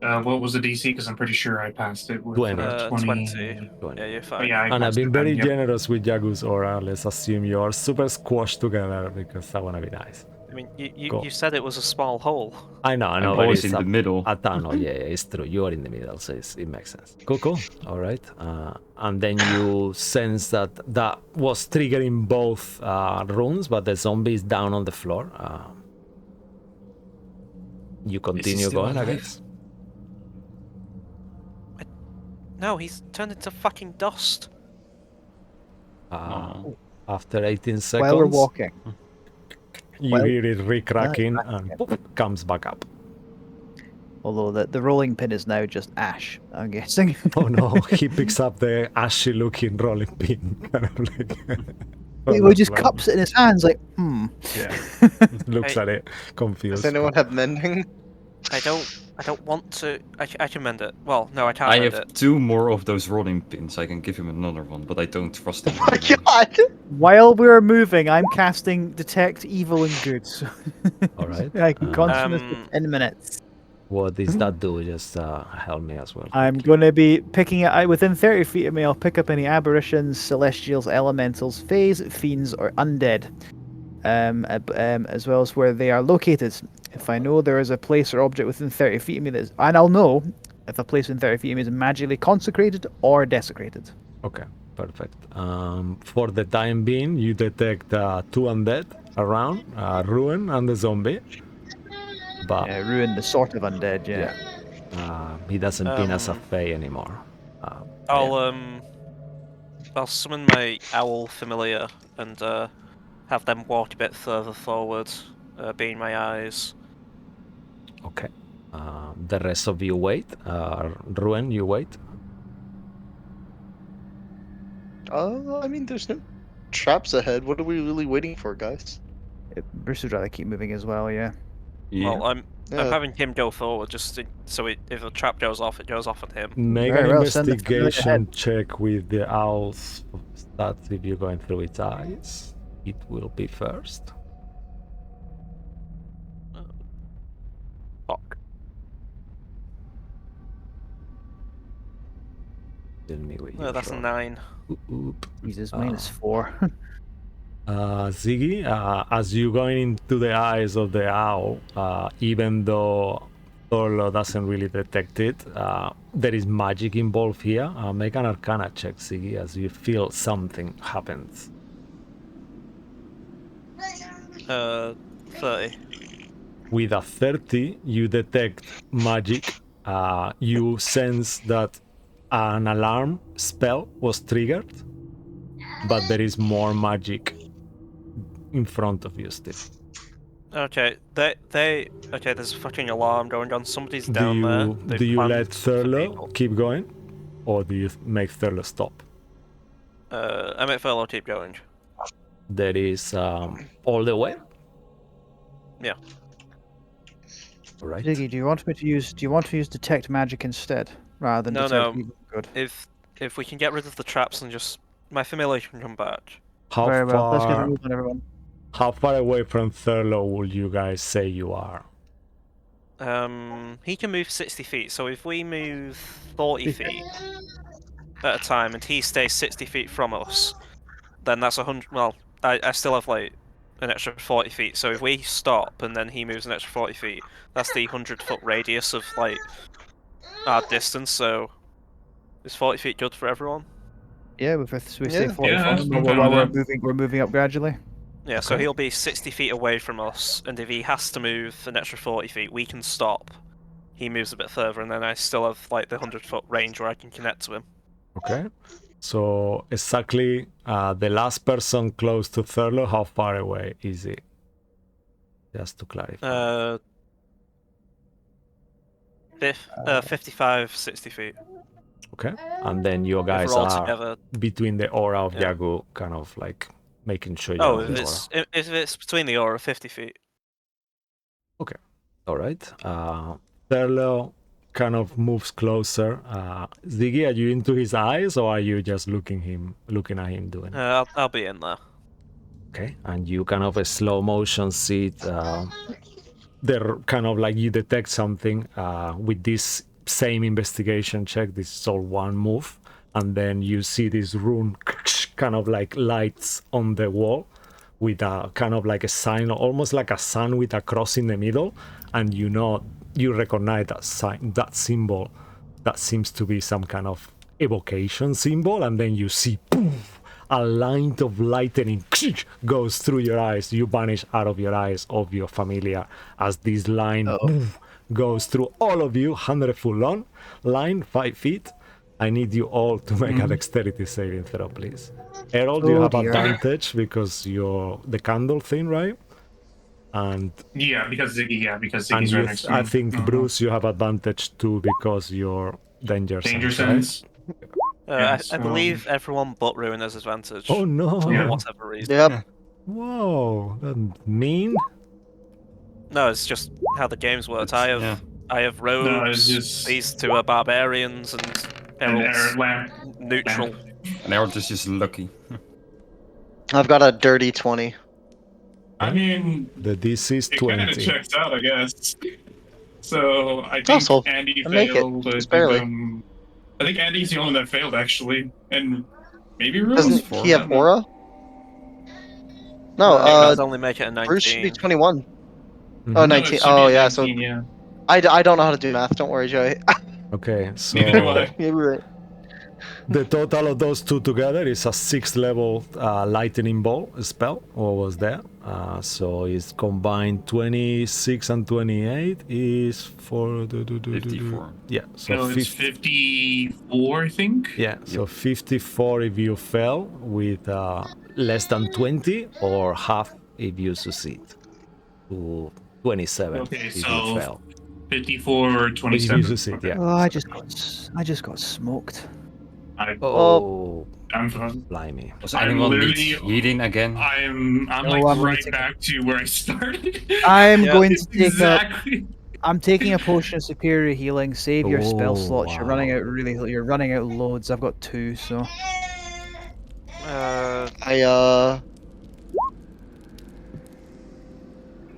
What was the DC? Because I'm pretty sure I passed it with 20. 20. 20. Yeah, you're Oh, fine. yeah, I And I've passed been it then, very yep. generous with Yagu's aura. Let's assume you're super squashed together because I want to be nice. I mean, Go. you said it was a small hole. I know, I'm but always it's in the middle. a tunnel. Yeah, it's true. You are in the middle, so it makes sense. Cool. All right. And then you sense that was triggering both runes, but the zombie is down on the floor. You continue still going, I alive? guess. No, he's turned into fucking dust. After 18 seconds, While we're walking. you hear it re-cracking and poof, comes back up. Although the rolling pin is now just ash, I'm guessing. Oh no, he picks up the ashy looking rolling pin. Kind of like, He just cups it in his hands like, Yeah. Looks Hey. at it, confused. Does anyone have mending? I don't want to. I can mend it. Well, no, I can't I mend have it. 2 more of those rolling pins. I can give him another one, but I don't trust him. Oh my anymore. god! While we're moving, I'm casting Detect Evil and Good. So All right. I can consume this Um, for 10 minutes. What does that do? Just help me as well. I'm going to be picking it within 30 feet of me. I'll pick up any aberrations, celestials, elementals, fays, fiends, or undead, as well as where they are located. If I know there is a place or object within 30 feet of me and I'll know if a place within 30 feet of me is magically consecrated or desecrated. Okay, perfect. For the time being, you detect 2 undead around, Ruin and the zombie. But Ruin the sort of undead, yeah. he doesn't pin as a Fey anymore. I'll summon my owl familiar and have them walk a bit further forward, being my eyes. Okay. The rest of you wait. Ruin, you wait. I mean, there's no traps ahead. What are we really waiting for, guys? Bruce would rather keep moving as well, yeah. Yeah. Well, I'm Yeah. having him go forward just so if a trap goes off, it goes off on him. Make Very an well, send the familiar investigation check with the owl's stats if you're going through its eyes. It will be first. Fuck. Tell me what No, you that's a roll. 9. Oop. Jesus, -4. Ziggy, as you going into the eyes of the owl, even though Thorlo doesn't really detect it, there is magic involved here. Make an Arcana check, Ziggy, as you feel something happens. 30. With a 30, you detect magic. You sense that an alarm spell was triggered, but there is more magic in front of you still. Okay, okay, there's a fucking alarm going on. Somebody's Do down you there. do you planned let for Thurlo people. keep going, or do you make Thurlo stop? I make Furlough keep going. There is all the way. Yeah. All right. Ziggy, do you want to use Detect Magic instead, rather than No, Detect no. Evil and Good? If we can get rid of the traps and just my familiar can come back. How Very well. Let's get a far? move on, everyone. How far away from Thurlo would you guys say you are? He can move 60 feet, so if we move 40 feet at a time and he stays 60 feet from us, then that's 100. Well, I still have like an extra 40 feet, so if we stop and then he moves an extra 40 feet, that's the 100-foot radius of like our distance. So Is 40 feet good for everyone? Yeah, we stay Yeah. 40 Yeah, foot I'm while fine with that. we're moving up gradually. Yeah, so Okay. he'll be 60 feet away from us, and if he has to move an extra 40 feet, we can stop. He moves a bit further, and then I still have like the 100-foot range where I can connect to him. Okay. So exactly the last person close to Thurlow, how far away is he? Just to clarify. 55, 60 feet. Okay. And then you If guys we're all are together. between the aura of Yeah. Yagu, kind of like making sure you're Oh, on if the aura. it's between the aura, 50 feet. All right. Thurlow kind of moves closer. Ziggy, are you into his eyes or are you just looking at him doing it? I'll be in there. Okay. And you kind of a slow motion see it. They're kind of like you detect something with this same investigation check. This is all one move. And then you see this rune kind of like lights on the wall with a kind of like a sign, almost like a sun with a cross in the middle. And you recognize that sign, that symbol. That seems to be some kind of evocation symbol. And then you see poof, a line of lightning goes through your eyes. You vanish out of your eyes of your familiar as this line poof, goes through all of you, 100-foot long line, 5 feet. I need you all to make a dexterity saving throw, please. Errol, you Oh, have dear. advantage because you're the candle thing, right? And Because Ziggy's right next to me. I think Bruce, you have advantage too because you're danger Danger sense, right? sense. Yeah, I believe everyone but Ruin has advantage. Oh no! For Yeah. whatever reason. Yep. Whoa, that mean? No, it's just how the games work. Yeah. I have No, rogues. it's just These two are barbarians, and an Errol's lamp. neutral. And Errol is just lucky. I've got a dirty 20. I mean, The DC is it kind of 20. checks out, I guess. So I Oh, think so Andy I make it, failed. just barely. I think Andy's the only one that failed actually, and maybe Ruin. Doesn't four. he have aura? No, You guys only make it a 19. Bruce should be 21. Oh, Mhm. No, it 19. should be Oh, a yeah. 19, yeah. I don't know how to do math. Don't worry, Joey. Okay, Neither do so I. Maybe right. the total of those two together is a 6th level lightning bolt spell. What was there? So it's combined 26 and 28 is for 54. Yeah, so No, it's 50. 54, I think. Yeah, so 54 if you fail with less than 20, or half if you succeed. To 27 Okay, if you so fail. 54 or If you 27. succeed, Okay. yeah. Oh, I just got smoked. Oh, I'm fine. blimey. Does I'm anyone need literally- healing again? I'm No, like I'm right taking- back to where I started. I'm Yeah. going to take exactly. I'm taking a potion of superior healing. Save your spell Oh, slots. You're running wow. out you're running out loads. I've got 2, so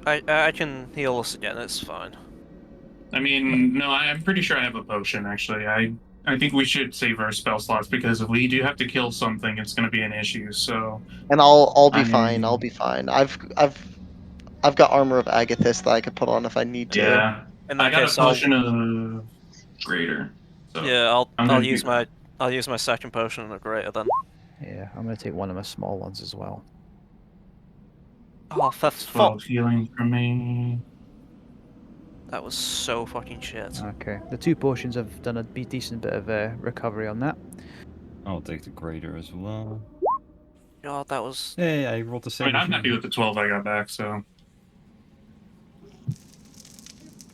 I can heal us again. It's fine. I mean, no, I'm pretty sure I have a potion. Actually, I think we should save our spell slots because if we do have to kill something, it's going to be an issue. So, And I'll be I fine. mean- I'll be fine. I've got armor of Agathis that I could put on if I need to. yeah, In I that got case, a potion of greater. So I'm I'll gonna use do that. I'll use my second potion of greater then. yeah, I'm gonna take one of my small ones as well. Oh, for 12 healing for me. That was so fucking shit. Okay, the 2 potions have done a decent bit of recovery on that. I'll take the greater as well. God, that was. Hey, I rolled the I same. mean, I'm happy with the 12 I got back. So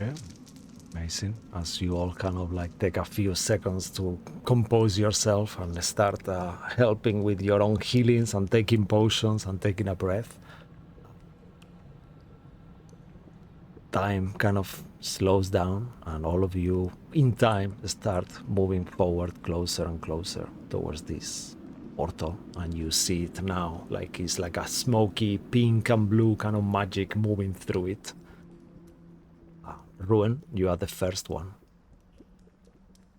Yeah, amazing. As you all kind of like take a few seconds to compose yourself and start helping with your own healings and taking potions and taking a breath. Time kind of slows down, and all of you in time start moving forward closer and closer towards this portal, and you see it now like it's like a smoky pink and blue kind of magic moving through it. Ruin, you are the first one.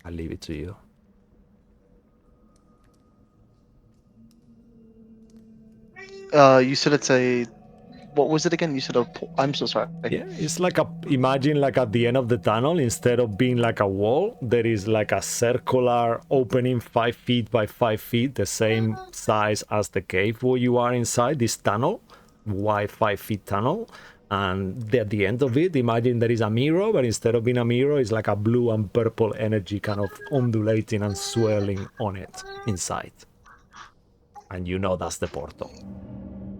I'll leave it to you. You said it's a What was it again? You said I'm so sorry. Yeah, it's like imagine like at the end of the tunnel, instead of being like a wall, there is like a circular opening 5 feet by 5 feet, the same size as the cave where you are inside this tunnel, wide 5 feet tunnel. And at the end of it, imagine there is a mirror, but instead of being a mirror, it's like a blue and purple energy kind of undulating and swirling on it inside. And you know that's the portal.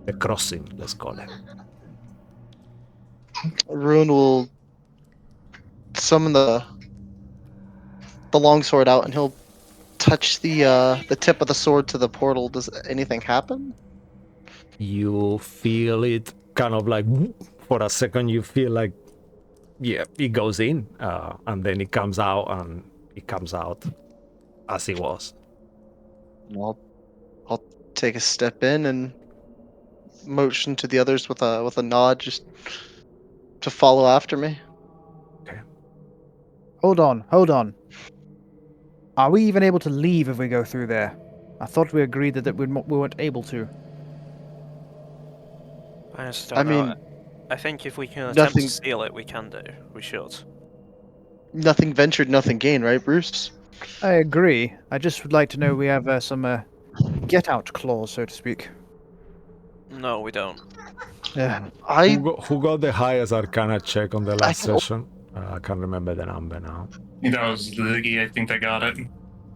The crossing, let's call it. Ruin will summon the longsword out, and he'll touch the tip of the sword to the portal. Does anything happen? You feel it kind of like for a second. You feel like yeah, it goes in, and then it comes out, and it comes out as it was. I'll take a step in and motion to the others with a nod, just to follow after me. Hold on. Are we even able to leave if we go through there? I thought we agreed that we weren't able to. I just don't I know. mean, I think if we can attempt nothing- to steal it, we can do. We should. Nothing ventured, nothing gained, right, Bruce? I agree. I just would like to know we have some get-out clause, so to speak. No, we don't. Who got the highest Arcana check on the last can- session? I can't remember the number now. That was Ziggy. I think I got it.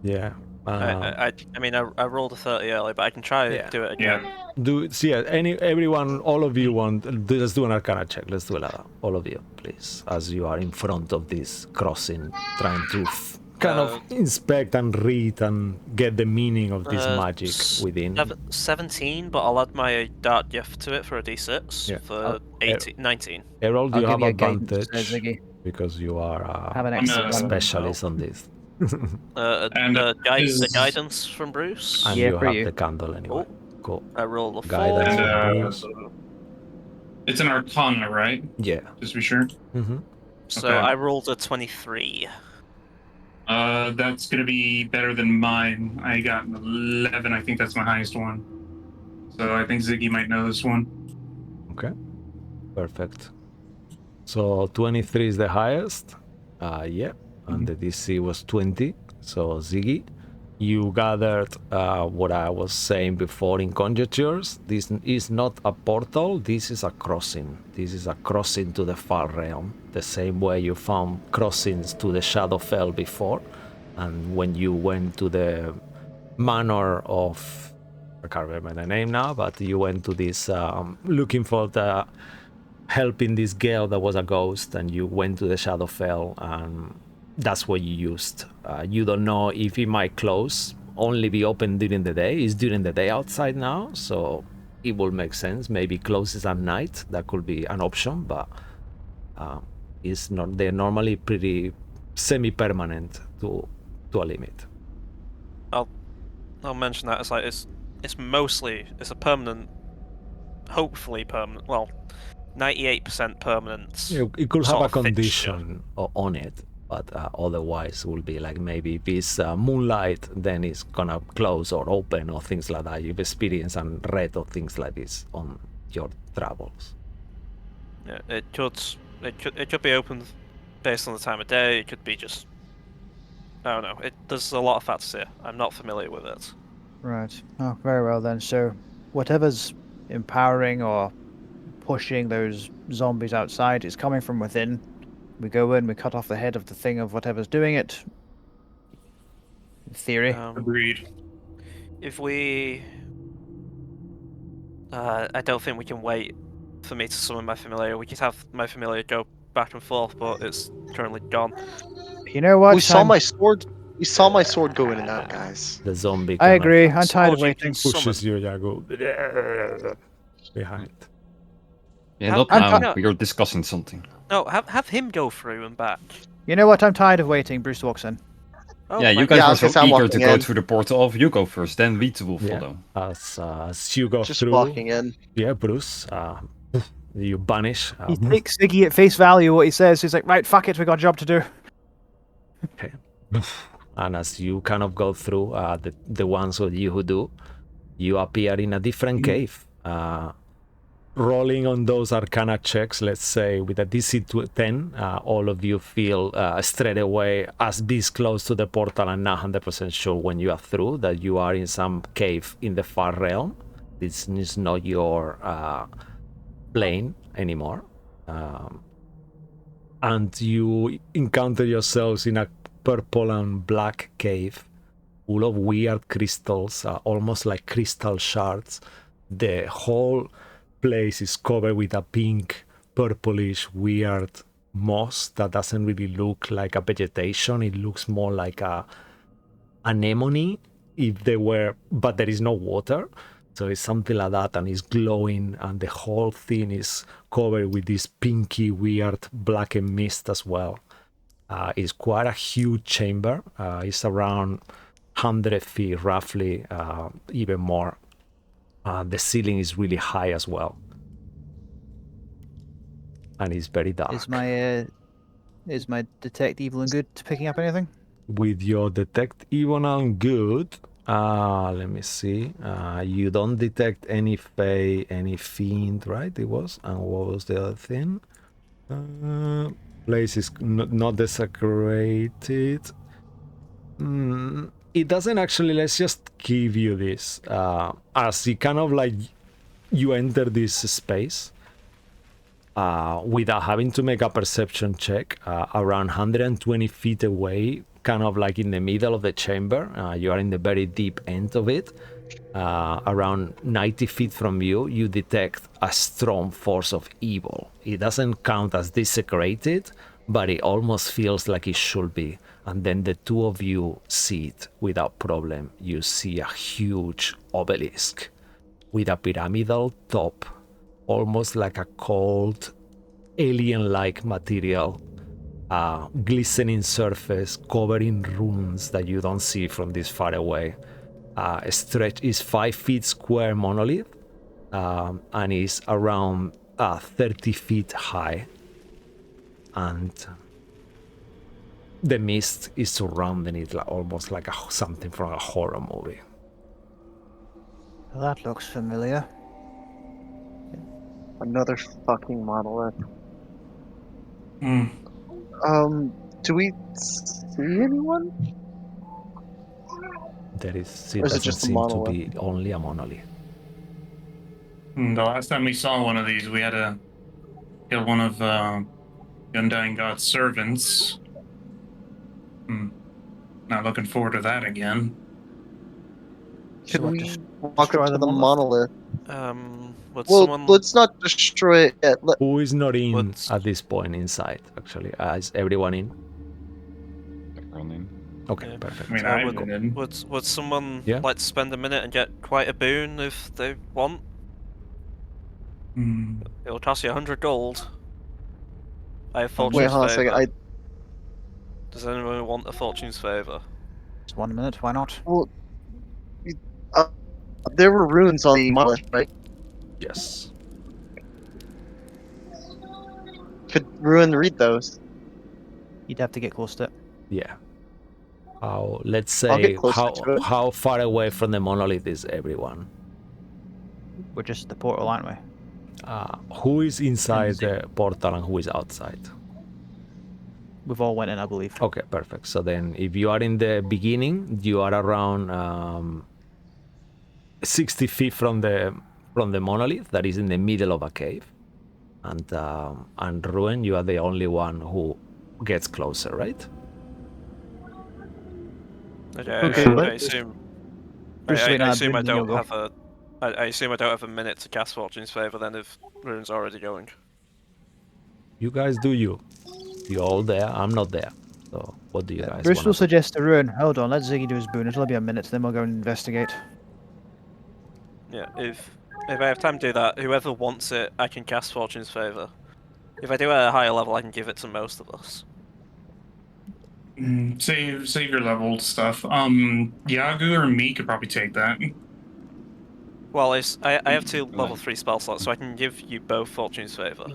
Yeah. I mean, I rolled a 30 early, but I can try Yeah. do it again. Everyone, all of you want, let's do an Arcana check. Let's do it like that. All of you, please, as you are in front of this crossing, trying to kind of inspect and read and get the meaning of this magic within. 17, but I'll add my Dark Gift to it for a d6 Yeah. for 19. Errol, I'll you give have you a guidance, advantage Ziggy. because you are Have an I'm excellent a- one. specialist on this. And the is- guidance from Bruce. And Yeah, you for have you. the candle anyway. Cool. I rolled a 4. Guidance And, from Bruce. it's an Arcana, right? Yeah. Just to be sure. Mm-hmm. So Okay. I rolled a 23. That's gonna be better than mine. I got an 11. I think that's my highest one. So I think Ziggy might know this one. Okay. Perfect. So 23 is the highest. Yeah. And the DC was 20. So Ziggy, you gathered what I was saying before in conjectures. This is not a portal. This is a crossing. This is a crossing to the far realm. The same way you found crossings to the Shadowfell before. And when you went to the manor of, I can't remember the name now, but you went to this looking for the helping this girl that was a ghost, and you went to the Shadowfell, and that's what you used. You don't know if it might close, only be open during the day. It's during the day outside now, so it will make sense. Maybe closes at night. That could be an option, but it's not. They're normally pretty semi-permanent to a limit. I'll mention that as like it's a permanent, hopefully permanent. Well, 98% permanent. Yeah, it could have sort a of fixture. condition on it, but otherwise will be like maybe if it's moonlight, then it's gonna close or open or things like that. You've experienced and read of things like this on your travels. Yeah, it could be open based on the time of day. It could be just, I don't know. There's a lot of factors here. I'm not familiar with it. Right. Oh, very well then. So, whatever's empowering or pushing those zombies outside is coming from within. We go in, we cut off the head of the thing of whatever's doing it. In theory. Agreed. If we, I don't think we can wait for me to summon my familiar. We could have my familiar go back and forth, but it's currently gone. You know what? We saw my sword. We saw my sword go in and out, guys. The zombie I kind of agree. I'm tired of Sword you waiting. can pushes summon. you, yeah, go behind. Yeah, How- not I'm now. not- We are discussing something. No, have him go through and back. You know what? I'm tired of waiting. Bruce walks in. Oh, Yeah, my you guys Yeah, I were was gonna so say, I'm eager to walking go in. through the portal. Off, you go first, then we two will Yeah. follow. As you go Just through, walking in. yeah, Bruce, you vanish. He takes Ziggy at face value what he says. He's like, right, fuck it, we got a job to do. Okay. And as you kind of go through the ones of you who do, you appear in a different cave. rolling on those Arcana checks, let's say with a DC 10, all of you feel straight away as this close to the portal and not 100% sure when you are through that you are in some cave in the far realm. This is not your plane anymore. And you encounter yourselves in a purple and black cave full of weird crystals, almost like crystal shards. The whole place is covered with a pink, purplish, weird moss that doesn't really look like a vegetation. It looks more like a anemone if they were, but there is no water. So it's something like that, and it's glowing, and the whole thing is covered with this pinky, weird, blackened mist as well. It's quite a huge chamber. It's around 100 feet, roughly, even more. The ceiling is really high as well, and it's very dark. Is my detect evil and good picking up anything? With your detect evil and good, let me see. You don't detect any fey, any fiend, right? It was, and what was the other thing? Place is not desecrated. It doesn't actually. Let's just give you this as you kind of like you enter this space without having to make a perception check. Around 120 feet away, kind of like in the middle of the chamber, you are in the very deep end of it. Around 90 feet from you, you detect a strong force of evil. It doesn't count as desecrated, but it almost feels like it should be. And then the two of you see it without problem. You see a huge obelisk with a pyramidal top, almost like a cold, alien-like material, glistening surface covered in runes that you don't see from this far away. Stretch is 5 feet square monolith, and is around 30 feet high, and the mist is surrounding it, like, almost like something from a horror movie. Well, that looks familiar. Another fucking monolith. Hmm. Do we see anyone? It Or is it doesn't just a seem to monolith? be only a monolith. The last time we saw one of these, we had to kill one of the Undying God's servants. Not looking forward to that again. Can what, we just walk destroy up to the the monolith? monolith? Would Well, someone? let's not destroy it yet. Who is not in What's- at this point inside, actually? Is everyone in? Everyone in. Okay, Yeah. perfect. I mean, So I've would, been in. would someone Yeah. like to spend a minute and get quite a boon if they want? Hmm. It'll cost you 100 gold. I have Wait, Fortune's hold on a second. Favour. Does anyone want a Fortune's Favour? Just 1 minute, why not? Well, there were runes on the monolith, right? Yes. Could Ruin read those? You'd have to get close to it. Yeah. Let's I'll get say closer to it. how far away from the monolith is everyone? We're just at the portal, aren't we? Who is inside the portal and who is outside? We've all went in, I believe. Okay, perfect. So then if you are in the beginning, you are around 60 feet from the monolith that is in the middle of a cave. And Ruin, you are the only one who gets closer, right? Okay, I but- assume. Bruce, I wait, no, assume I Boone, then you'll don't go. have a. I assume I don't have a minute to cast Fortune's Favour then if Rune's already going. You guys do you. You're all there. I'm not there. So what do you guys Bruce want will to do? suggest a ruin. Hold on, let Ziggy do his boon. It'll be a minute, then we'll go and investigate. Yeah, if I have time to do that, whoever wants it, I can cast Fortune's Favour. If I do it at a higher level, I can give it to most of us. Save your level stuff. Yagu or me could probably take that. Well, I have 2 level 3 spell slots, so I can give you both Fortune's Favour.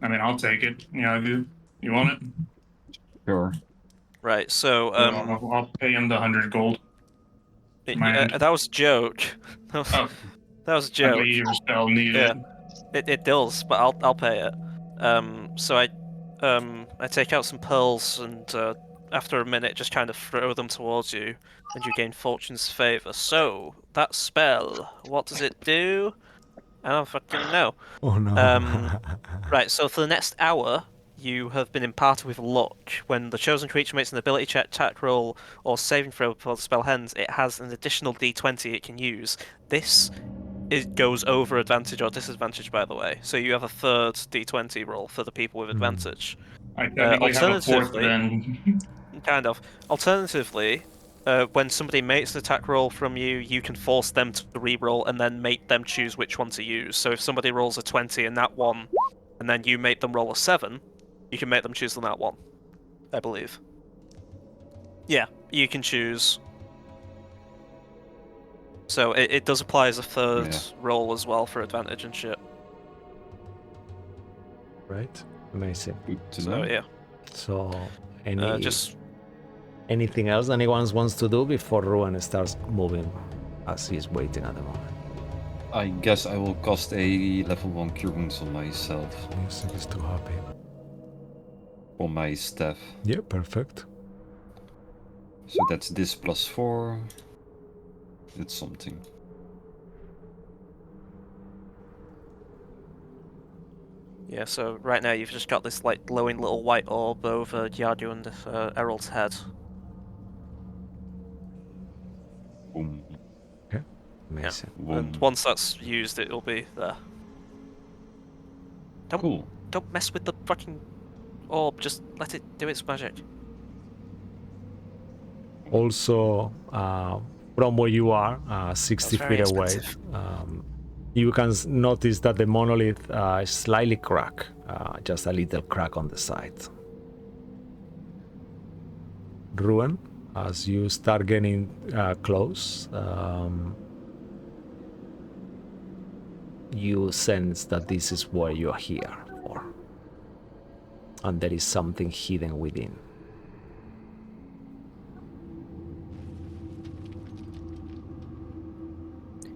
I mean, I'll take it. Yagu, you want it? Sure. Right, so I'll pay him the 100 gold. My end. that was a joke. Oh, That was a I joke. believe your spell needed. It does, but I'll pay it. So I take out some pearls and after a minute just kind of throw them towards you, and you gain Fortune's favor. So that spell, what does it do? I don't fucking know. Oh no. Right. So for the next hour, you have been imparted with luck. When the chosen creature makes an ability check, attack roll, or saving throw before the spell ends, it has an additional D20 it can use. This it goes over advantage or disadvantage, by the way. So you have a third D20 roll for the people with advantage. I technically have a fourth Alternatively, then. kind of. Alternatively, when somebody makes an attack roll from you, you can force them to re-roll and then make them choose which one to use. So if somebody rolls a 20 in that one, and then you make them roll a 7, you can make them choose the that one, I believe. Yeah, you can choose. So it does apply as a third roll as well for advantage and shit. Right. Amazing. Good to So know. yeah, So, just anything else anyone wants to do before Ruan starts moving as he's waiting at the moment? I guess I will cast a level 1 Cure Wounds on myself. Music is too happy. On my staff. Yeah, perfect. So that's this plus 4. It's something. yeah. So right now you've just got this like glowing little white orb over Yardu and Errol's head. Boom. Amazing. And once that's used, it'll be there. Don't mess with the fucking orb. Just let it do its magic. Also, from where you are, 60 That's very feet away, expensive. you can notice that the monolith is slightly cracked, just a little crack on the side. Ruan, as you start getting close, you sense that this is what you are here for, and there is something hidden within.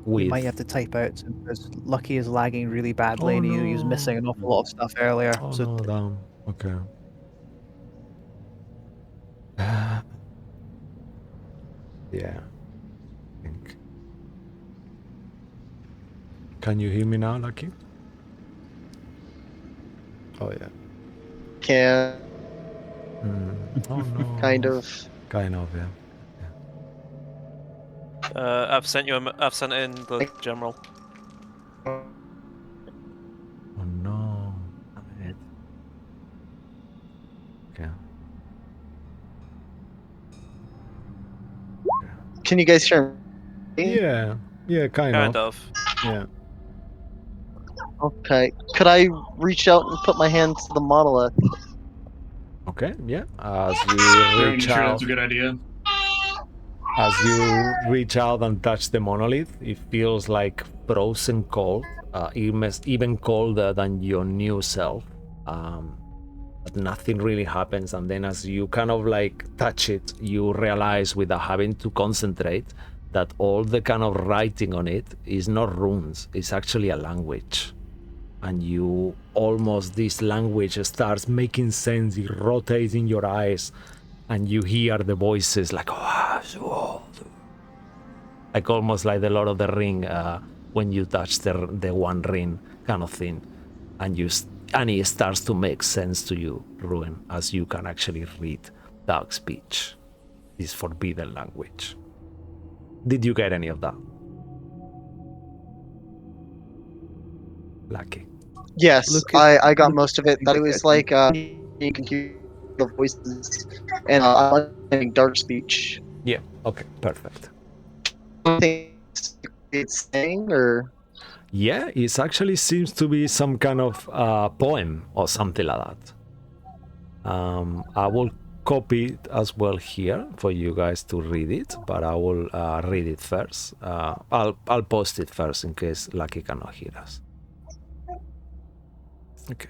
You might have to type out because Lucky is lagging really badly and he was missing an awful lot of stuff earlier. Oh so no, damn. Okay. Yeah. I think. Can you hear me now, Lucky? Oh yeah. Can Oh no. kind of. Kind of, yeah. I've sent it in the general. Oh no. Damn it. Okay. Can you guys hear me? Yeah, kind of. Yeah. Okay. Could I reach out and put my hand to the monolith? Okay, yeah. As you Yeah, reach sure, out, that's a good idea. and touch the monolith, it feels like frozen cold, even colder than your new self. But nothing really happens, and then as you kind of like touch it, you realize without having to concentrate that all the kind of writing on it is not runes, it's actually a language. And you almost, this language starts making sense, it rotates in your eyes, and you hear the voices like almost like the Lord of the Ring when you touch the one ring kind of thing, and it starts to make sense to you, Ruin, as you can actually read dark speech, this forbidden language. Did you get any of that? Lucky. Yes, Look I got look most of it. That it was like you can hear the voices, and I'm like dark speech. Yeah. Okay. Perfect. I think it's saying, or Yeah, it actually seems to be some kind of poem or something like that. I will copy it as well here for you guys to read it, but I will read it first. I'll post it first in case Lucky cannot hear us. Okay.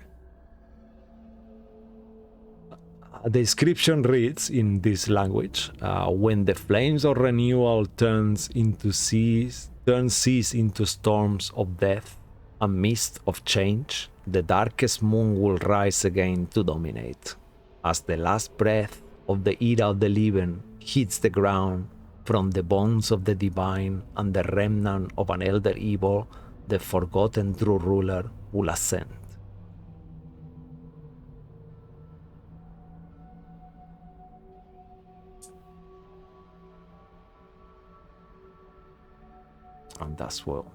The description reads in this language: when the flames of renewal turns seas into storms of death, a mist of change, the darkest moon will rise again to dominate. As the last breath of the era of the living hits the ground, from the bones of the divine and the remnant of an elder evil, the forgotten true ruler will ascend. And that's well.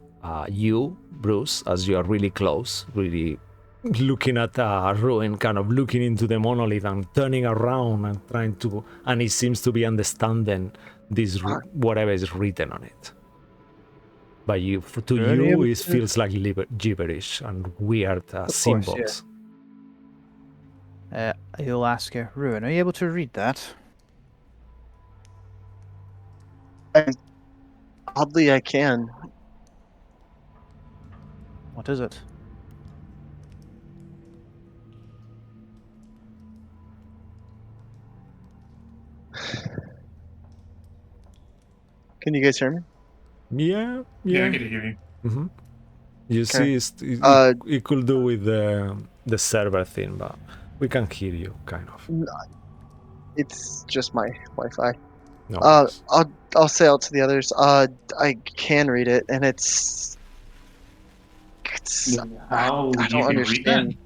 You, Bruce, as you are really close, really looking at Ruin, kind of looking into the monolith and turning around and trying to, and he seems to be understanding this whatever is written on it. But to you, it feels like gibberish and weird symbols. He'll ask her, Ruin, are you able to read that? Oddly, I can. What is it? Can you guys hear me? Yeah. Yeah, I can hear you. Mm-hmm. You Okay. see, it could do with the server thing, but we can hear you, kind of. It's just my Wi-Fi. No worries. I'll say out to the others. I can read it, and it's How I you don't can understand. read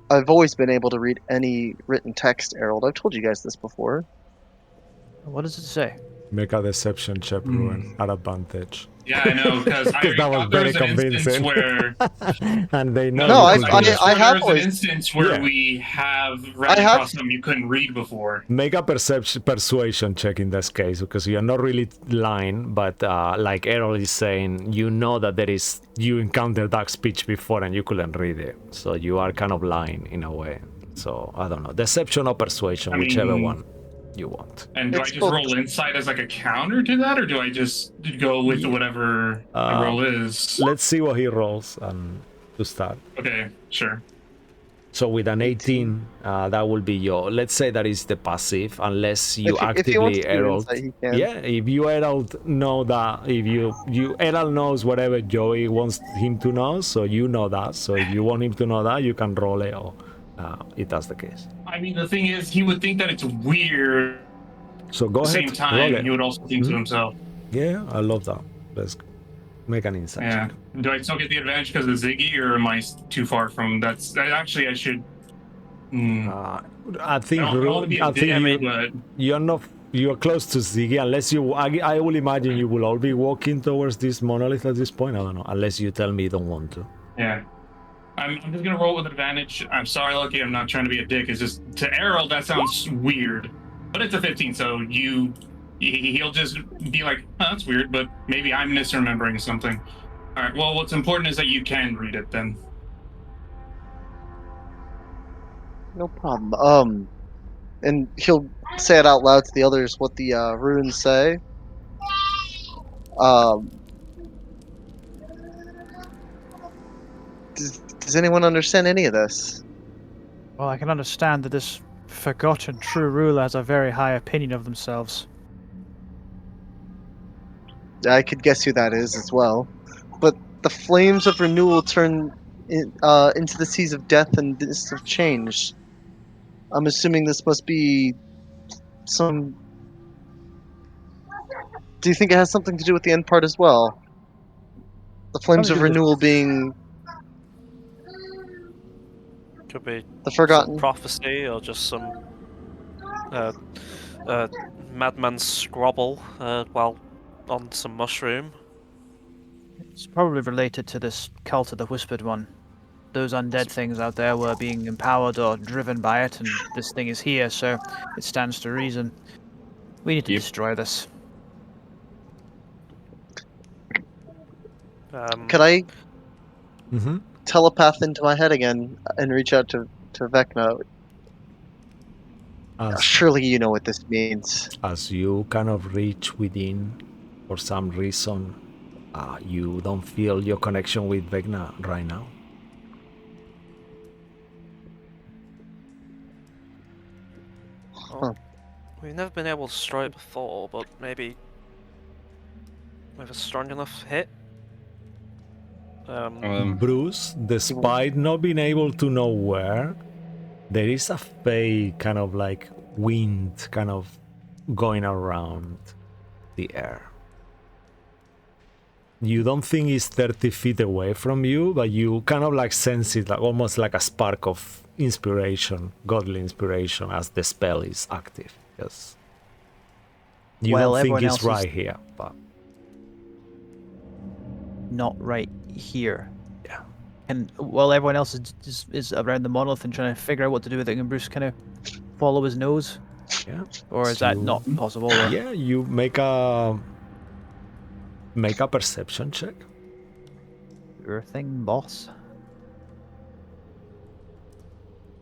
I've always been able to read any written text, Harold. I've told you guys this before. What does it say? Make a deception check, Ruin, at advantage. that? Yeah, I know, because I Because that was thought there very was an instance convincing. where And they know no, you I- could I do just it. swear have there was always- an instance where Yeah. we have ran I have- across something you couldn't read before. Make a persuasion check in this case, because you're not really lying, but like Errol is saying, you know that you encountered dark speech before and you couldn't read it. So you are kind of lying in a way. So I don't know. Deception or persuasion, I whichever mean- one you want. And do It's I just both- roll insight as like a counter to that, or do I just go with Yeah. whatever the roll is? Let's see what he rolls to start. Okay, sure. So with an 18, that will be your. Let's say that is the passive, unless you if he wants actively to do herald. insight, he can. Yeah, if you herald know that, if you herald knows whatever Joey wants him to know, so you know that. So if you want him to know that, you can roll it, or if that's the case. I mean, the thing is, he would think that it's weird. So go At the ahead, same roll time, it. he would also think to Mhm. himself, Yeah, I love that. Let's make an insight "Yeah, check. do I still get the advantage because of Ziggy, or am I too far from that's? Actually, I should. I think I don't want to be a dick, but you're not. You're close to Ziggy, unless you. I will imagine you will all be walking towards this monolith at this point. I don't know, unless you tell me you don't want to. yeah. I'm just gonna roll with advantage. I'm sorry, Lucky. I'm not trying to be a dick. It's just to Errol that sounds weird, but it's a 15, so he'll just be like, oh, "That's weird," but maybe I'm misremembering something. All right. Well, what's important is that you can read it then. No problem. And he'll say it out loud to the others what the runes say. Does anyone understand any of this? Well, I can understand that this forgotten true ruler has a very high opinion of themselves. I could guess who that is as well. But the flames of renewal turn into the seas of death and mists of change. I'm assuming this must be some. Do you think it has something to do with the end part as well? The flames of Probably do renewal being Could be the some forgotten. prophecy or just some madman squabble while on some mushroom. It's probably related to this cult of the Whispered One. Those undead things out there were being empowered or driven by it, and this thing is here, so it stands to reason. We need to Yep. destroy this. Could I Mm-hmm. telepath into my head again and reach out to Vecna? Surely you know what this means. As you kind of reach within, for some reason, you don't feel your connection with Vecna right now. We've never been able to destroy it before, but maybe with a strong enough hit. Bruce, despite not being able to know where, there is a fey kind of like wind kind of going around the air. You don't think it's 30 feet away from you, but you kind of like sense it, like almost like a spark of inspiration, godly inspiration, as the spell is active. Yes. You Well, don't think everyone it's else is- right here, but Not right here. yeah. And while everyone else is around the monolith and trying to figure out what to do with it, can Bruce kind of follow his nose? Yeah. Or is that not possible? Or... Yeah, you make a perception check. Your thing, boss.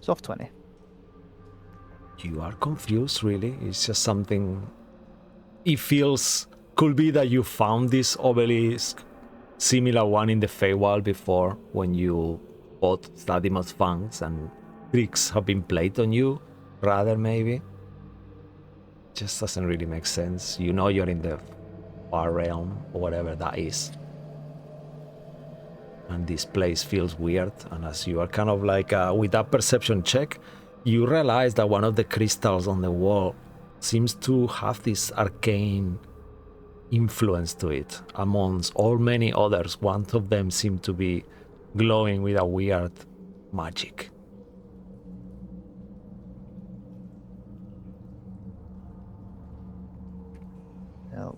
Soft 20. You are confused, really. It's just something. It feels could be that you found this obelisk, similar one in the Feywild before, when you fought Sladimus Fangs, and tricks have been played on you. Rather, maybe. Just doesn't really make sense. You know you're in the far realm or whatever that is. And this place feels weird, and as you are kind of like with that perception check, you realize that one of the crystals on the wall seems to have this arcane influence to it. Amongst all many others, one of them seemed to be glowing with a weird magic. Well,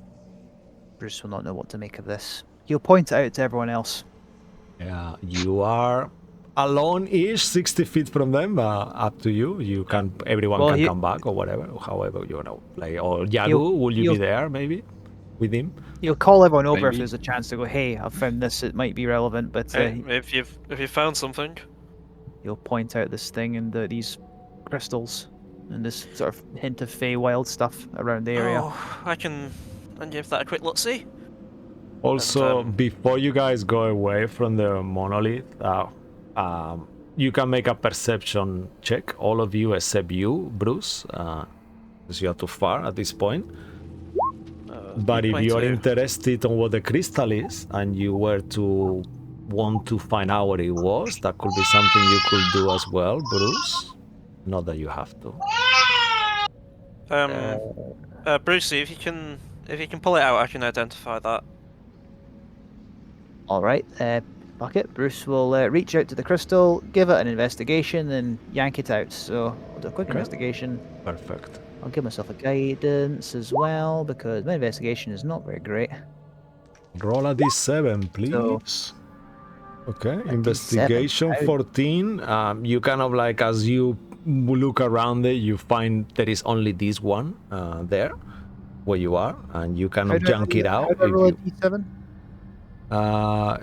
Bruce will not know what to make of this. He'll point it out to everyone else. Yeah, you are alone-ish, 60 feet from them. Up to you. You can, everyone Well, can come back or whatever. However you want to play. Or Yagu, He'll- will you be he'll- there maybe with him? He'll call everyone over if Maybe. there's a chance to go, hey, I've found this, it might be relevant, but Hey, if you found something, he'll point out this thing and these crystals and this sort of hint of Feywild stuff around the area. oh, I can give that a quick look. See. Also, And, before you guys go away from the monolith, you can make a perception check, all of you except you, Bruce, because you are too far at this point. But if you are 22. interested on what the crystal is, and you were to want to find out what it was, that could be something you could do as well, Bruce. Not that you have to. Brucey, if you can pull it out, I can identify that. All right, fuck it. Bruce will reach out to the crystal, give it an investigation, and yank it out. So I'll do a quick Okay. investigation. Perfect. I'll give myself a guidance as well, because my investigation is not very great. Roll a d7, please. Okay, investigation D7. 14. You kind of like, as you look around it, you find there is only this one there where you are, and you kind How of do I junk roll- it out. How do I If roll a you, D7?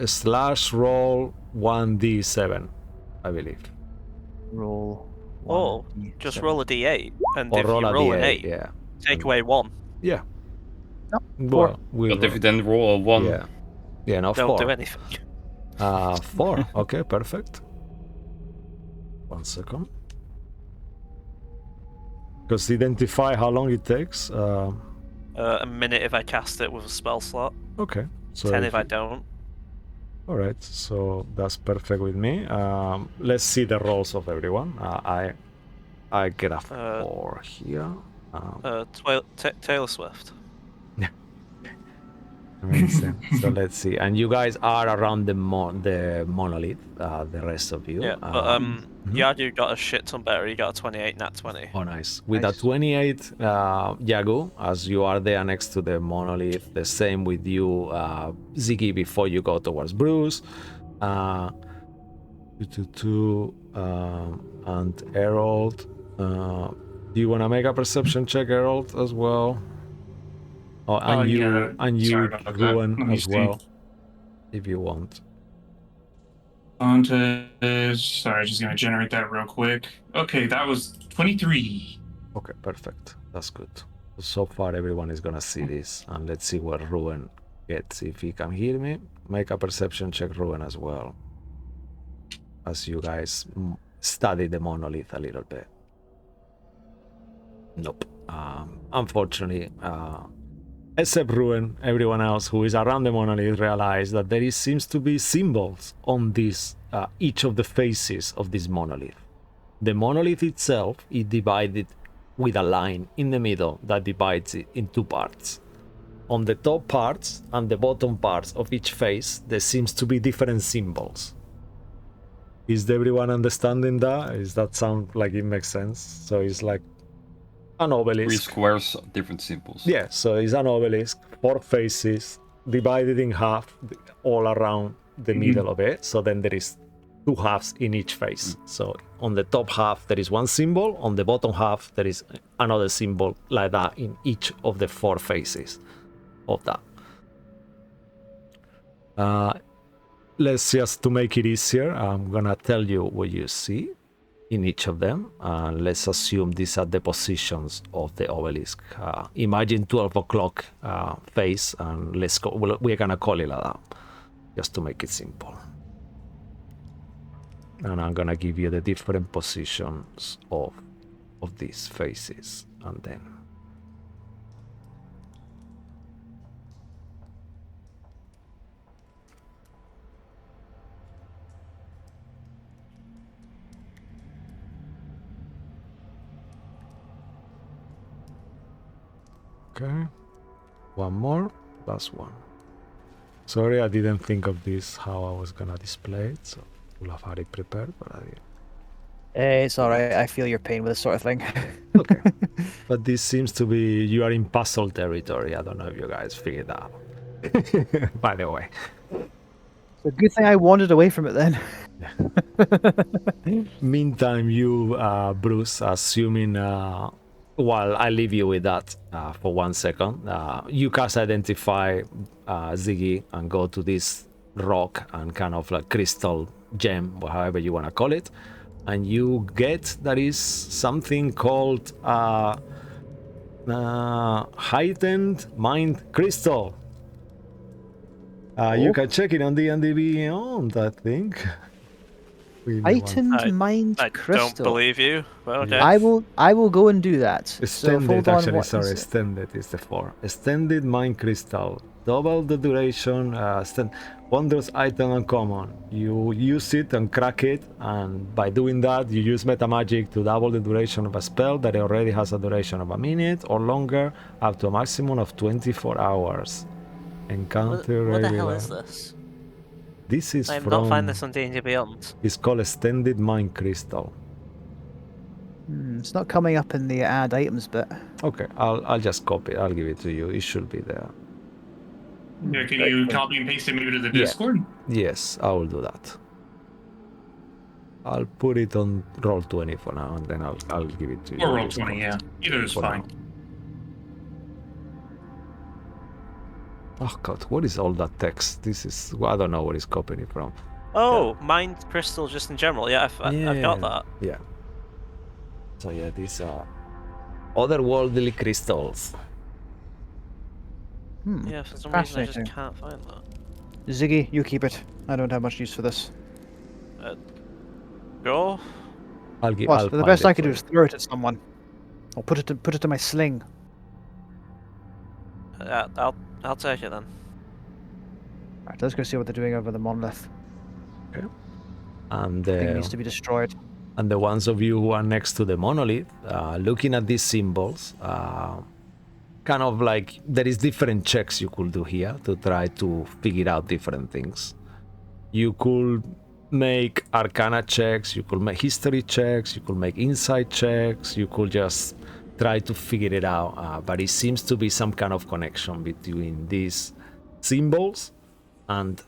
slash roll 1d7, I believe. Roll. Or 1d7. just roll a d8, and Or if roll you a roll d8, an 8, yeah. take away 1. Yeah. No, 4. Well, we'll But if you then roll a 1, yeah. Yeah, no, Don't 4. do anything. 4. Okay, perfect. 1 second. Because identify how long it takes. A minute if I cast it with a spell slot. Okay. So 10 if I don't. All right, so that's perfect with me. Let's see the rolls of everyone. I get a 4 here. Taylor Swift. Amazing. So let's see. And you guys are around the monolith, the rest of you. Yeah, but Yadu got a shit ton better. He got a 28, nat 20. Oh, nice. With Nice. a 28, Yagu, as you are there next to the monolith, the same with you, Ziggy, before you go towards Bruce. 2, and Harold. Do you want to make a perception check, Harold, as well? Oh, and you, yeah. and you, Sorry about that. Ruin, Let me as see. well, if you want. Sorry, just gonna generate that real quick. Okay, that was 23. Okay, perfect. That's good. So far, everyone is gonna see this, and let's see what Ruin gets. If he can hear me, make a perception check, Ruin, as well. As you guys study the monolith a little bit. Nope. Unfortunately, except Ruin, everyone else who is around the monolith realized that there seems to be symbols on this each of the faces of this monolith. The monolith itself is divided with a line in the middle that divides it in two parts. On the top parts and the bottom parts of each face, there seems to be different symbols. Is everyone understanding that? Does that sound like it makes sense? So it's like an 3 obelisk. squares, different symbols. Yeah, so it's an obelisk, 4 faces, divided in half all around the middle of it. So then there is 2 halves in each face. So on the top half there is one symbol, on the bottom half there is another symbol like that in each of the 4 faces of that. Let's just, to make it easier, I'm gonna tell you what you see in each of them. Let's assume these are the positions of the obelisk. Imagine 12 o'clock face, and let's go. Well, we're gonna call it like that, just to make it simple. And I'm gonna give you the different positions of these faces, and then. Okay, one more, last one. Sorry, I didn't think of this, how I was gonna display it, so we'll have had it prepared, but I didn't. It's alright, I feel your pain with this sort of thing. Okay, but this seems to be, you are in puzzle territory. I don't know if you guys figured that out. By the way. It's a good thing I wandered away from it then. Meantime, you, Bruce, assuming, while I leave you with that for 1 second, you guys identify Ziggy and go to this rock and kind of like crystal gem, or however you want to call it, and you get there is something called heightened mind crystal. You can check it on D&D Beyond, I think. Heightened mind I crystal. don't believe you. Well, okay. I will go and do that. So Extended, hold on, actually, what sorry, is it? extended is the 4. Extended mind crystal. Double the duration, wondrous item uncommon. You use it and crack it, and by doing that, you use meta magic to double the duration of a spell that already has a duration of a minute or longer, up to a maximum of 24 hours. Encounter What the hell regular. is this? This is I have from. not found this on D&D Beyond. It's called extended mind crystal. It's not coming up in the add items bit. Okay, I'll just copy it. I'll give it to you. It should be there. Yeah, can you copy and paste it maybe to the Yeah. Discord? Yes, I will do that. I'll put it on Roll20 for now, and then I'll give it to you. Or Roll20, yeah. Either is For fine. now. Oh god, what is all that text? This is, I don't know where it's copying it from. Oh, mind crystal just in general. Yeah, I've got that. Yeah. So yeah, these are otherworldly crystals. Yeah, for some reason I just Fascinating. can't find that. Ziggy, you keep it. I don't have much use for this. Go. I'll give. What? I'll The find best it I could for do is throw it at someone. Or put it to my sling. I'll take it then. Right, let's go see what they're doing over the monolith. you. Okay. And Thing needs to be destroyed. and the ones of you who are next to the monolith, looking at these symbols, kind of like there is different checks you could do here to try to figure out different things. You could make arcana checks, you could make history checks, you could make insight checks, you could just try to figure it out, but it seems to be some kind of connection between these symbols and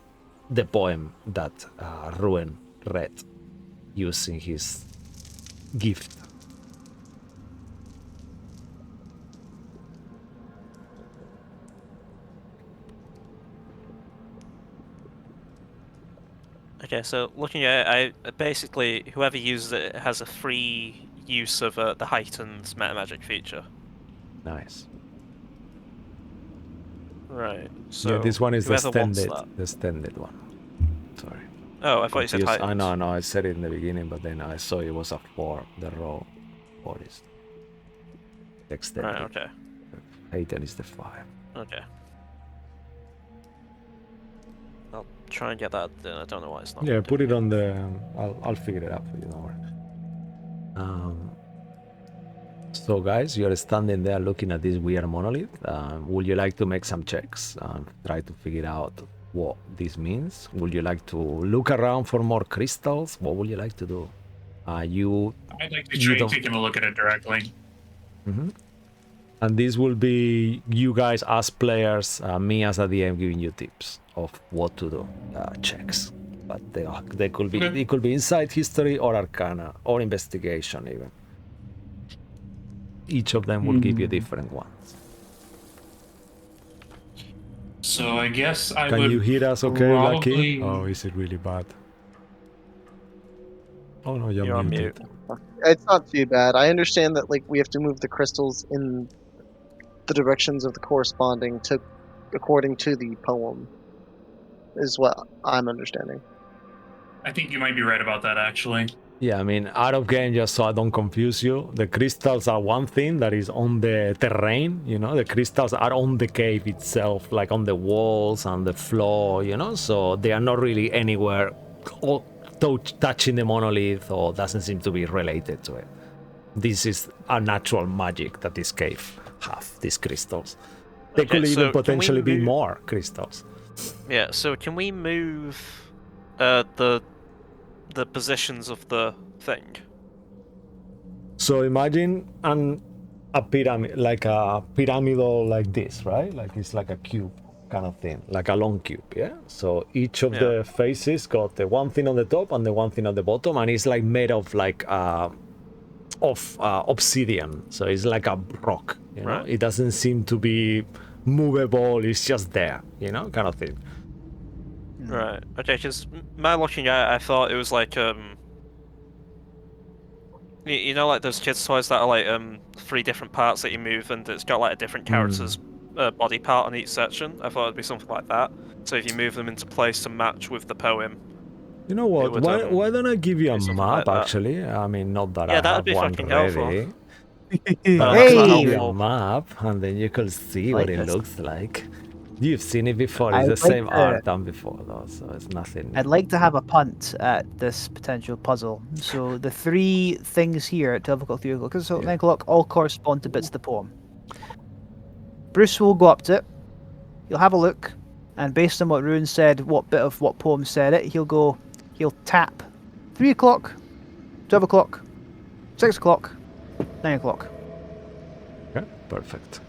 the poem that Ruin read using his gift. Okay, so looking at it, I basically whoever uses it has a free use of the heightened meta magic feature. Nice. Right. So Yeah, this one is the whoever wants extended, that. the extended one. Sorry. Oh, I thought you said Confused. heightened. I know, I said it in the beginning, but then I saw it was a 4, the raw forest. Dexterity. Right, okay. 18 is the 5. Okay. I'll try and get that. I don't know why it's not. Yeah, put doing it on the. I'll figure it out for you. Don't worry. So, guys, you're standing there looking at this weird monolith. Would you like to make some checks? Try to figure out what this means. Would you like to look around for more crystals? What would you like to do? You. I'd like to You try don't- taking a look at it directly. And this will be you guys as players, me as a DM giving you tips of what to do, checks. But they could be Okay. it could be insight, history, or arcana, or investigation even. Each of them will give you different ones. So I guess I Can would you hear us okay, Lucky? probably- Oh, is it really bad? Oh no, you're, You're on muted. It's not too bad. I understand that like we have to move the crystals in the directions of the corresponding to according to the poem is what I'm understanding. I think you might be right about that, actually. Yeah, I mean, out of game, just so I don't confuse you, the crystals are one thing that is on the terrain, you know, the crystals are on the cave itself, like on the walls and the floor, you know, so they are not really anywhere touching the monolith or doesn't seem to be related to it. This is a natural magic that this cave have, these crystals. They Okay, could so even can we potentially be move- more crystals. Yeah. So can we move the positions of the thing? So imagine a pyramid, like a pyramidal like this, right? Like it's like a cube kind of thing, like a long cube, yeah? So each of the faces got the one thing on the top and the one thing on the bottom, and it's like made of like obsidian. So it's like a rock, you know? Right. It doesn't seem to be movable, it's just there, you know, kind of thing. Right. Okay. Because my looking at it, I thought it was like you know, like those kids' toys that are like 3 different parts that you move, and it's got like a different character's body part on each section. I thought it'd be something like that. So if you move them into place to match with the poem. You know what? would, Why don't I give you a do something map, like that. actually? I mean, not that Yeah, I that'd have be one fucking ready. helpful. But that's I not can give you a helpful. map, and then you can see Like what it this. looks like. You've seen it before. I It's the would same like to- art done before, though, so it's nothing. I'd like to have a punt at this potential puzzle. So the 3 things here at 12 o'clock, 3 o'clock, so Yeah. 9 o'clock all correspond to bits of the poem. Bruce will go up to it. He'll have a look, and based on what Ruin said, what bit of what poem said it, he'll tap 3 o'clock, 12 o'clock, 6 o'clock, 9 o'clock. Okay, perfect.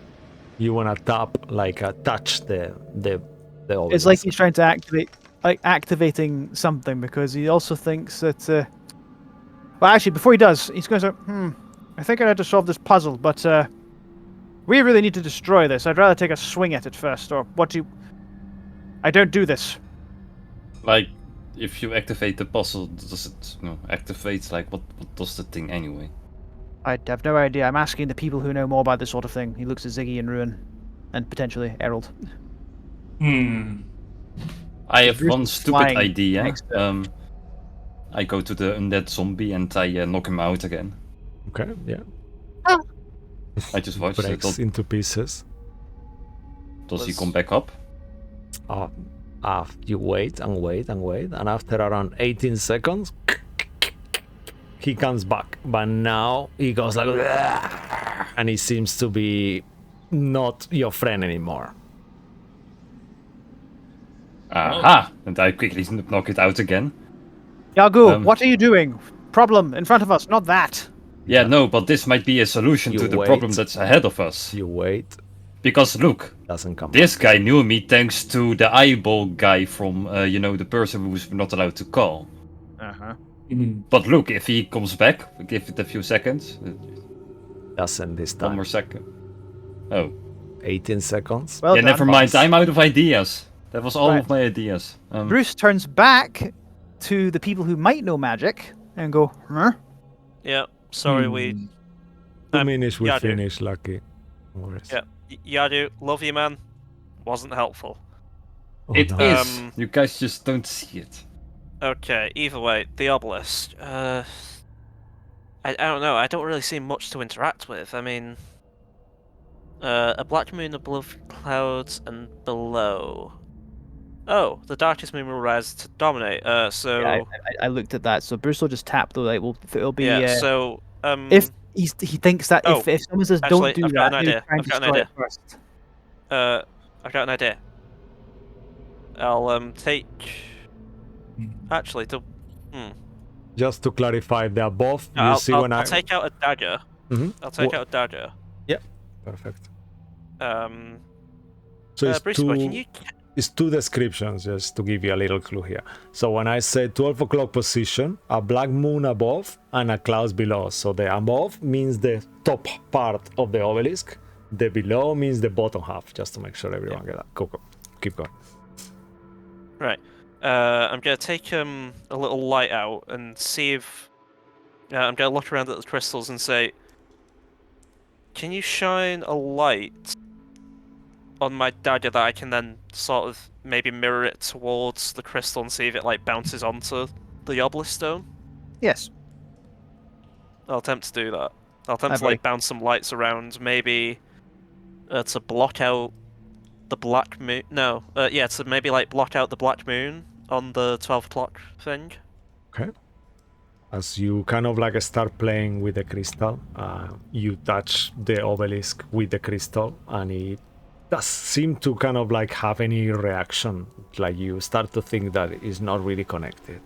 You wanna tap, like touch the It's like obelisk. he's trying to activating something, because he also thinks that. Well, actually, before he does, he's going to say, I think I had to solve this puzzle, but we really need to destroy this. I'd rather take a swing at it first, or what do you... I don't do this. Like, if you activate the puzzle, does it activate? Like, what does the thing anyway? I have no idea. I'm asking the people who know more about this sort of thing. He looks at Ziggy and Ruin, and potentially Errol. I have Bruce one is stupid flying idea. next to I go to the undead zombie and I knock him out again. Okay, yeah. I just watched it. Breaks into pieces. Does he come back up? You wait and wait and wait, and after around 18 seconds, he comes back. But now he goes like, and he seems to be not your friend anymore. Aha! And I quickly knock it out again. Yagu, what are you doing? Problem in front of us, not that. Yeah, no, but this might be a solution You to the wait. problem that's ahead of us. You wait, Because look, doesn't come this guy knew me thanks to the eyeball guy from, the person who was not allowed to call. Uh-huh. But look, if he comes back, give it a few seconds. back. Doesn't this One time. more second. Oh. 18 seconds. Well Yeah, done. never mind. I'm out of ideas. That was all Right. of my ideas. Bruce turns back to the people who might know magic and go, huh? Yeah. Sorry, we. 2 minutes we yeah, dude. finish, Lucky. No worries. Yeah. Yadu, love you, man. Wasn't helpful. Oh, It no. is. You guys just don't see it. Okay. Either way, the obelisk. I don't know. I don't really see much to interact with. I mean, A black moon above clouds and below. Oh, the darkest moon will rise to dominate. So Yeah, I looked at that. So Bruce will just tap the light. It'll be yeah. So if he thinks that Oh, if someone says actually, don't do I've got that, an he'll idea. try and I've got an destroy idea. it first. I've got an idea. I'll take. Actually, Just to clarify, the above, you I'll, see I'll, when I'll take out a dagger. Mhm. I'll take Wha- out a dagger. Yeah, perfect. So Bruce, can you? it's two descriptions, just to give you a little clue here. So when I say 12 o'clock position, a black moon above and a cloud below. So the above means the top part of the obelisk. The below means the bottom half, just to make sure everyone get that. Go. Keep going. Right. I'm gonna take a little light out and see if I'm gonna look around at the crystals and say, "Can you shine a light on my dagger that I can then sort of maybe mirror it towards the crystal and see if it like bounces onto the obelisk stone?" Yes. I'll attempt to do that. I'll attempt Hi, to like bounce some lights around, maybe to block out the black moon. No, yeah, to maybe like block out the black moon on the 12 o'clock thing. Okay. As you kind of like start playing with the crystal, you touch the obelisk with the crystal, and it does seem to kind of like have any reaction. Like you start to think that it's not really connected.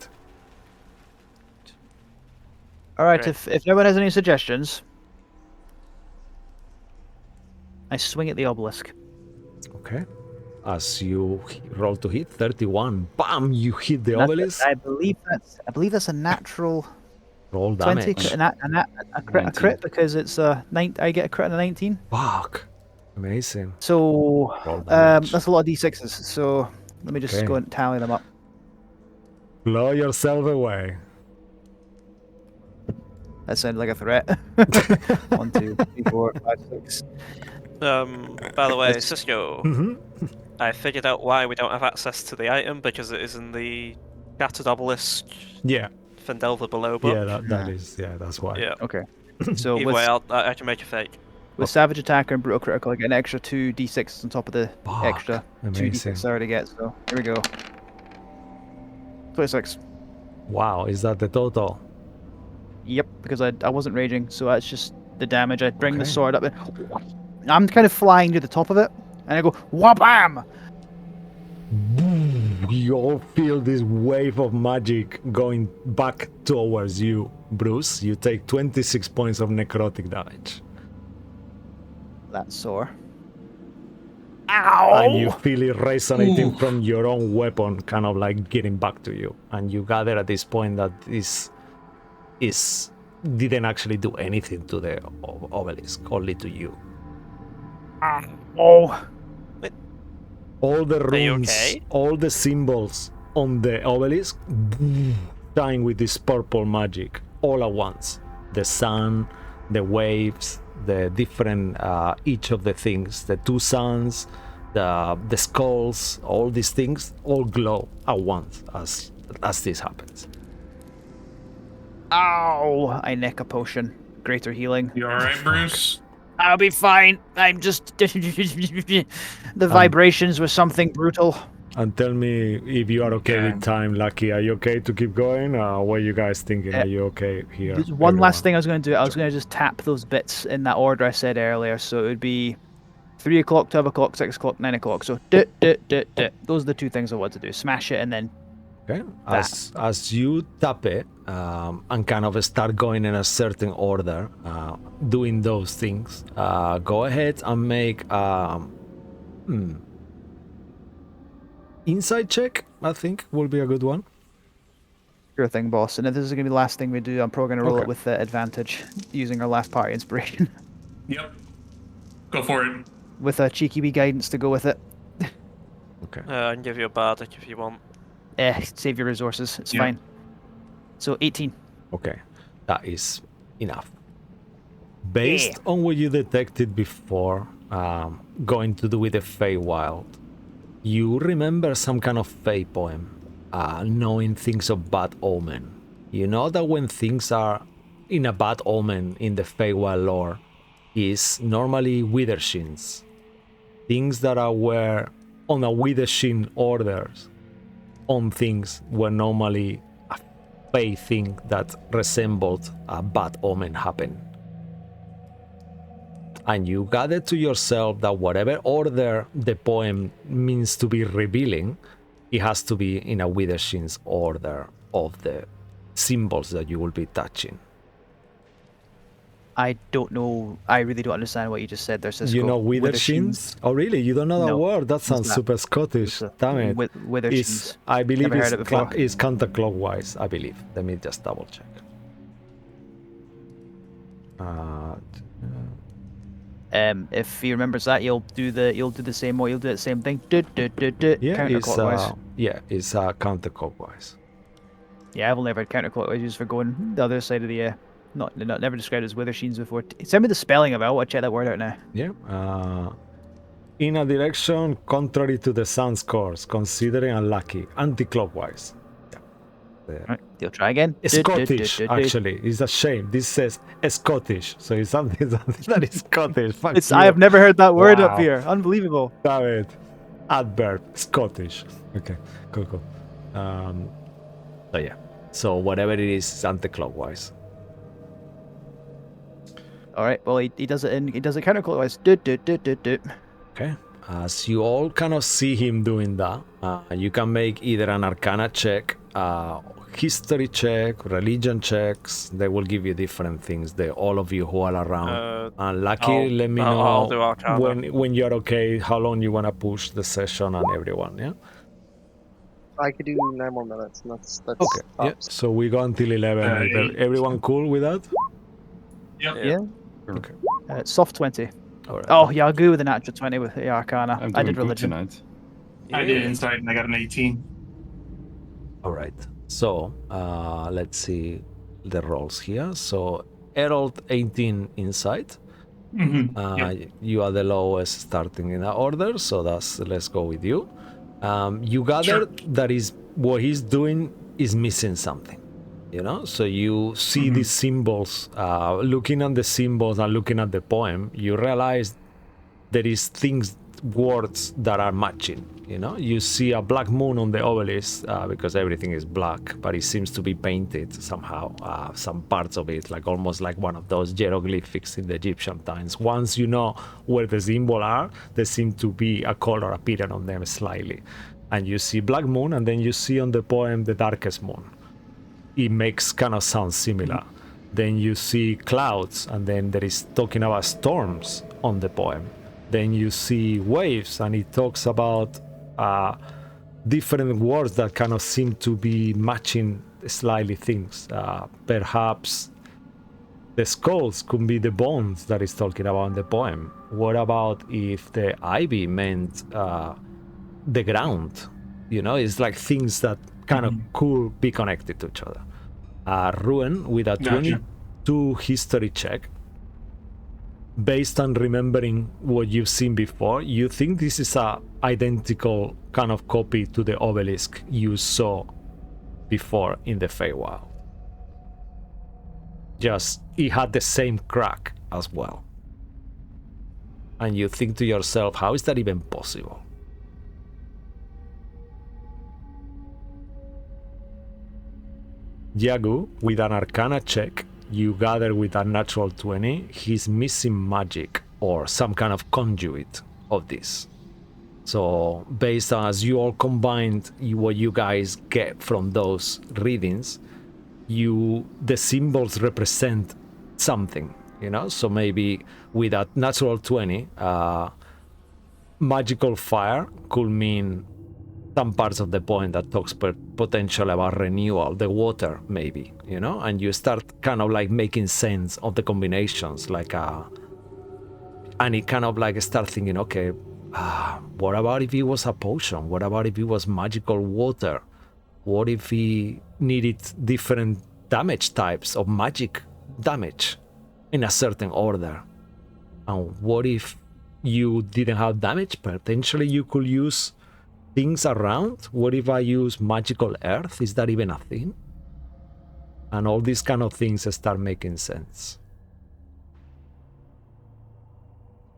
All right. Great. If no one has any suggestions, I swing at the obelisk. Okay. As you roll to hit 31, bam! You hit the That's obelisk. I believe that's a natural Roll 20, damage. a crit because it's a 9. I get a crit on a 19. Fuck! Amazing. So Roll damage. that's a lot of d6s. So let me just Okay. go and tally them up. Blow yourself away. That sounded like a threat. 1, 2, 3, 4, 5, 6. By the way, That's- Cisco, Mhm. I figured out why we don't have access to the item because it is in the Shattered Obelisk Yeah. Fendelva below book. Yeah, that's why. Yeah. Okay. So Either way, I can make a fake. with Savage Attacker and Brutal Critical, I get an extra 2 d6s on top of the Fuck, extra 2 amazing. d6s I already get. So here we go. 26. Wow, is that the total? Yep, because I wasn't raging, so that's just the damage. I bring the Okay. sword up and I'm kind of flying to the top of it, and I go wabam! You all feel this wave of magic going back towards you, Bruce. You take 26 points of necrotic damage. That's sore. And you feel it resonating Ooh. from your own weapon, kind of like getting back to you. And you gather at this point that this didn't actually do anything to the obelisk, only to you. Oh, All the Are you runes, okay? all the symbols on the obelisk shine with this purple magic all at once. The sun, the waves, the different, each of the things, the two suns, the skulls, all these things all glow at once as this happens. ow! I neck a potion. Greater healing. You alright, Bruce? I'll be fine. I'm just the vibrations were something brutal. And tell me if you are okay Yeah. with time, Lucky. Are you okay to keep going? What are you guys thinking? Are you okay here? There's one last everyone? thing I was going to do. I was going to just tap those bits in that order I said earlier. So it would be 3 o'clock, 12 o'clock, 6 o'clock, 9 o'clock. So those are the two things I want to do. Smash it and then Okay. As you tap it and kind of start going in a certain order, doing those things, go ahead and make insight check. I think will be a good one. sure thing, boss. And if this is going to be the last thing we do, I'm probably going to roll Okay. it with the advantage using our last party inspiration Yep. Go for it. with a cheeky wee guidance to go with it. Okay. I can give you a bardic if you want. Save your resources. It's Yeah. fine. So 18. Okay. That is enough. Based on what you detected before, going to do with the Feywild, you remember some kind of Fey poem, knowing things of bad omen. You know that when things are in a bad omen in the Feywild lore, is normally Withershins. Things that were on a Withershin orders on things were normally a fey thing that resembled a bad omen happen. And you gather to yourself that whatever order the poem means to be revealing, it has to be in a Withershin's order of the symbols that you will be touching. I don't know. I really don't understand what you just said there, Cisco. You know Withershins? Oh, really? You don't know that No. word? That sounds that? super Scottish. Damn it. Withershins. I believe Never heard it before. it's counterclockwise, I believe. Let me just double check. If he remembers that, you'll do the same way. You'll do the same thing. Yeah, Counterclockwise. it's counterclockwise. Yeah, I've only ever heard counterclockwise used for going the other side of the never described as Withershins before. Send me the spelling of it. I want to check that word out now. Yeah. In a direction contrary to the sun's course, considering unlucky, anti-clockwise. Yeah. Right, you'll try again. Scottish, actually. It's a shame. This says Scottish, so it's something that is Scottish. Fuck I have never heard that word up Wow. here. Unbelievable. Damn it. Adverb, Scottish. Okay, cool. So yeah. So whatever it is, it's anti-clockwise. All right. Well, he does it counterclockwise. Okay. As you all kind of see him doing that, you can make either an Arcana check, history check, religion checks. They will give you different things. All of you who are around. Lucky, let me know I'll do Arcana. when you're okay, how long you want to push the session and everyone, yeah? I could do 9 more minutes, and that's Okay, yeah. tops. So we go until 11. Everyone cool with that? Yep. Yeah. Okay. Soft 20. All right. Oh, yeah, I'll go with the natural 20 with the Arcana. I'm I doing did good religion. tonight. I did insight and I got an 18. All right. So let's see the rolls here. So Herald 18 insight. Mm-hmm. You are the lowest starting in the order, so let's go with you. You gather Sure. that is what he's doing is missing something, you know. So you see these symbols. Looking at the symbols and looking at the poem, you realize there is words that are matching. You know, you see a black moon on the obelisk because everything is black, but it seems to be painted somehow. Some parts of it, like almost like one of those hieroglyphics in the Egyptian times. Once you know where the symbol are, there seem to be a color appearing on them slightly. And you see black moon, and then you see on the poem the darkest moon. It makes kind of sound similar. Then you see clouds, and then there is talking about storms on the poem. Then you see waves, and it talks about different words that kind of seem to be matching slightly things. Perhaps the skulls could be the bones that is talking about in the poem. What about if the ivy meant the ground? You know, it's like things that kind of could be connected to each other. Ruin with a Gotcha. 22 history check. Based on remembering what you've seen before, you think this is a identical kind of copy to the obelisk you saw before in the Feywild. Just, it had the same crack as well. And you think to yourself, how is that even possible? Yagu, with an Arcana check, you gather with a natural 20, he's missing magic or some kind of conduit of this. So based on as you all combined what you guys get from those readings, the symbols represent something, you know? So maybe with a natural 20, magical fire could mean some parts of the poem that talks potential about renewal, the water maybe, you know, and you start kind of like making sense of the combinations, like and it kind of like start thinking, okay, what about if it was a potion? What about if it was magical water? What if he needed different damage types of magic damage in a certain order? And what if you didn't have damage? Potentially you could use things around. What if I use magical earth? Is that even a thing? And all these kind of things start making sense.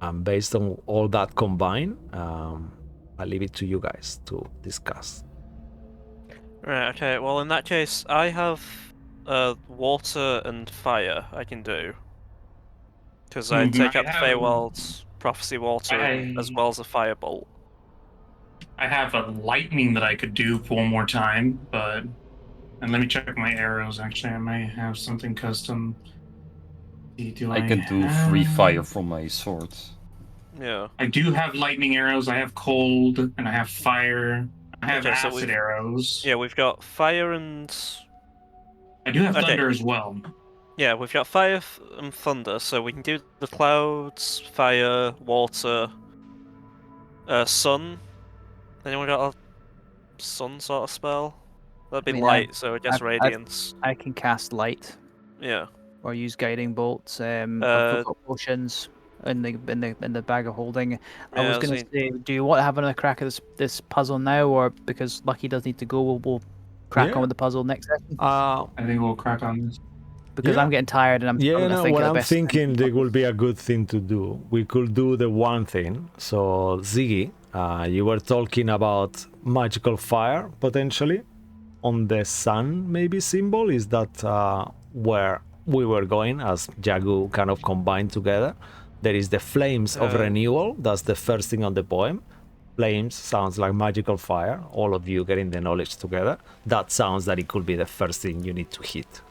And based on all that combined, I'll leave it to you guys to discuss. Right, okay, well in that case, I have water and fire I can do. Because I take I out the have Feywild Prophecy Water as well as a Firebolt. I have a lightning that I could do one more time, but and let me check my arrows. Actually, I might have something custom. Do I can do free have- fire from my sword. Yeah. I do have lightning arrows. I have cold, and I have fire. I have Okay, so acid arrows. Yeah, we've got fire and... I do have Okay. thunder as well. Yeah, we've got fire and thunder, so we can do the clouds, fire, water, sun. Anyone got a sun sort of spell? That'd be I mean, light, so I guess I've- radiance. I can cast light Yeah. or use guiding bolts. I've got potions in the bag of holding. I was Yeah, gonna so say, do you want to have another crack at this puzzle now, or because Lucky does need to go, we'll crack Yeah. on with the puzzle next session? I think we'll crack on this. Because yeah. I'm getting tired and I'm Yeah, struggling to no, think what of the I'm best thing thinking to it would be a good thing to do. We could do the one thing. So, Ziggy, you were talking about magical fire potentially on the sun, maybe symbol. Is that where we were going as Jagu kind of combined together? There is the flames of renewal. That's the first thing on the poem. Flames sounds like magical fire. All of you getting the knowledge together. That sounds that it could be the first thing you need to hit.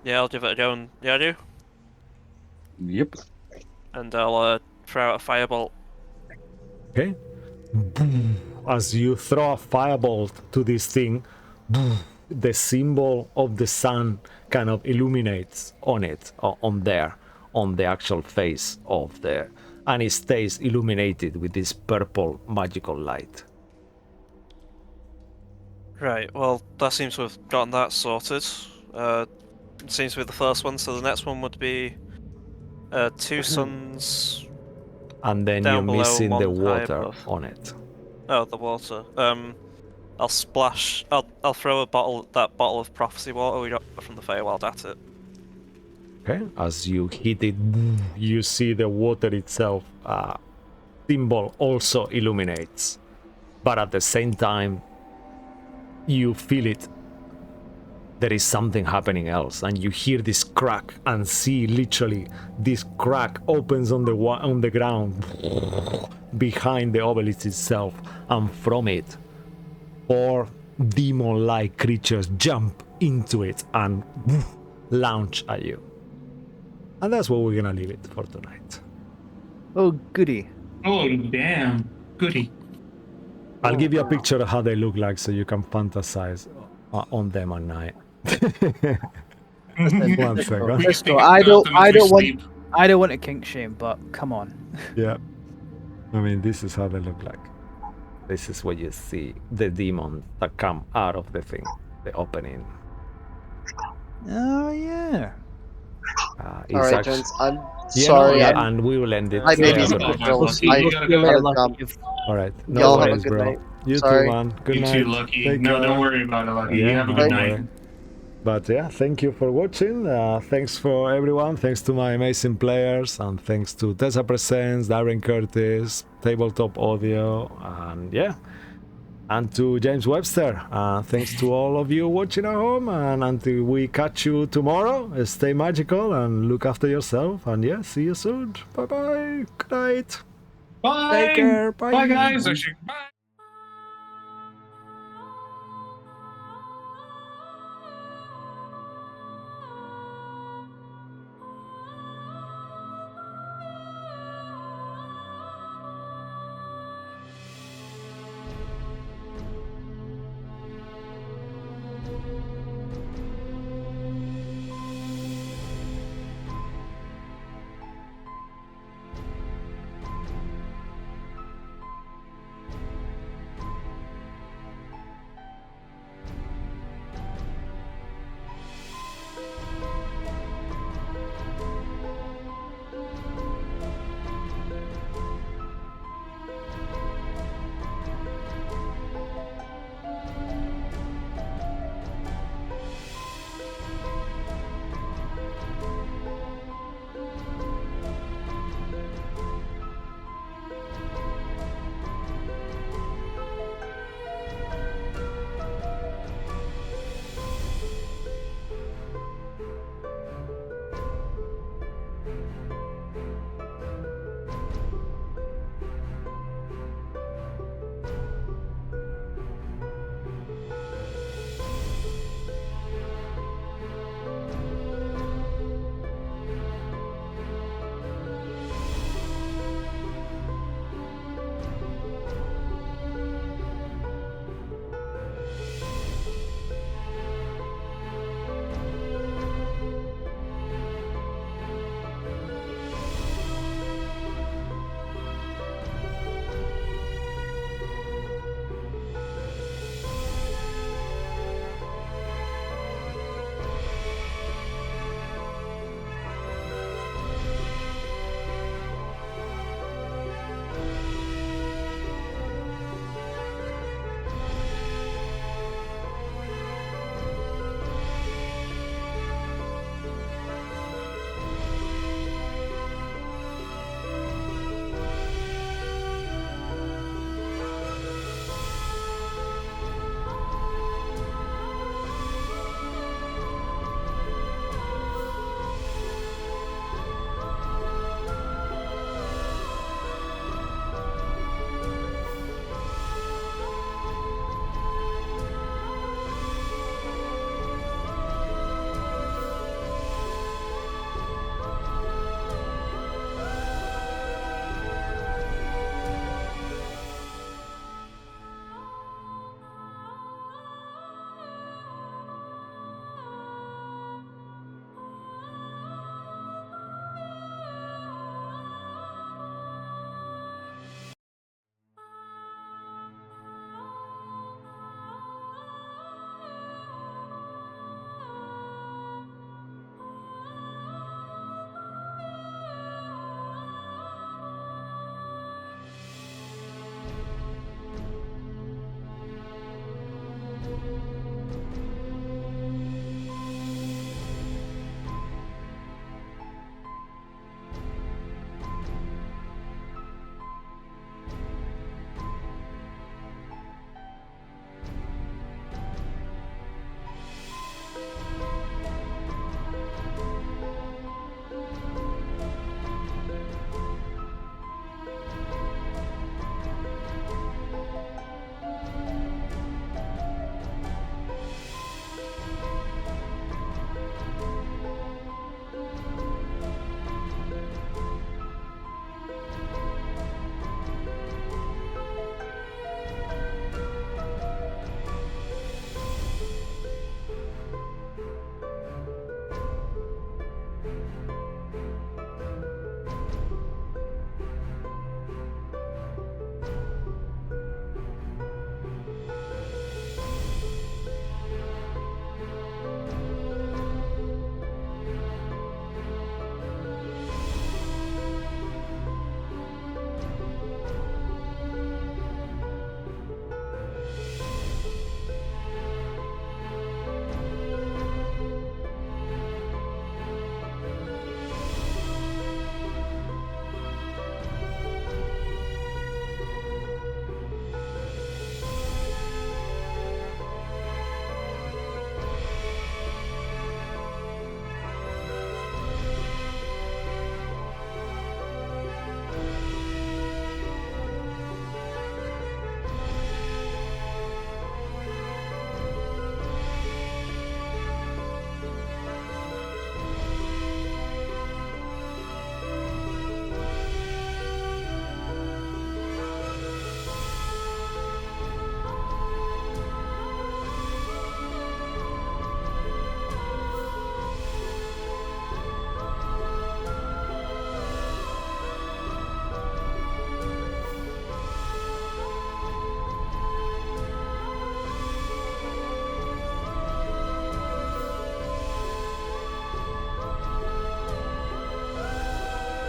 yeah, I'll give it a go and Yadu, Yep. and I'll throw out a firebolt. Okay. As you throw a firebolt to this thing, the symbol of the sun kind of illuminates on it, on there, on the actual face of the, and it stays illuminated with this purple magical light. Right, well, that seems to have gotten that sorted. It seems to be the first one, so the next one would be two suns. And then Down you're below, missing the one high water above. on it. Oh, the water. I'll splash. I'll throw that bottle of prophecy water we got from the Feywild at it. Okay, as you hit it, you see the water itself symbol also illuminates, but at the same time you feel it, there is something happening else, and you hear this crack and see literally this crack opens on the ground behind the obelisk itself, and from it 4 demon-like creatures jump into it and launch at you. And that's where we're gonna leave it for tonight. Oh, goody. Oh, damn. Goody. I'll give you a picture of how they look like so you can fantasize on them at night. One second. We can Crystal, think I about don't- them I as we don't want- sleep. I don't want to kink shame, but come on. Yeah. I mean, this is how they look like. This is where you see the demons that come out of the thing, the opening. Oh yeah. It's All right, actu- gents. I'm Yeah, sorry. no, I- and we will end it. I made there, these but- drills. You I gotta You're go. very gotta lucky. jump. You've- All right. No Y'all have a worries, good bro. night. You Sorry. too, man. Good You night. too, Lucky. Take No, care. don't worry about it, Lucky. You Yeah, have a don't good worry. night. But yeah, thank you for watching. Thanks for everyone. Thanks to my amazing players, and thanks to Tessa Presents, Darren Curtis, Tabletop Audio, and yeah, and to James Webster. Thanks to all of you watching at home. And until we catch you tomorrow, stay magical and look after yourself. And yeah, see you soon. Bye bye. Good night. Bye. Take care. Bye. Bye, guys. Actually, bye.